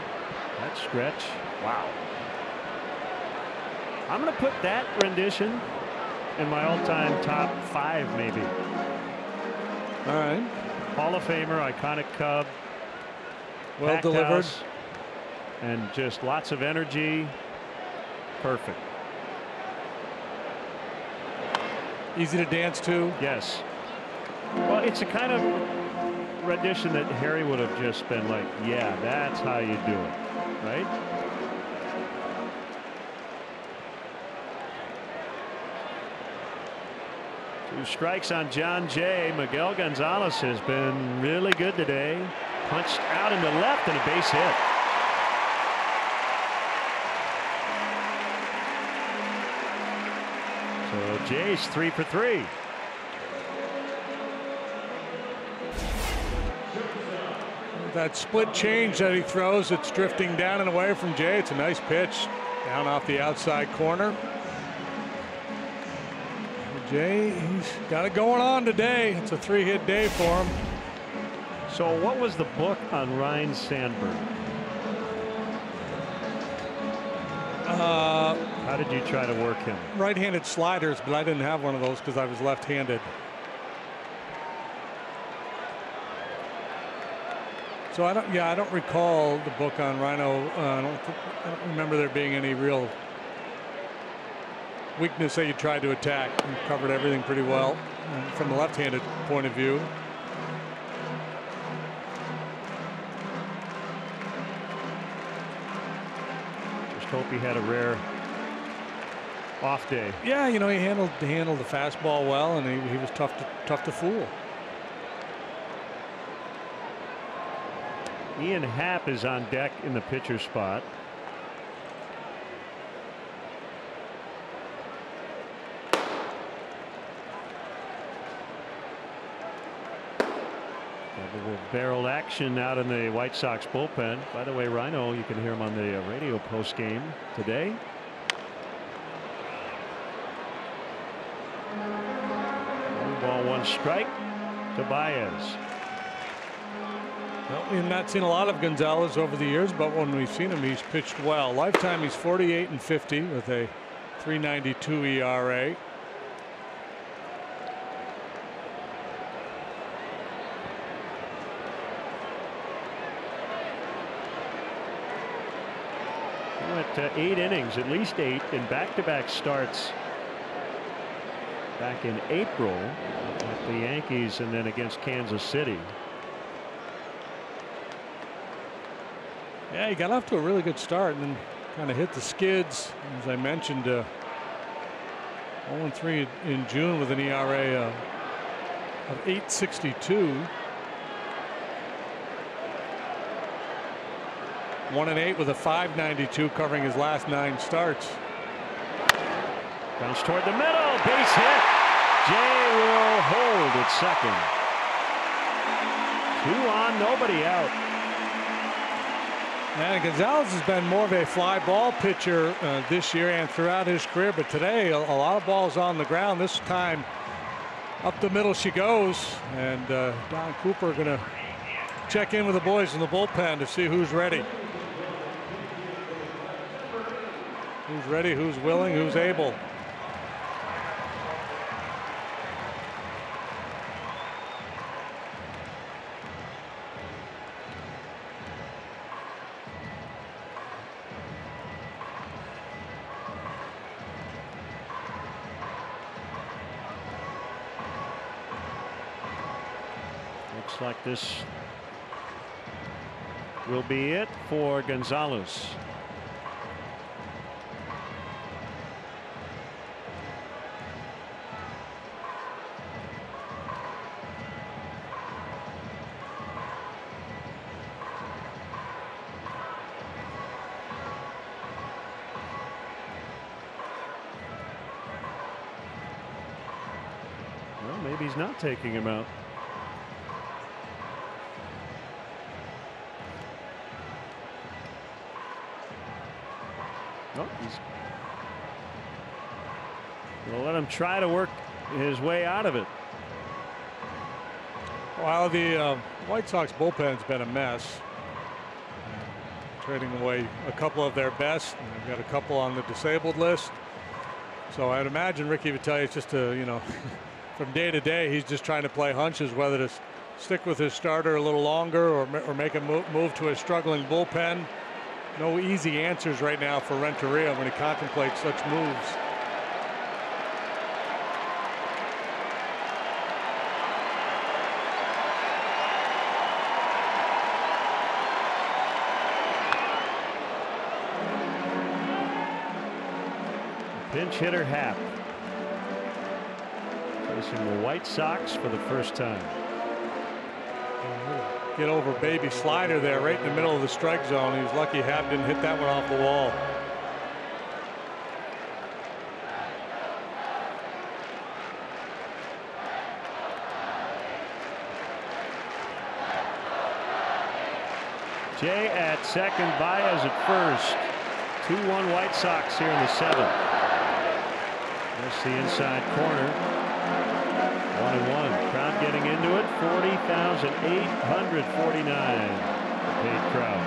That stretch. Wow. I'm going to put that rendition in my all-time top 5, maybe. All right. Hall of Famer, iconic Cub. Well delivered. House, and just lots of energy. Perfect. Easy to dance to. Yes. Well, it's a kind of rendition that Harry would have just been like, yeah, that's how you do it, right? Two strikes on John Jay. Miguel Gonzalez has been really good today. Punched out into left and a base hit. So Jay's 3 for 3. That split change that he throws, it's drifting down and away from Jay. It's a nice pitch down off the outside corner. Jay, he's got it going on today. It's a 3-hit day for him. So what was the book on Ryne Sandberg? How did you try to work him? Right-handed sliders, but I didn't have one of those because I was left-handed. So I don't recall the book on Rhino. I don't remember there being any real weakness that you tried to attack. You covered everything pretty well from the left-handed point of view. Just hope he had a rare off day. Yeah, you know, he handled the fastball well, and he was tough to fool. Ian Happ is on deck in the pitcher spot. Double barreled action out in the White Sox bullpen. By the way, Rhino, you can hear him on the radio post game today. 1 ball, 1 strike to Baez. Well, we've not seen a lot of Gonzalez over the years, but when we've seen him, he's pitched well. Lifetime, he's 48-50 with a 3.92 ERA. He went 8 innings, at least 8, in back-to-back starts back in April at the Yankees and then against Kansas City. Yeah, he got off to a really good start and then kind of hit the skids. As I mentioned, 0-3 in June with an ERA of 8.62. 1-8 with a 5.92 covering his last 9 starts. Bounce toward the middle, base hit. Jay will hold at second. 2 on, nobody out. And Gonzalez has been more of a fly ball pitcher this year and throughout his career, but today a lot of balls on the ground. This time up the middle she goes, and Don Cooper going to check in with the boys in the bullpen to see who's ready. Who's ready, who's willing, who's able. Looks like this will be it for Gonzalez. Well, maybe he's not taking him out. Oh, he's going to let him try to work his way out of it. While the White Sox bullpen's been a mess, trading away a couple of their best. And they've got a couple on the disabled list. So I'd imagine Ricky Vitelli is just from day to day, he's just trying to play hunches, whether to stick with his starter a little longer or make a move to a struggling bullpen. No easy answers right now for Renteria when he contemplates such moves. Pinch hitter Happ facing the White Sox for the first time. Get over baby slider there right in the middle of the strike zone. He was lucky Happ didn't hit that one off the wall. Jay at second, Baez at first. 2-1 White Sox here in the 7th. That's the inside corner. 1-1. Crowd getting into it. 40,849. Paid crowd.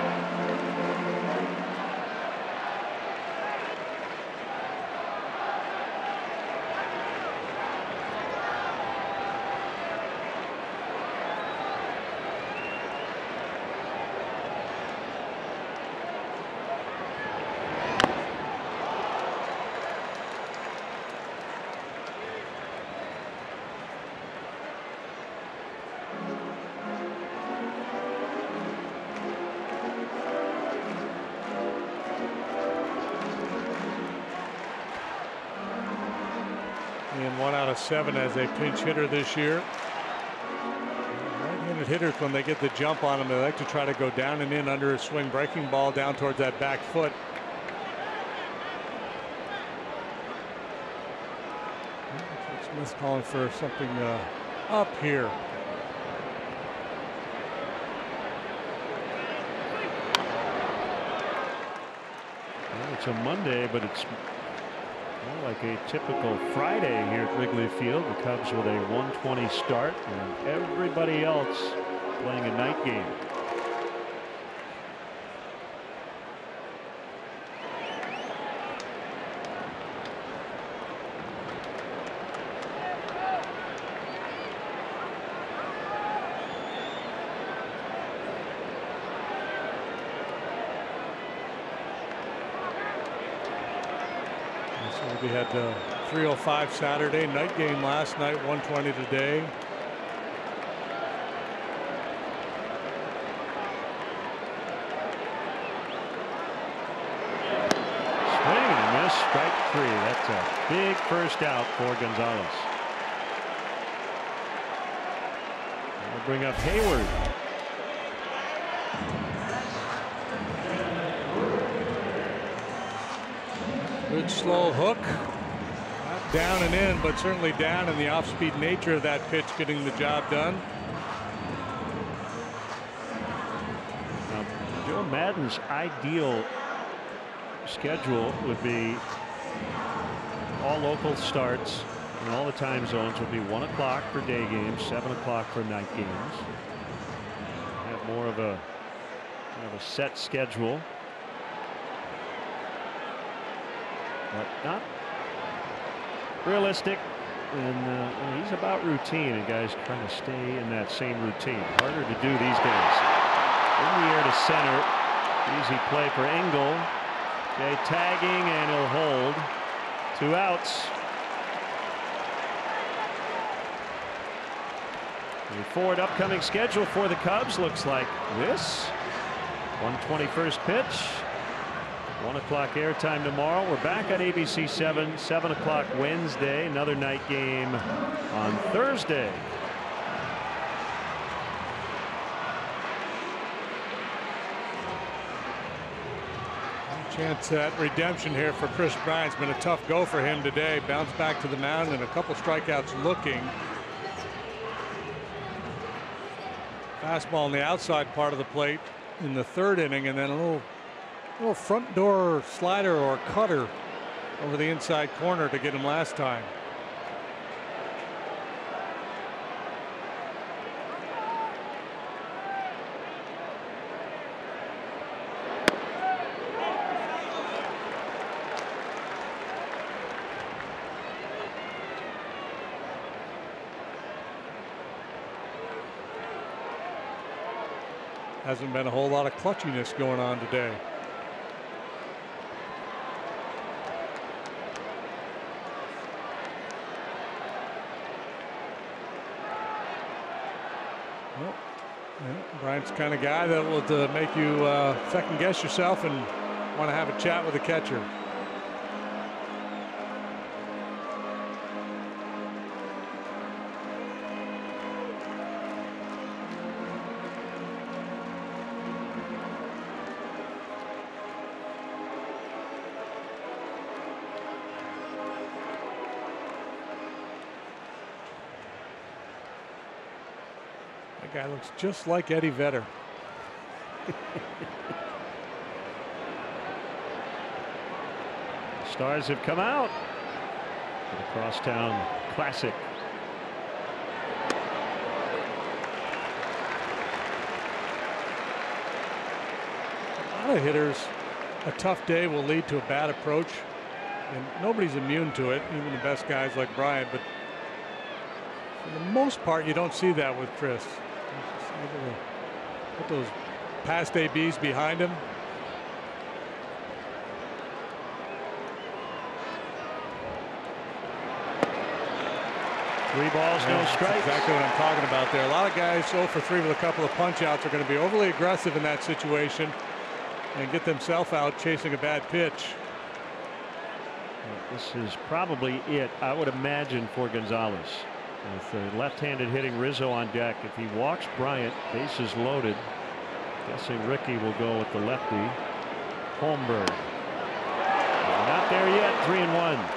And 1 out of 7 as a pinch hitter this year. Right-handed hitters, when they get the jump on them, they like to try to go down and in under a swing breaking ball down towards that back foot. Smith's calling for something up here. Well, it's a Monday, but it's more like a typical Friday here at Wrigley Field. The Cubs with a 1:20 start and everybody else playing a night game. So we had the 3:05 Saturday night game last night, 1:20 today. Swing and a miss, strike 3. That's a big first out for Gonzalez. We'll bring up Hayward. Good slow hook. Not down and in, but certainly down, and the off-speed nature of that pitch getting the job done. Now, Joe Madden's ideal schedule would be all local starts and all the time zones would be 1 o'clock for day games, 7 o'clock for night games. Have more of a set schedule. But not realistic, and he's about routine, and guys trying to stay in that same routine. Harder to do these days. In the air to center, easy play for Engel. Jay tagging, and he'll hold. 2 outs. The forward upcoming schedule for the Cubs looks like this. 121st pitch. 1 o'clock airtime tomorrow. We're back on ABC 7, 7 o'clock Wednesday. Another night game on Thursday. Chance at redemption here for Chris Bryant. It's been a tough go for him today. Bounce back to the mound and a couple strikeouts looking. Fastball on the outside part of the plate in the 3rd inning, and then a little front door slider or cutter over the inside corner to get him last time. Hasn't been a whole lot of clutchiness going on today. Well, yeah, Bryant's the kind of guy that will make you second guess yourself and want to have a chat with the catcher. That guy looks just like Eddie Vedder. Stars have come out for the Crosstown Classic. A lot of hitters, a tough day will lead to a bad approach, and nobody's immune to it, even the best guys like Bryant. But for the most part, you don't see that with Chris. Just able to put those past ABs behind him. Three balls, no strikes. That's exactly what I'm talking about there. A lot of guys 0 for 3 with a couple of punch outs are going to be overly aggressive in that situation and get themselves out chasing a bad pitch. This is probably it, I would imagine, for Gonzalez. With the left-handed hitting Rizzo on deck, if he walks Bryant, bases loaded, guessing Ricky will go with the lefty. Holmberg. Not there yet, 3-1.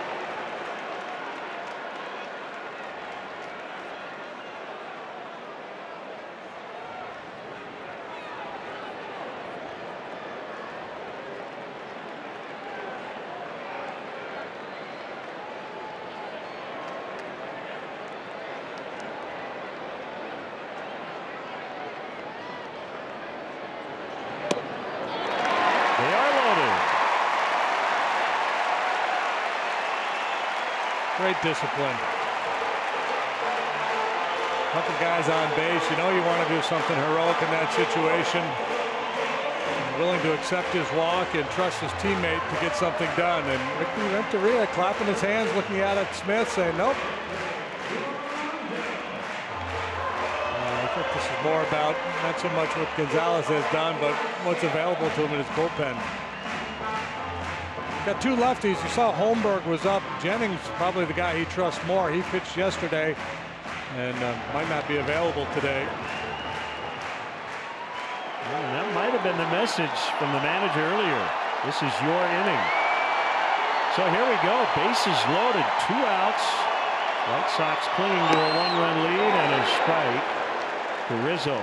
Great discipline. Couple guys on base. You know you want to do something heroic in that situation. Willing to accept his walk and trust his teammate to get something done. And Ricky Renteria clapping his hands, looking out at Smith, saying, nope. I think this is more about not so much what Gonzalez has done, but what's available to him in his bullpen. Got two lefties. You saw Holmberg was up. Jennings, probably the guy he trusts more. He pitched yesterday and might not be available today. Well, that might have been the message from the manager earlier. This is your inning. So here we go. Bases loaded. 2 outs. White Sox clinging to a 1-run lead and a strike to Rizzo.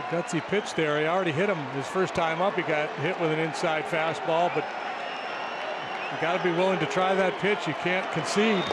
Gutsy pitch there. He already hit him his first time up. He got hit with an inside fastball, but you got to be willing to try that pitch. You can't concede.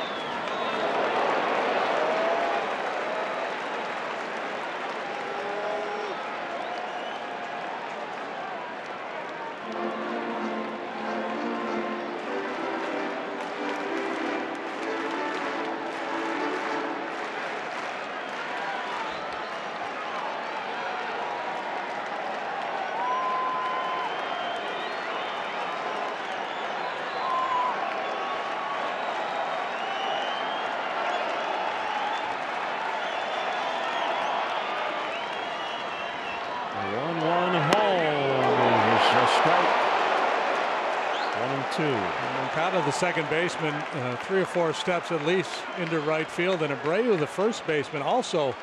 The second baseman 3 or 4 steps at least into right field, and Abreu, the first baseman, also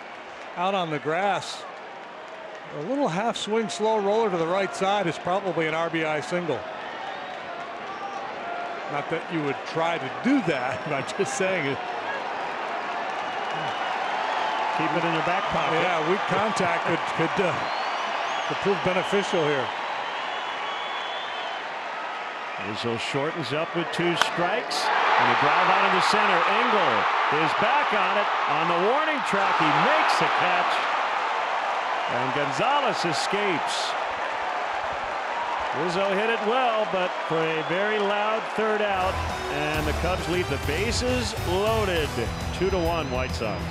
out on the grass. A little half swing slow roller to the right side is probably an RBI single. Not that you would try to do that, but I'm just saying it. Keep it in your back pocket. Yeah, weak contact could prove beneficial here. Rizzo shortens up with 2 strikes and a drive out into center. Engel is back on it on the warning track. He makes the catch and Gonzalez escapes. Rizzo hit it well, but for a very loud third out, and the Cubs leave the bases loaded. 2-1 White Sox.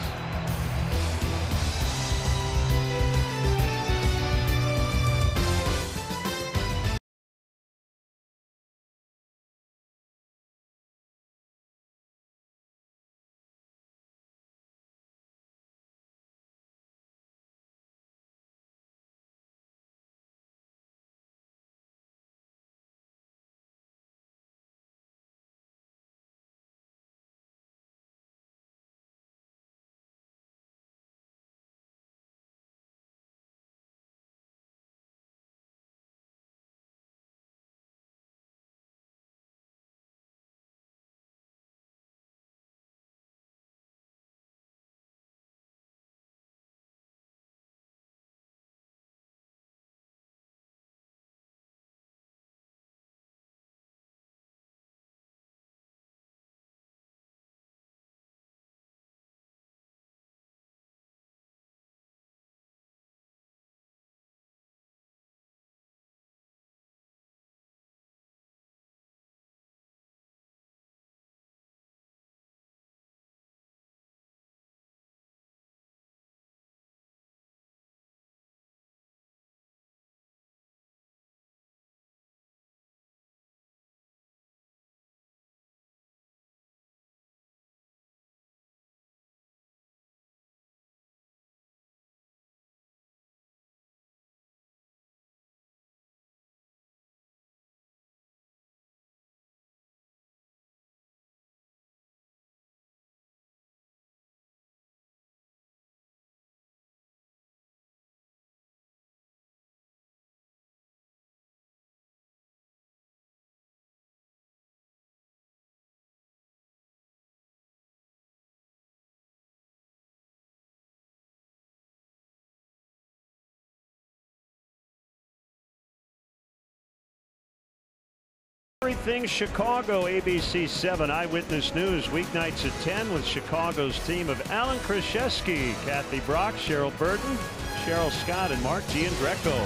Everything Chicago, ABC 7 Eyewitness News, weeknights at 10 with Chicago's team of Alan Krzyzewski, Kathy Brock, Cheryl Burton, Cheryl Scott, and Mark Giandreco.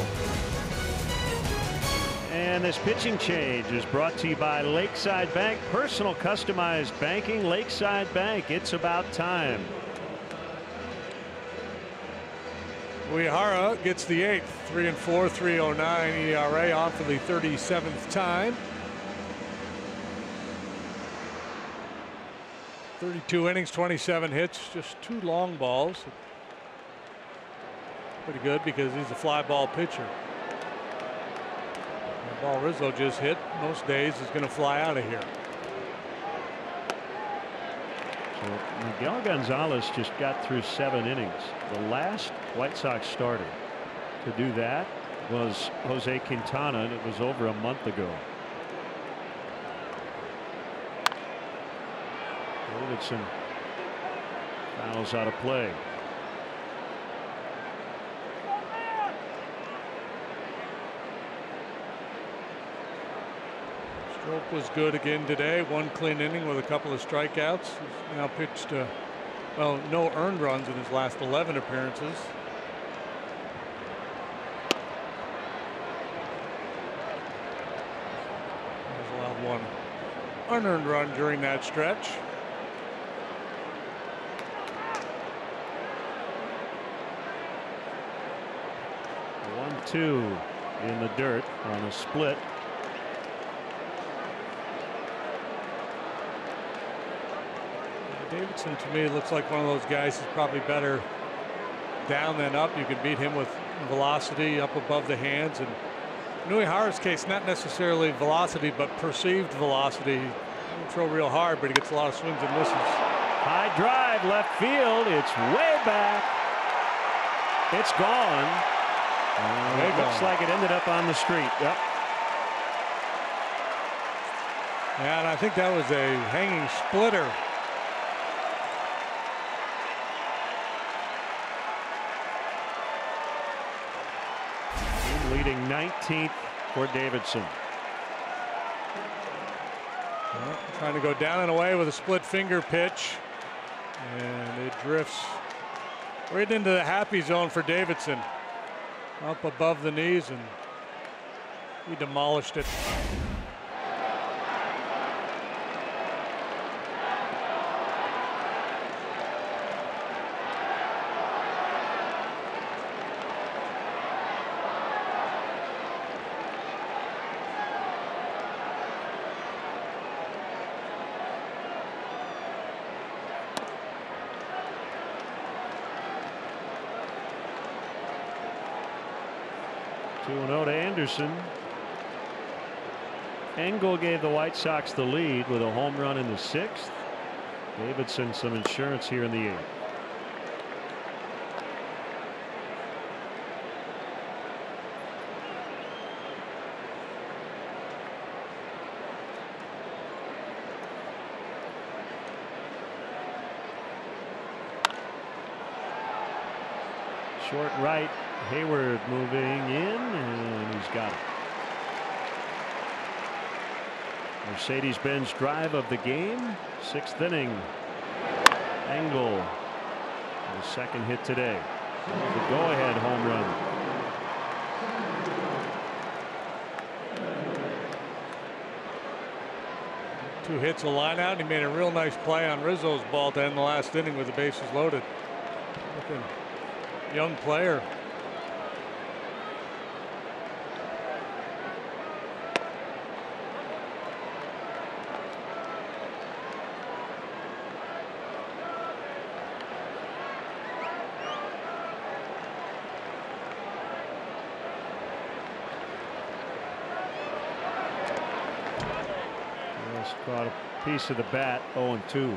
And this pitching change is brought to you by Lakeside Bank. Personal customized banking, Lakeside Bank. It's about time. Uehara gets the 8th, 3-4, 3.09 ERA, on for the 37th time. 32 innings, 27 hits, just 2 long balls. Pretty good because he's a fly ball pitcher. The ball Rizzo just hit most days is going to fly out of here. So Miguel Gonzalez just got through 7 innings. The last White Sox starter to do that was Jose Quintana, and it was over a month ago. Davidson fouls out of play. Stroke was good again today. 1 clean inning with a couple of strikeouts. He's now pitched well, no earned runs in his last 11 appearances. He's allowed 1 unearned run during that stretch. Two in the dirt on a split. Davidson, to me, looks like one of those guys who's probably better down than up. You can beat him with velocity up above the hands. And in Uehara's case, not necessarily velocity, but perceived velocity. He doesn't throw real hard, but he gets a lot of swings and misses. High drive, left field. It's way back. It's gone. It looks like it ended up on the street. Yep. Yeah, and I think that was a hanging splitter. Leading 19th for Davidson. Well, trying to go down and away with a split finger pitch, and it drifts right into the happy zone for Davidson. Up above the knees, and He demolished it. Two 2-0 to Anderson. Engel gave the White Sox the lead with a home run in the 6th. Davidson some insurance here in the 8th. Short right, Hayward moving in, and he's got it. Mercedes-Benz drive of the game, 6th inning. Engel, his 2nd hit today. The go-ahead home run. Two hits, a line out. He made a real nice play on Rizzo's ball to end the last inning with the bases loaded. Looking young player. Just caught a piece of the bat. 0-2.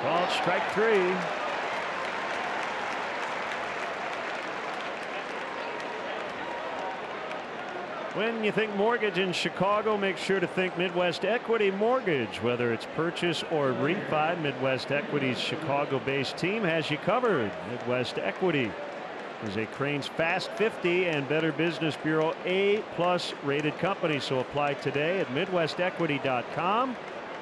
Called strike 3. When you think mortgage in Chicago, make sure to think Midwest Equity Mortgage. Whether it's purchase or refi, Midwest Equity's Chicago-based team has you covered. Midwest Equity is a Crane's Fast 50 and Better Business Bureau A+ rated company. So apply today at MidwestEquity.com.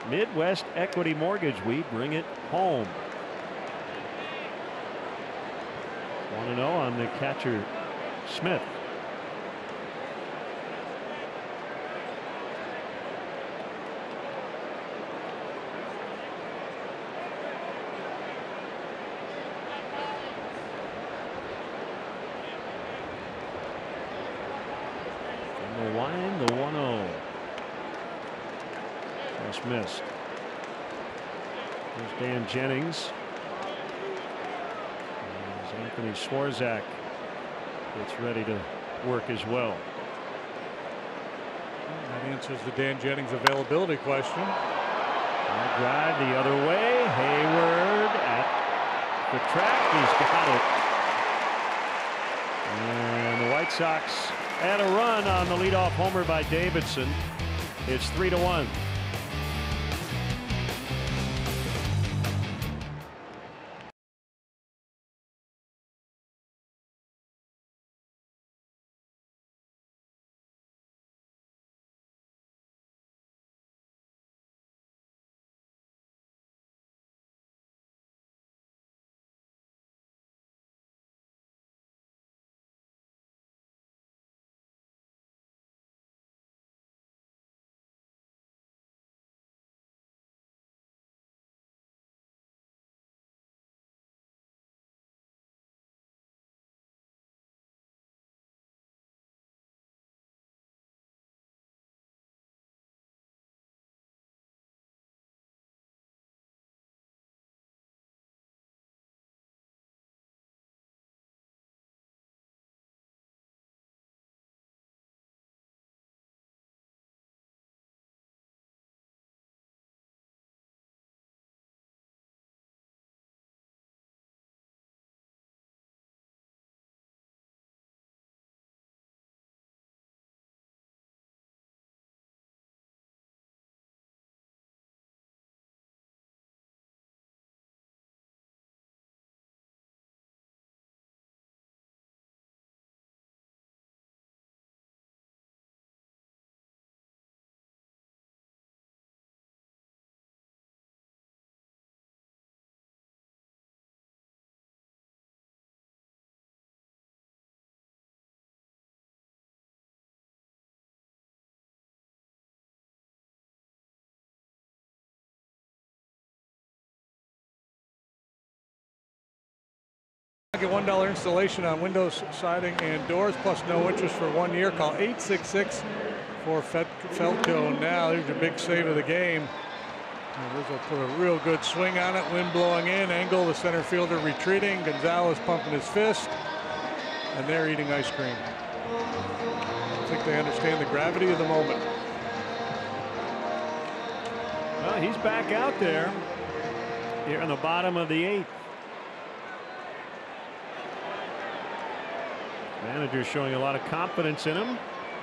Midwest Equity Mortgage, we bring it home. 1-0 on the catcher, Smith. And the line, the 1-0. Just missed. There's Dan Jennings. As Anthony Swarzak gets ready to work as well. That answers the Dan Jennings availability question. That drive the other way. Hayward at the track. He's got it. And the White Sox add a run on the leadoff homer by Davidson. It's 3-1. get $1 installation on windows, siding, and doors, plus no interest for 1 year. Call 866 for Feltco now. There's your big save of the game. And Rizzo put a real good swing on it. Wind blowing in. Engel, the center fielder, retreating. Gonzalez pumping his fist. And they're eating ice cream. I think they understand the gravity of the moment. Well, he's back out there here in the bottom of the 8th. Manager showing a lot of confidence in him.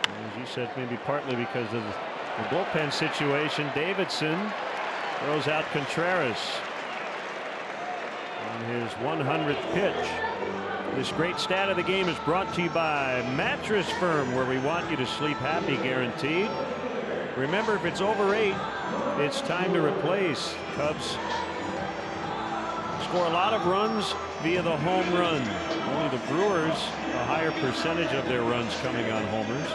As you said, maybe partly because of the bullpen situation. Davidson throws out Contreras on his 100th pitch. This great stat of the game is brought to you by Mattress Firm, where we want you to sleep happy, guaranteed. Remember, if it's over 8, it's time to replace. Cubs score a lot of runs via the home run. Only the Brewers, a higher percentage of their runs coming on homers.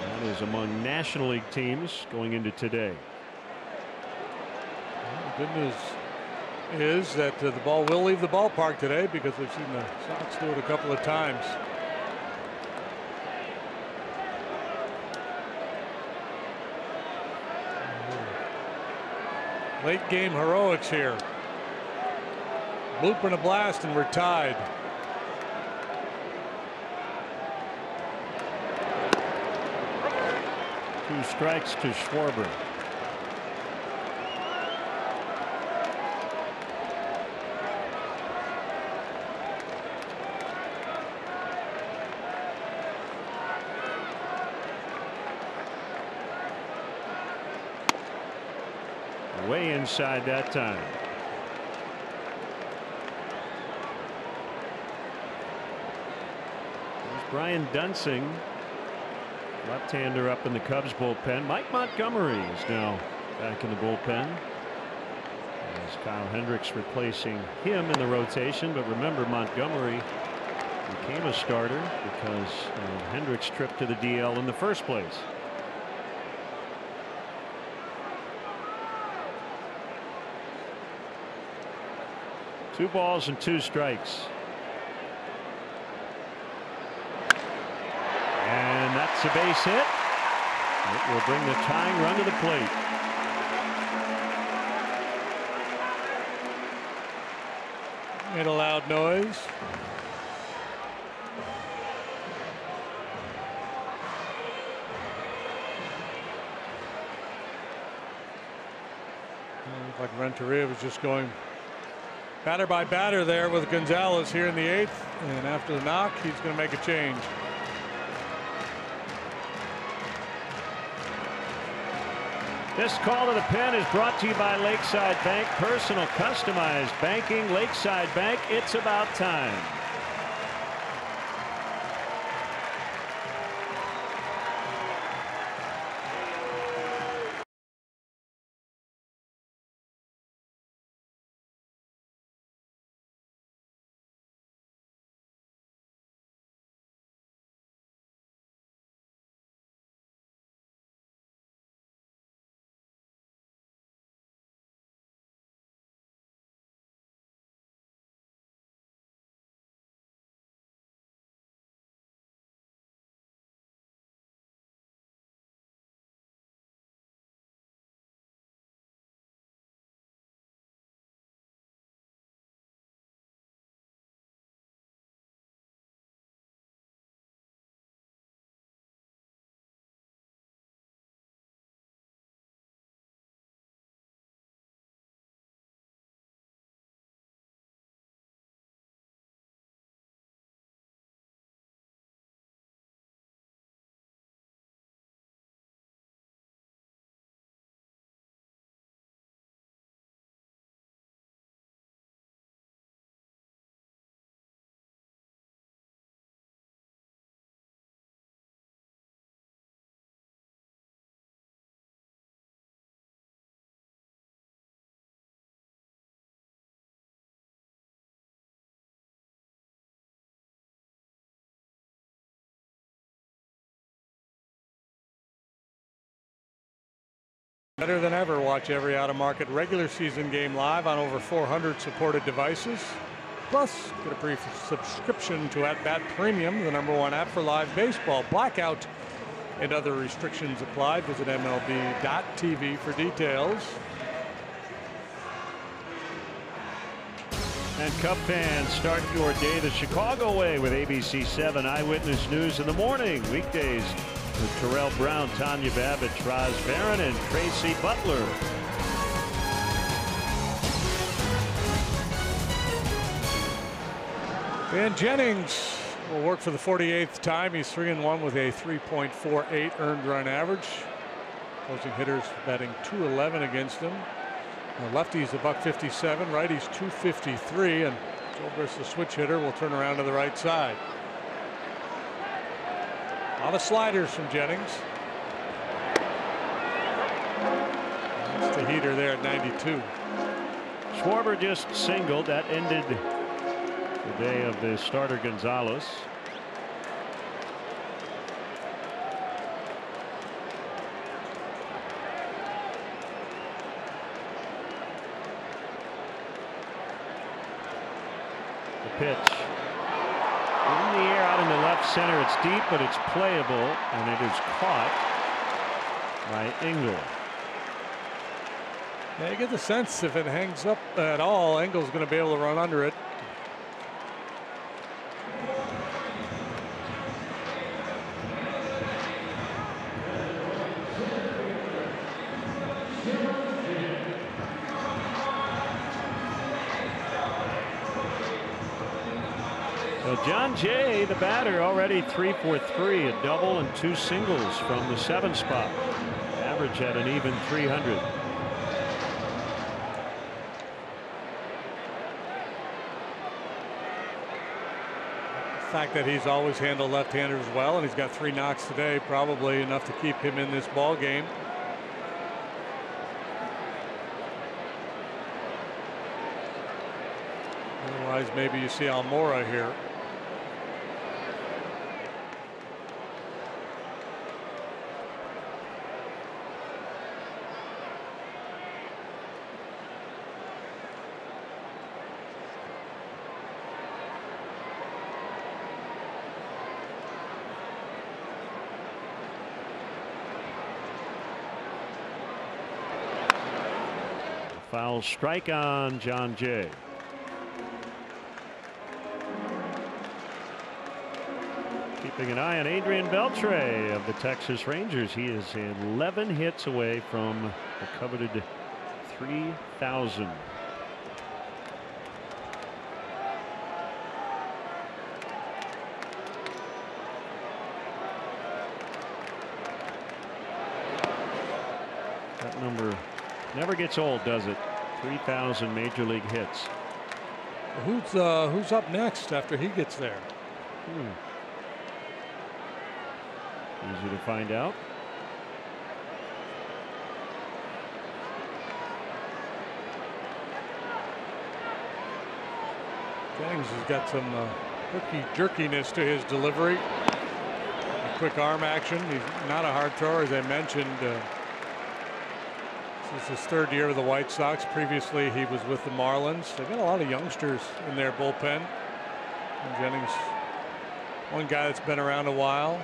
That is among National League teams going into today. Well, the good news is that the ball will leave the ballpark today, because we've seen the Sox do it a couple of times. Late game heroics here. Bloop and a blast, and we're tied. Two strikes to Schwarber. Way inside that time. There's Brian Dunsing, left-hander up in the Cubs bullpen. Mike Montgomery is now back in the bullpen, as Kyle Hendricks replacing him in the rotation. But remember, Montgomery became a starter because of Hendricks' trip to the DL in the first place. Two balls and two strikes. And that's a base hit. It will bring the tying run to the plate. Made a loud noise. Looked like Renteria was just going batter by batter there with Gonzalez here in the 8th, and after the knock, he's going to make a change. This call to the pen is brought to you by Lakeside Bank. Personal customized banking. Lakeside Bank, it's about time. Better than ever. Watch every out-of-market regular season game live on over 400 supported devices. Plus, get a free subscription to At-Bat Premium, the #1 app for live baseball. Blackout and other restrictions apply. Visit MLB.tv for details. And Cub fans, start your day the Chicago way with ABC 7 Eyewitness News in the morning. Weekdays with Terrell Brown, Tanya Babbitt, Raz Barron, and Tracy Butler. Dan Jennings will work for the 48th time. He's 3-1 with a 3.48 earned run average. Opposing hitters batting .211 against him. Lefty's $157, righty's .253, and Zobrist, the switch hitter, will turn around to the right side. A lot of sliders from Jennings. That's the heater there at 92. Schwarber just singled. That ended the day of the starter Gonzalez. The pitch in the air out in the left center. It's deep, but it's playable, and it is caught by Engel. Yeah, you get the sense if it hangs up at all, Engel's going to be able to run under it. So John Jay, the batter, already 3 for 3, a double and 2 singles from the 7th spot. Average at an even 300. The fact that he's always handled left-handers well, and he's got 3 knocks today, probably enough to keep him in this ball game. Otherwise, maybe you see Almora here. Foul strike on John Jay. Keeping an eye on Adrian Beltre of the Texas Rangers. He is 11 hits away from the coveted 3,000. That number never gets old, does it? 3,000 major league hits. Who's up next after he gets there? Easy to find out. Jennings has got some jerkiness to his delivery. A quick arm action. He's not a hard thrower, as I mentioned. This is his 3rd year with the White Sox. Previously, he was with the Marlins. They've got a lot of youngsters in their bullpen. And Jennings, one guy that's been around a while.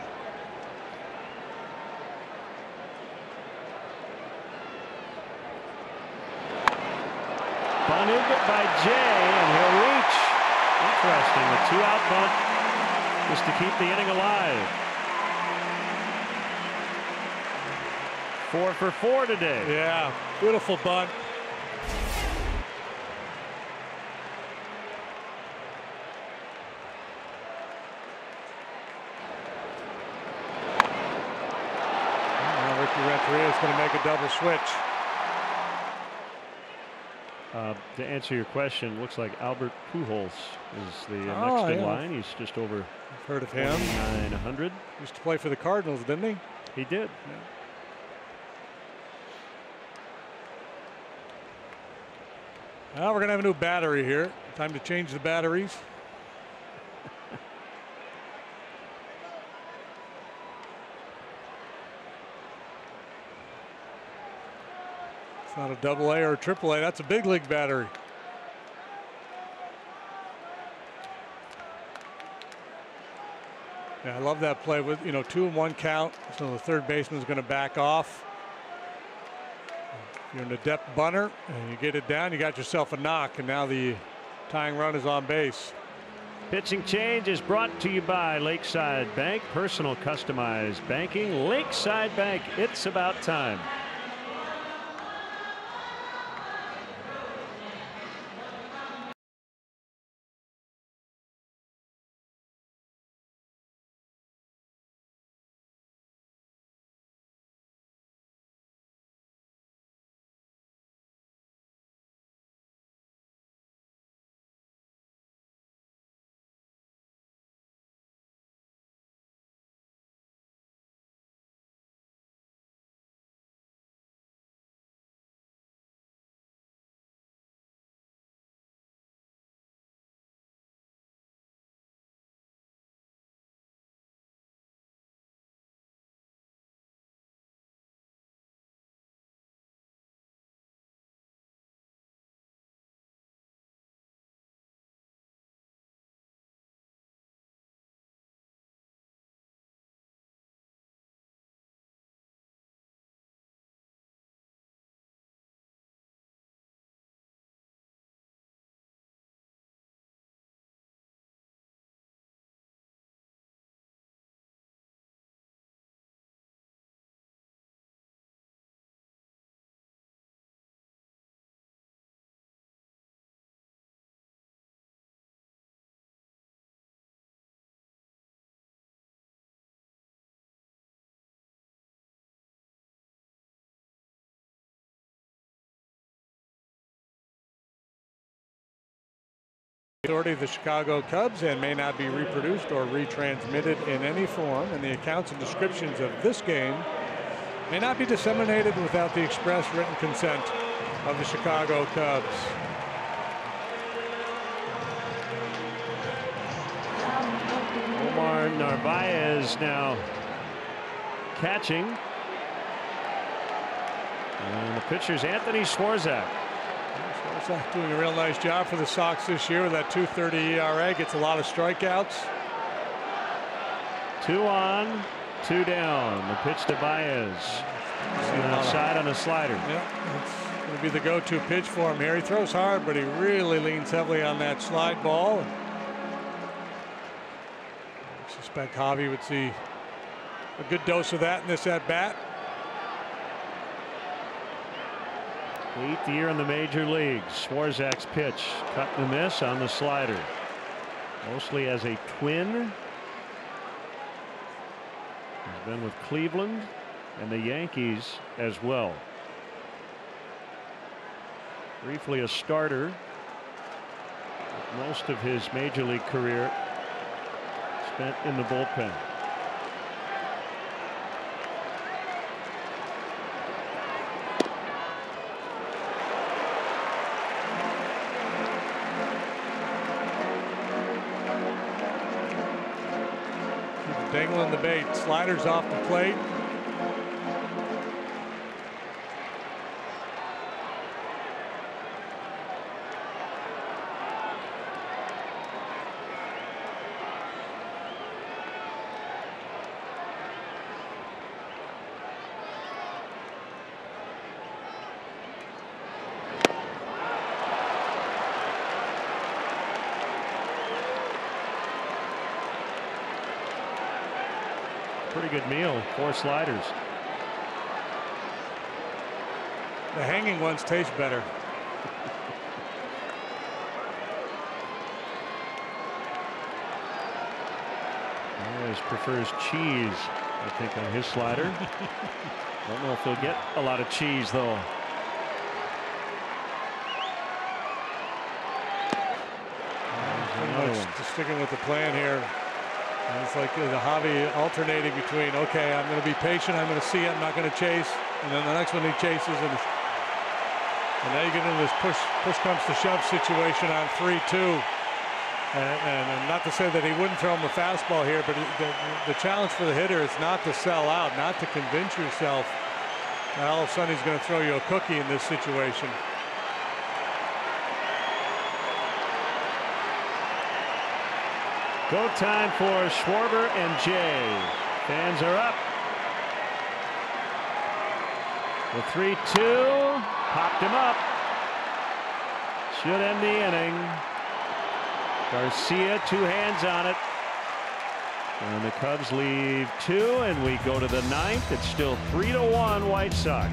Bunted by Jay, and he'll reach. Interesting. A 2-out bunt just to keep the inning alive. 4 for 4 today. Yeah, beautiful bunt. Ricky Renteria is going to make a double switch. To answer your question, looks like Albert Pujols is the next in line. He's just over. I've heard of him. 900. Used to play for the Cardinals, didn't he? He did. Yeah. Now we're going to have a new battery here. Time to change the batteries. Not a double A or a triple A. That's a big league battery. Yeah, I love that play with, 2-1 count. So the third baseman's going to back off. If you're an adept bunter and you get it down, you got yourself a knock, and now the tying run is on base. Pitching change is brought to you by Lakeside Bank. Personal customized banking. Lakeside Bank. It's about time. Authority of the Chicago Cubs and may not be reproduced or retransmitted in any form, and the accounts and descriptions of this game may not be disseminated without the express written consent of the Chicago Cubs. Omar Narvaez now catching. And the pitcher's Anthony Swarzak. Doing a real nice job for the Sox this year with that 2.30 ERA. Gets a lot of strikeouts. 2 on, 2 down. The pitch to Baez. Outside on a slider. Yeah, it's going to be the go-to pitch for him here. He throws hard, but he really leans heavily on that slide ball. I suspect Javi would see a good dose of that in this at-bat. 8th year in the major leagues. Swarzak's pitch cut and miss on the slider. Mostly as a twin. He's been with Cleveland and the Yankees as well. Briefly a starter. Most of his major league career spent in the bullpen. Dangling the bait. Sliders off the plate. Pretty good meal. 4 sliders. The hanging ones taste better. Always prefers cheese, I think, on his slider. Don't know if he'll get a lot of cheese, though. Just sticking with the plan here. It's like the Javi alternating between, okay, I'm going to be patient, I'm going to see it, I'm not going to chase, and then the next one he chases, and now you get into this push comes to shove situation on 3-2. And not to say that he wouldn't throw him a fastball here, but the challenge for the hitter is not to sell out, not to convince yourself Now all of a sudden he's going to throw you a cookie in this situation. Go time for Schwarber and Jay. Fans are up. The 3-2 popped him up. Should end the inning. Garcia, 2 hands on it. And the Cubs leave 2, and we go to the 9th. It's still 3-1 White Sox.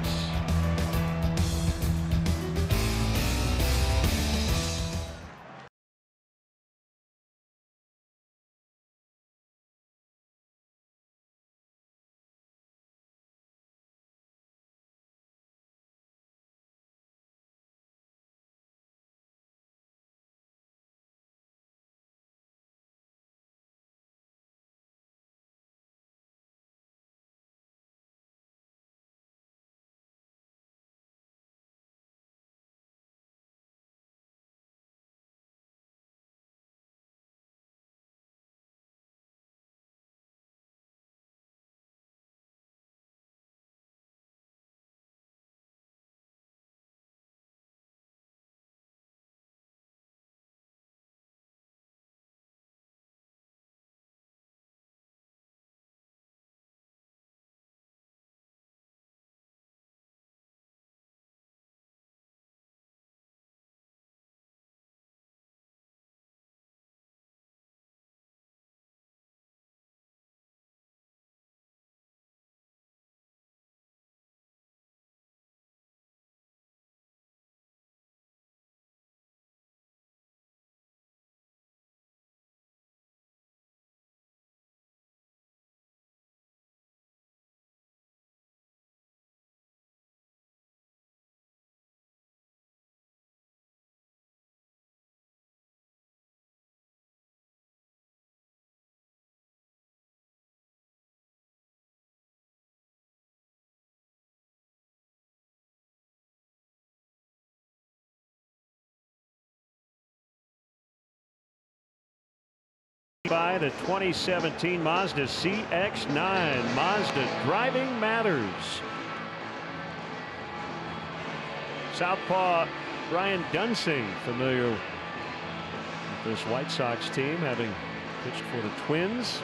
By the 2017 Mazda CX-9. Mazda, driving matters. Southpaw Brian Dunsing, familiar with this White Sox team, having pitched for the Twins.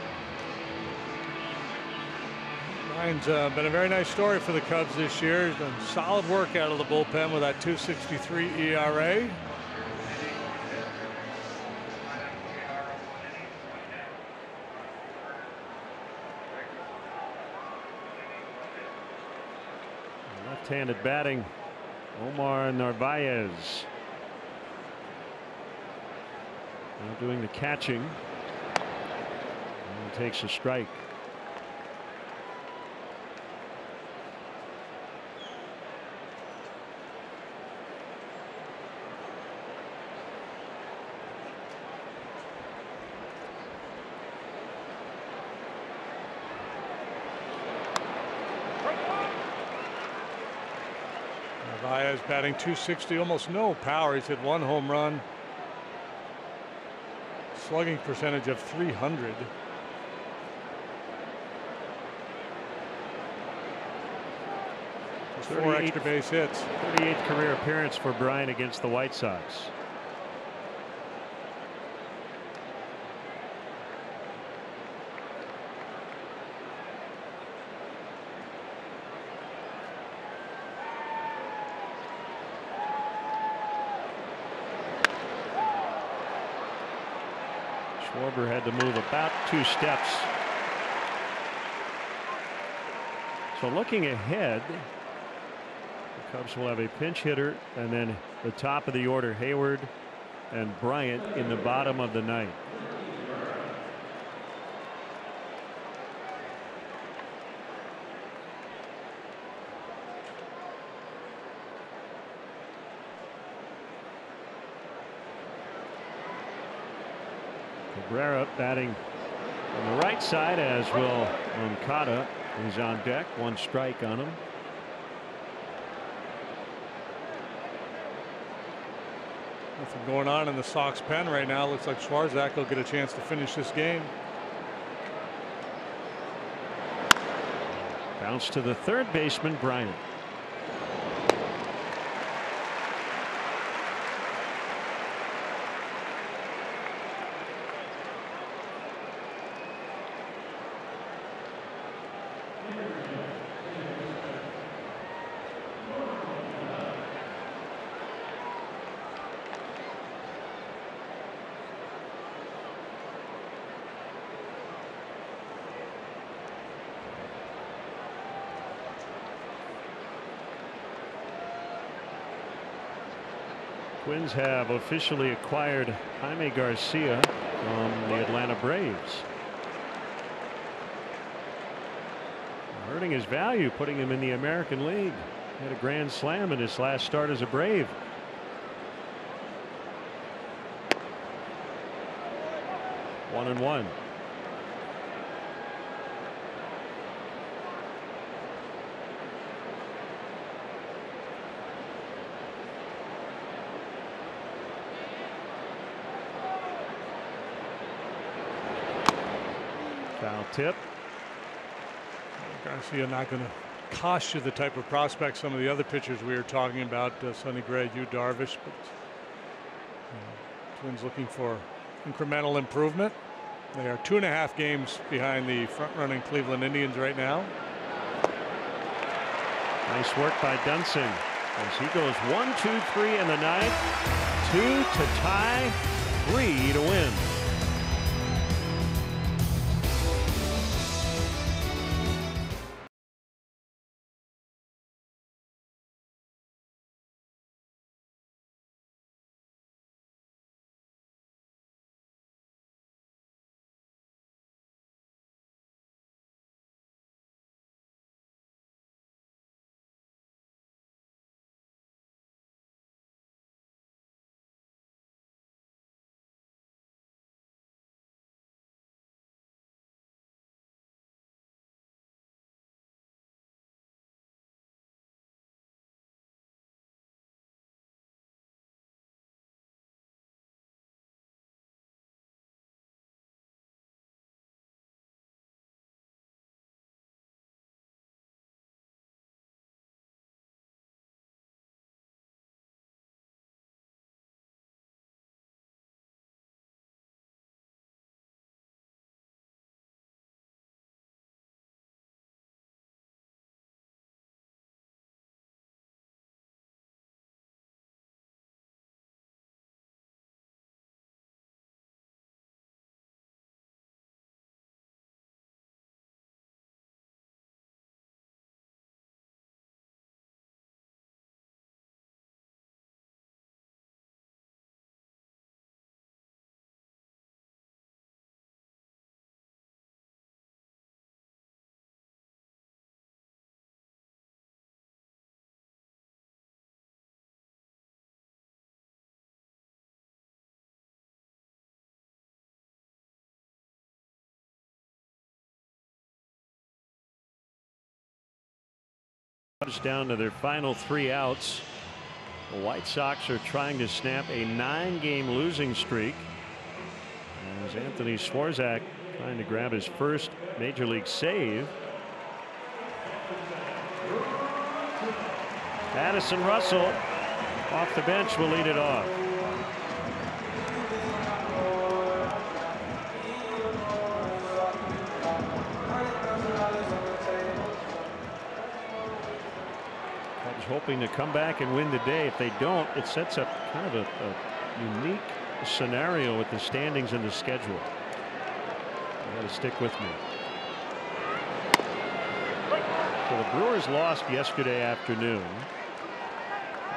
Brian's been a very nice story for the Cubs this year. He's done solid work out of the bullpen with that 2.63 ERA. Left-handed batting, Omar Narvaez. Now doing the catching. And takes a strike. Narvaez batting 260, almost no power. He's hit 1 home run. Slugging percentage of .300. Just 4 extra base hits. 38th career appearance for Brian against the White Sox. Schwarber had to move about 2 steps. So looking ahead, the Cubs will have a pinch hitter and then the top of the order, Hayward and Bryant in the bottom of the 9th. Cabrera batting on the right side, as will Moncada. He's on deck. 1 strike on him. Nothing going on in the Sox pen right now. Looks like Swarzak will get a chance to finish this game. Bounce to the third baseman, Bryant. Twins have officially acquired Jaime Garcia from the Atlanta Braves. Hurting his value, putting him in the American League. He had a grand slam in his last start as a Brave. One and one. Foul tip. Garcia not going to cost you the type of prospects some of the other pitchers we were talking about, Sonny Gray, Yu Darvish, but Twins looking for incremental improvement. They are 2.5 games behind the front-running Cleveland Indians right now. Nice work by Dunson as he goes 1, 2, 3 in the ninth. 2 to tie, 3 to win. Down to their final 3 outs. The White Sox are trying to snap a 9-game losing streak as Anthony Swarzak trying to grab his first major league save. Addison Russell off the bench will lead it off. Hoping to come back and win the day. If they don't, it sets up kind of a unique scenario with the standings and the schedule. You got to stick with me. So the Brewers lost yesterday afternoon.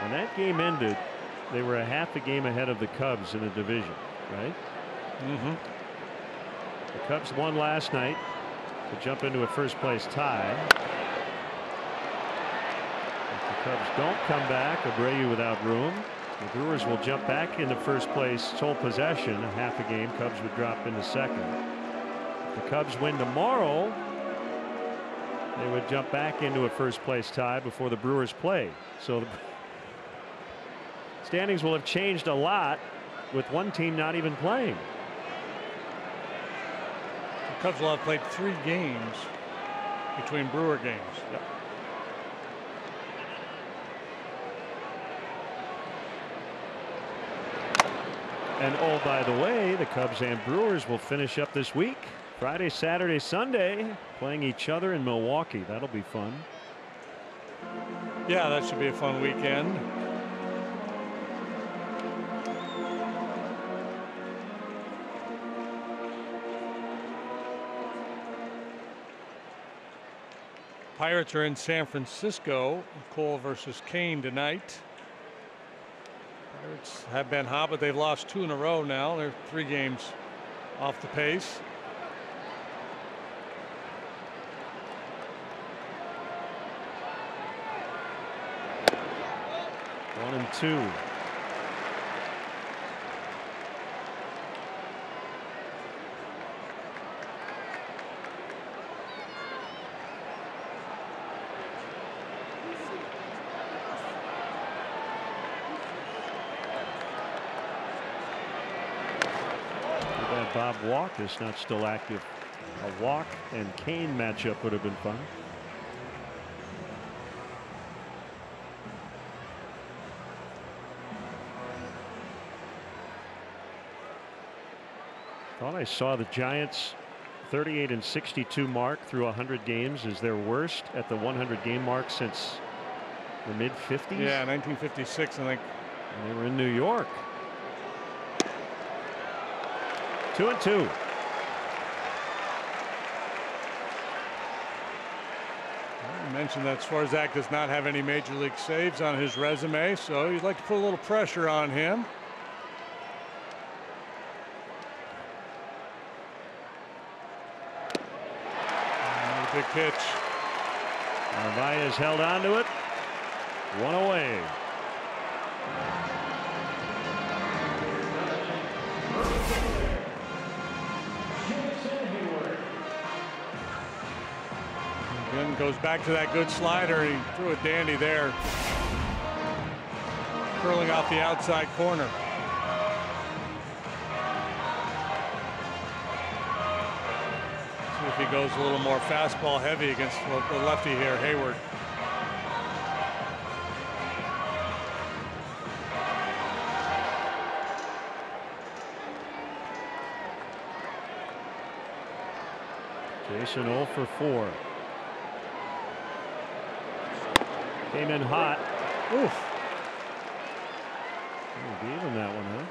When that game ended, they were a half a game ahead of the Cubs in the division, right? The Cubs won last night to jump into a first place tie. Cubs don't come back. Abreu without room. The Brewers will jump back into first place, sole possession, a half a game. Cubs would drop into second. If the Cubs win tomorrow, they would jump back into a first place tie before the Brewers play. So the standings will have changed a lot with one team not even playing. The Cubs will have played 3 games between Brewer games. Yep. And oh, by the way, the Cubs and Brewers will finish up this week. Friday, Saturday, Sunday, playing each other in Milwaukee. That'll be fun. Yeah, that should be a fun weekend. Pirates are in San Francisco. Cole versus Kane tonight. Pirates have been hot, but they've lost 2 in a row now. They're 3 games off the pace. One and two. Bob Walk is not still active. A Walk and Kane matchup would have been fun. Thought I saw the Giants 38-62 mark through 100 games is their worst at the 100 game mark since the mid 50s. Yeah, 1956, I think. And they were in New York. 2-2. I mentioned that Swarzak does not have any major league saves on his resume, so you'd like to put a little pressure on him. And a big pitch. Narvaez held on to it. One away. Again, goes back to that good slider. He threw a dandy there. Curling off the outside corner. See if he goes a little more fastball heavy against the lefty here, Hayward. Jason 0 for 4. Came in hot. Oof. Gave him that one, huh?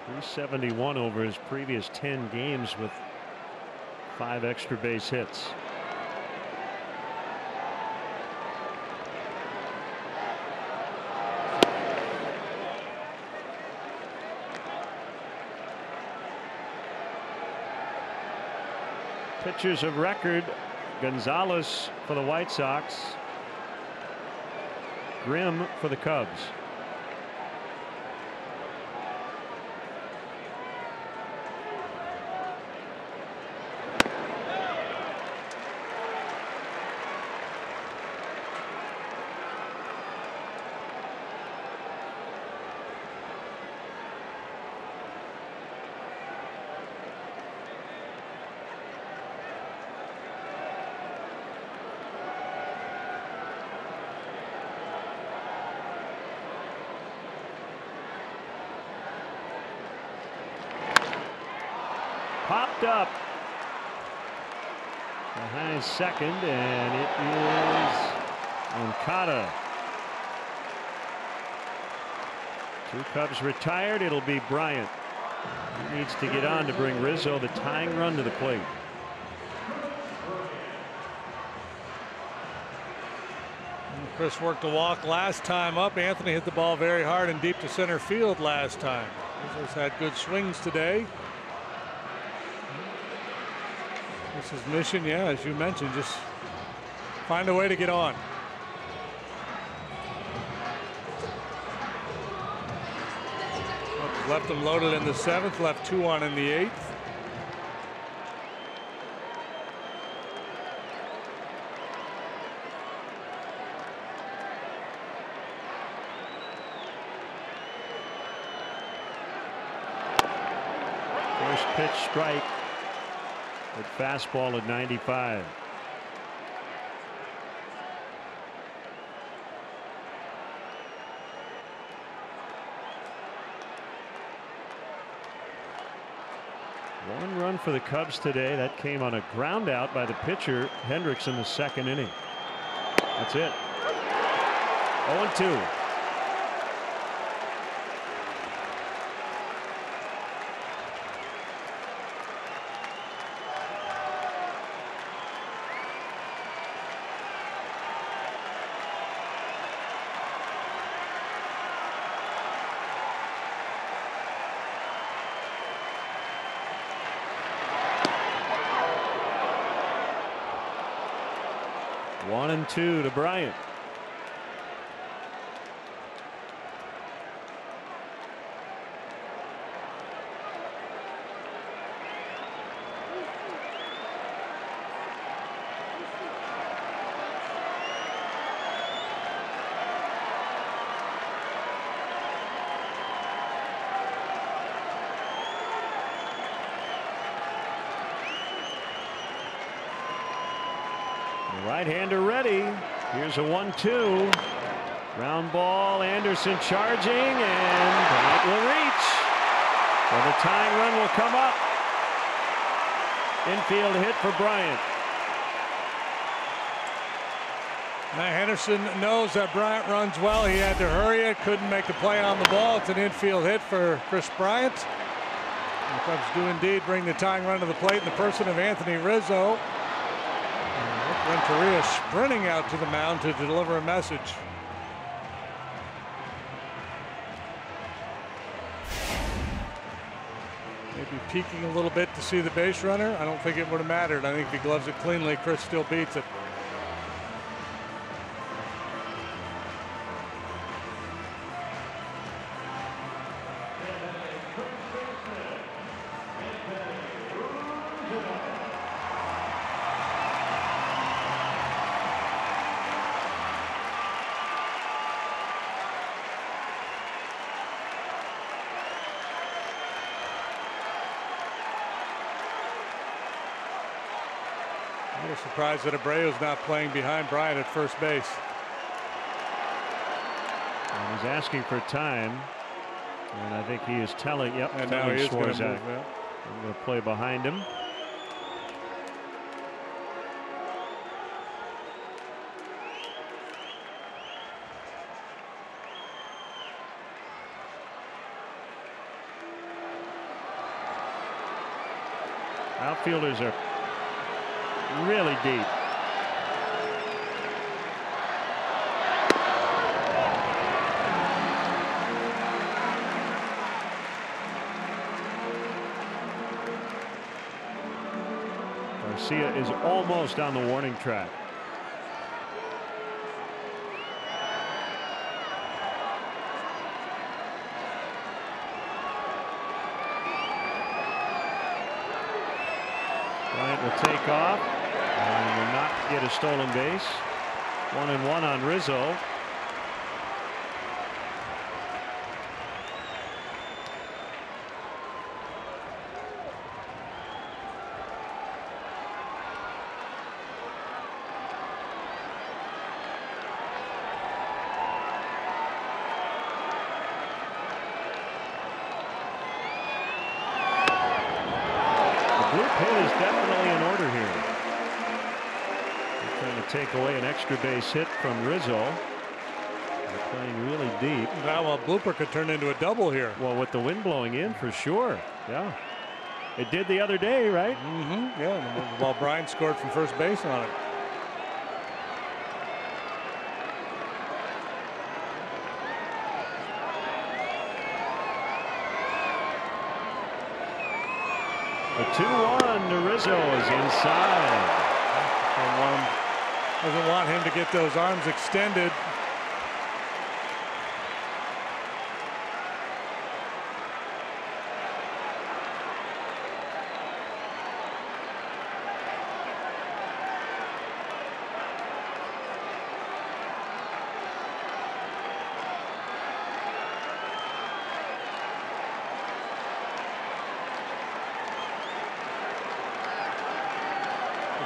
371 over his previous 10 games with 5 extra base hits. Pitchers of record: Gonzalez for the White Sox, Grimm for the Cubs. Popped up behind second, and it is Moncada. 2 Cubs retired. It'll be Bryant. He needs to get on to bring Rizzo the tying run to the plate. Chris worked a walk last time up. Anthony hit the ball very hard and deep to center field last time. Rizzo's had good swings today. This is mission, yeah, as you mentioned, just find a way to get on. Left him loaded in the 7th, left 2 on in the 8th. First pitch strike. With fastball at 95. One run for the Cubs today. That came on a ground out by the pitcher Hendricks in the 2nd inning. That's it. 0-2. 1-2 to Bryant. Right-hander ready. Here's a 1-2. Ground ball. Anderson charging, and Bryant will reach. So the tying run will come up. Infield hit for Bryant. Now Henderson knows that Bryant runs well. He had to hurry it. Couldn't make the play on the ball. It's an infield hit for Chris Bryant. The Cubs do indeed bring the tying run to the plate in the person of Anthony Rizzo. Renteria sprinting out to the mound to deliver a message. Maybe peeking a little bit to see the base runner. I don't think it would have mattered. I think if he gloves it cleanly, Chris still beats it. A little surprised that Abreu's not playing behind Bryant at first base. And he's asking for time, and I think he is telling. Yep, and now he is going to move. Yeah. I'm going to play behind him. Outfielders are really deep. Garcia is almost on the warning track. Bryant will take off and will not get a stolen base. 1-1 on Rizzo. Take away an extra base hit from Rizzo. They're playing really deep. Now a blooper could turn into a double here. Well, with the wind blowing in, for sure. Yeah. It did the other day, right? Mm-hmm. Yeah. While Bryant scored from first base on it. The 2-1 to Rizzo is inside. Doesn't want him to get those arms extended.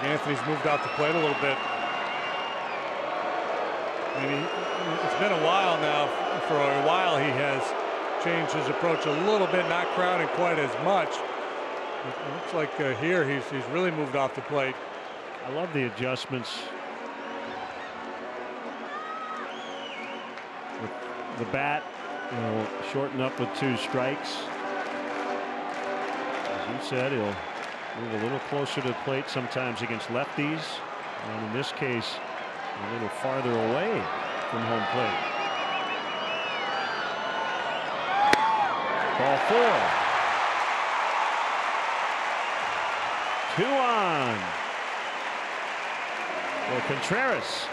Anthony's moved out the plate a little bit. I mean, it's been a while now. For a while, he has changed his approach a little bit, not crowding quite as much. It looks like here he's really moved off the plate. I love the adjustments. With the bat, you know, shorten up with 2 strikes. As you said, he'll move a little closer to the plate sometimes against lefties, and in this case, a little farther away from home plate. Ball 4. 2 on. Well, Contreras.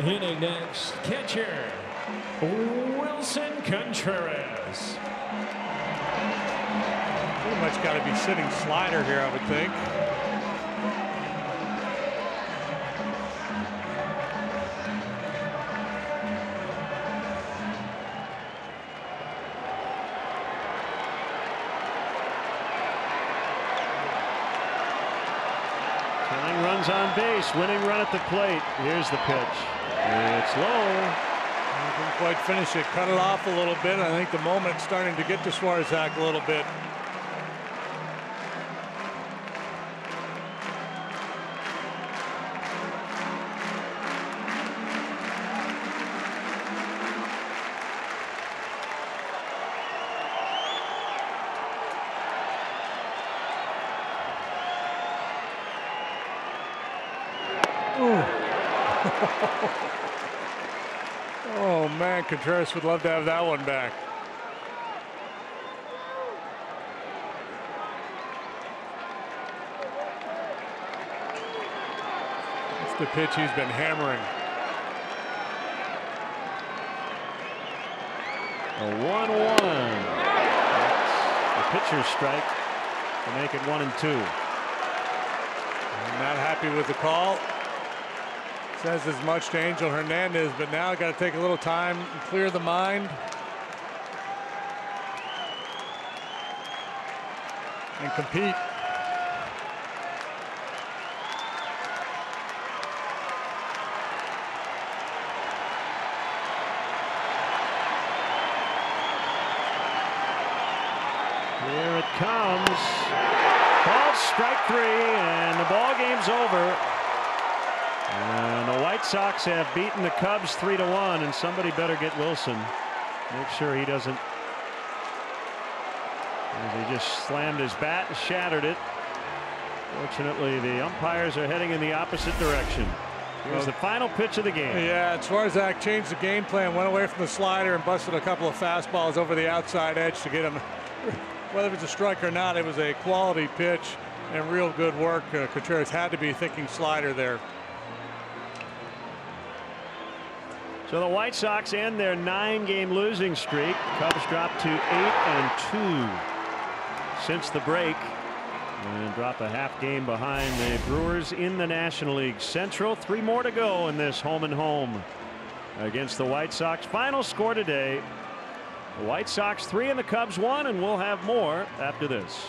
Hitting next, catcher Wilson Contreras. Pretty much got to be sitting slider here, I would think. Tying runs on base, winning run at the plate. Here's the pitch. It's low. Didn't quite finish it. Cut it off a little bit. I think the moment's starting to get to Swarzak a little bit. Oh man, Contreras would love to have that one back. That's the pitch he's been hammering. A 1-1. That's the pitcher's strike to make it 1-2. I'm not happy with the call. Says as much to Angel Hernandez, but now I got to take a little time and clear the mind and compete. Here it comes. Called strike 3, and the ball game's over. And the White Sox have beaten the Cubs 3-1, and somebody better get Wilson. Make sure he doesn't. As he just slammed his bat and shattered it. Fortunately, the umpires are heading in the opposite direction. Here's the final pitch of the game. Yeah, Swarzak changed the game plan, went away from the slider and busted a couple of fastballs over the outside edge to get him. Whether it's a strike or not, it was a quality pitch and real good work. Contreras had to be thinking slider there. So the White Sox end their 9-game losing streak. Cubs drop to 8-2 since the break, and drop a half game behind the Brewers in the National League Central. 3 more to go in this home and home against the White Sox. Final score today: the White Sox 3 and the Cubs 1, and we'll have more after this.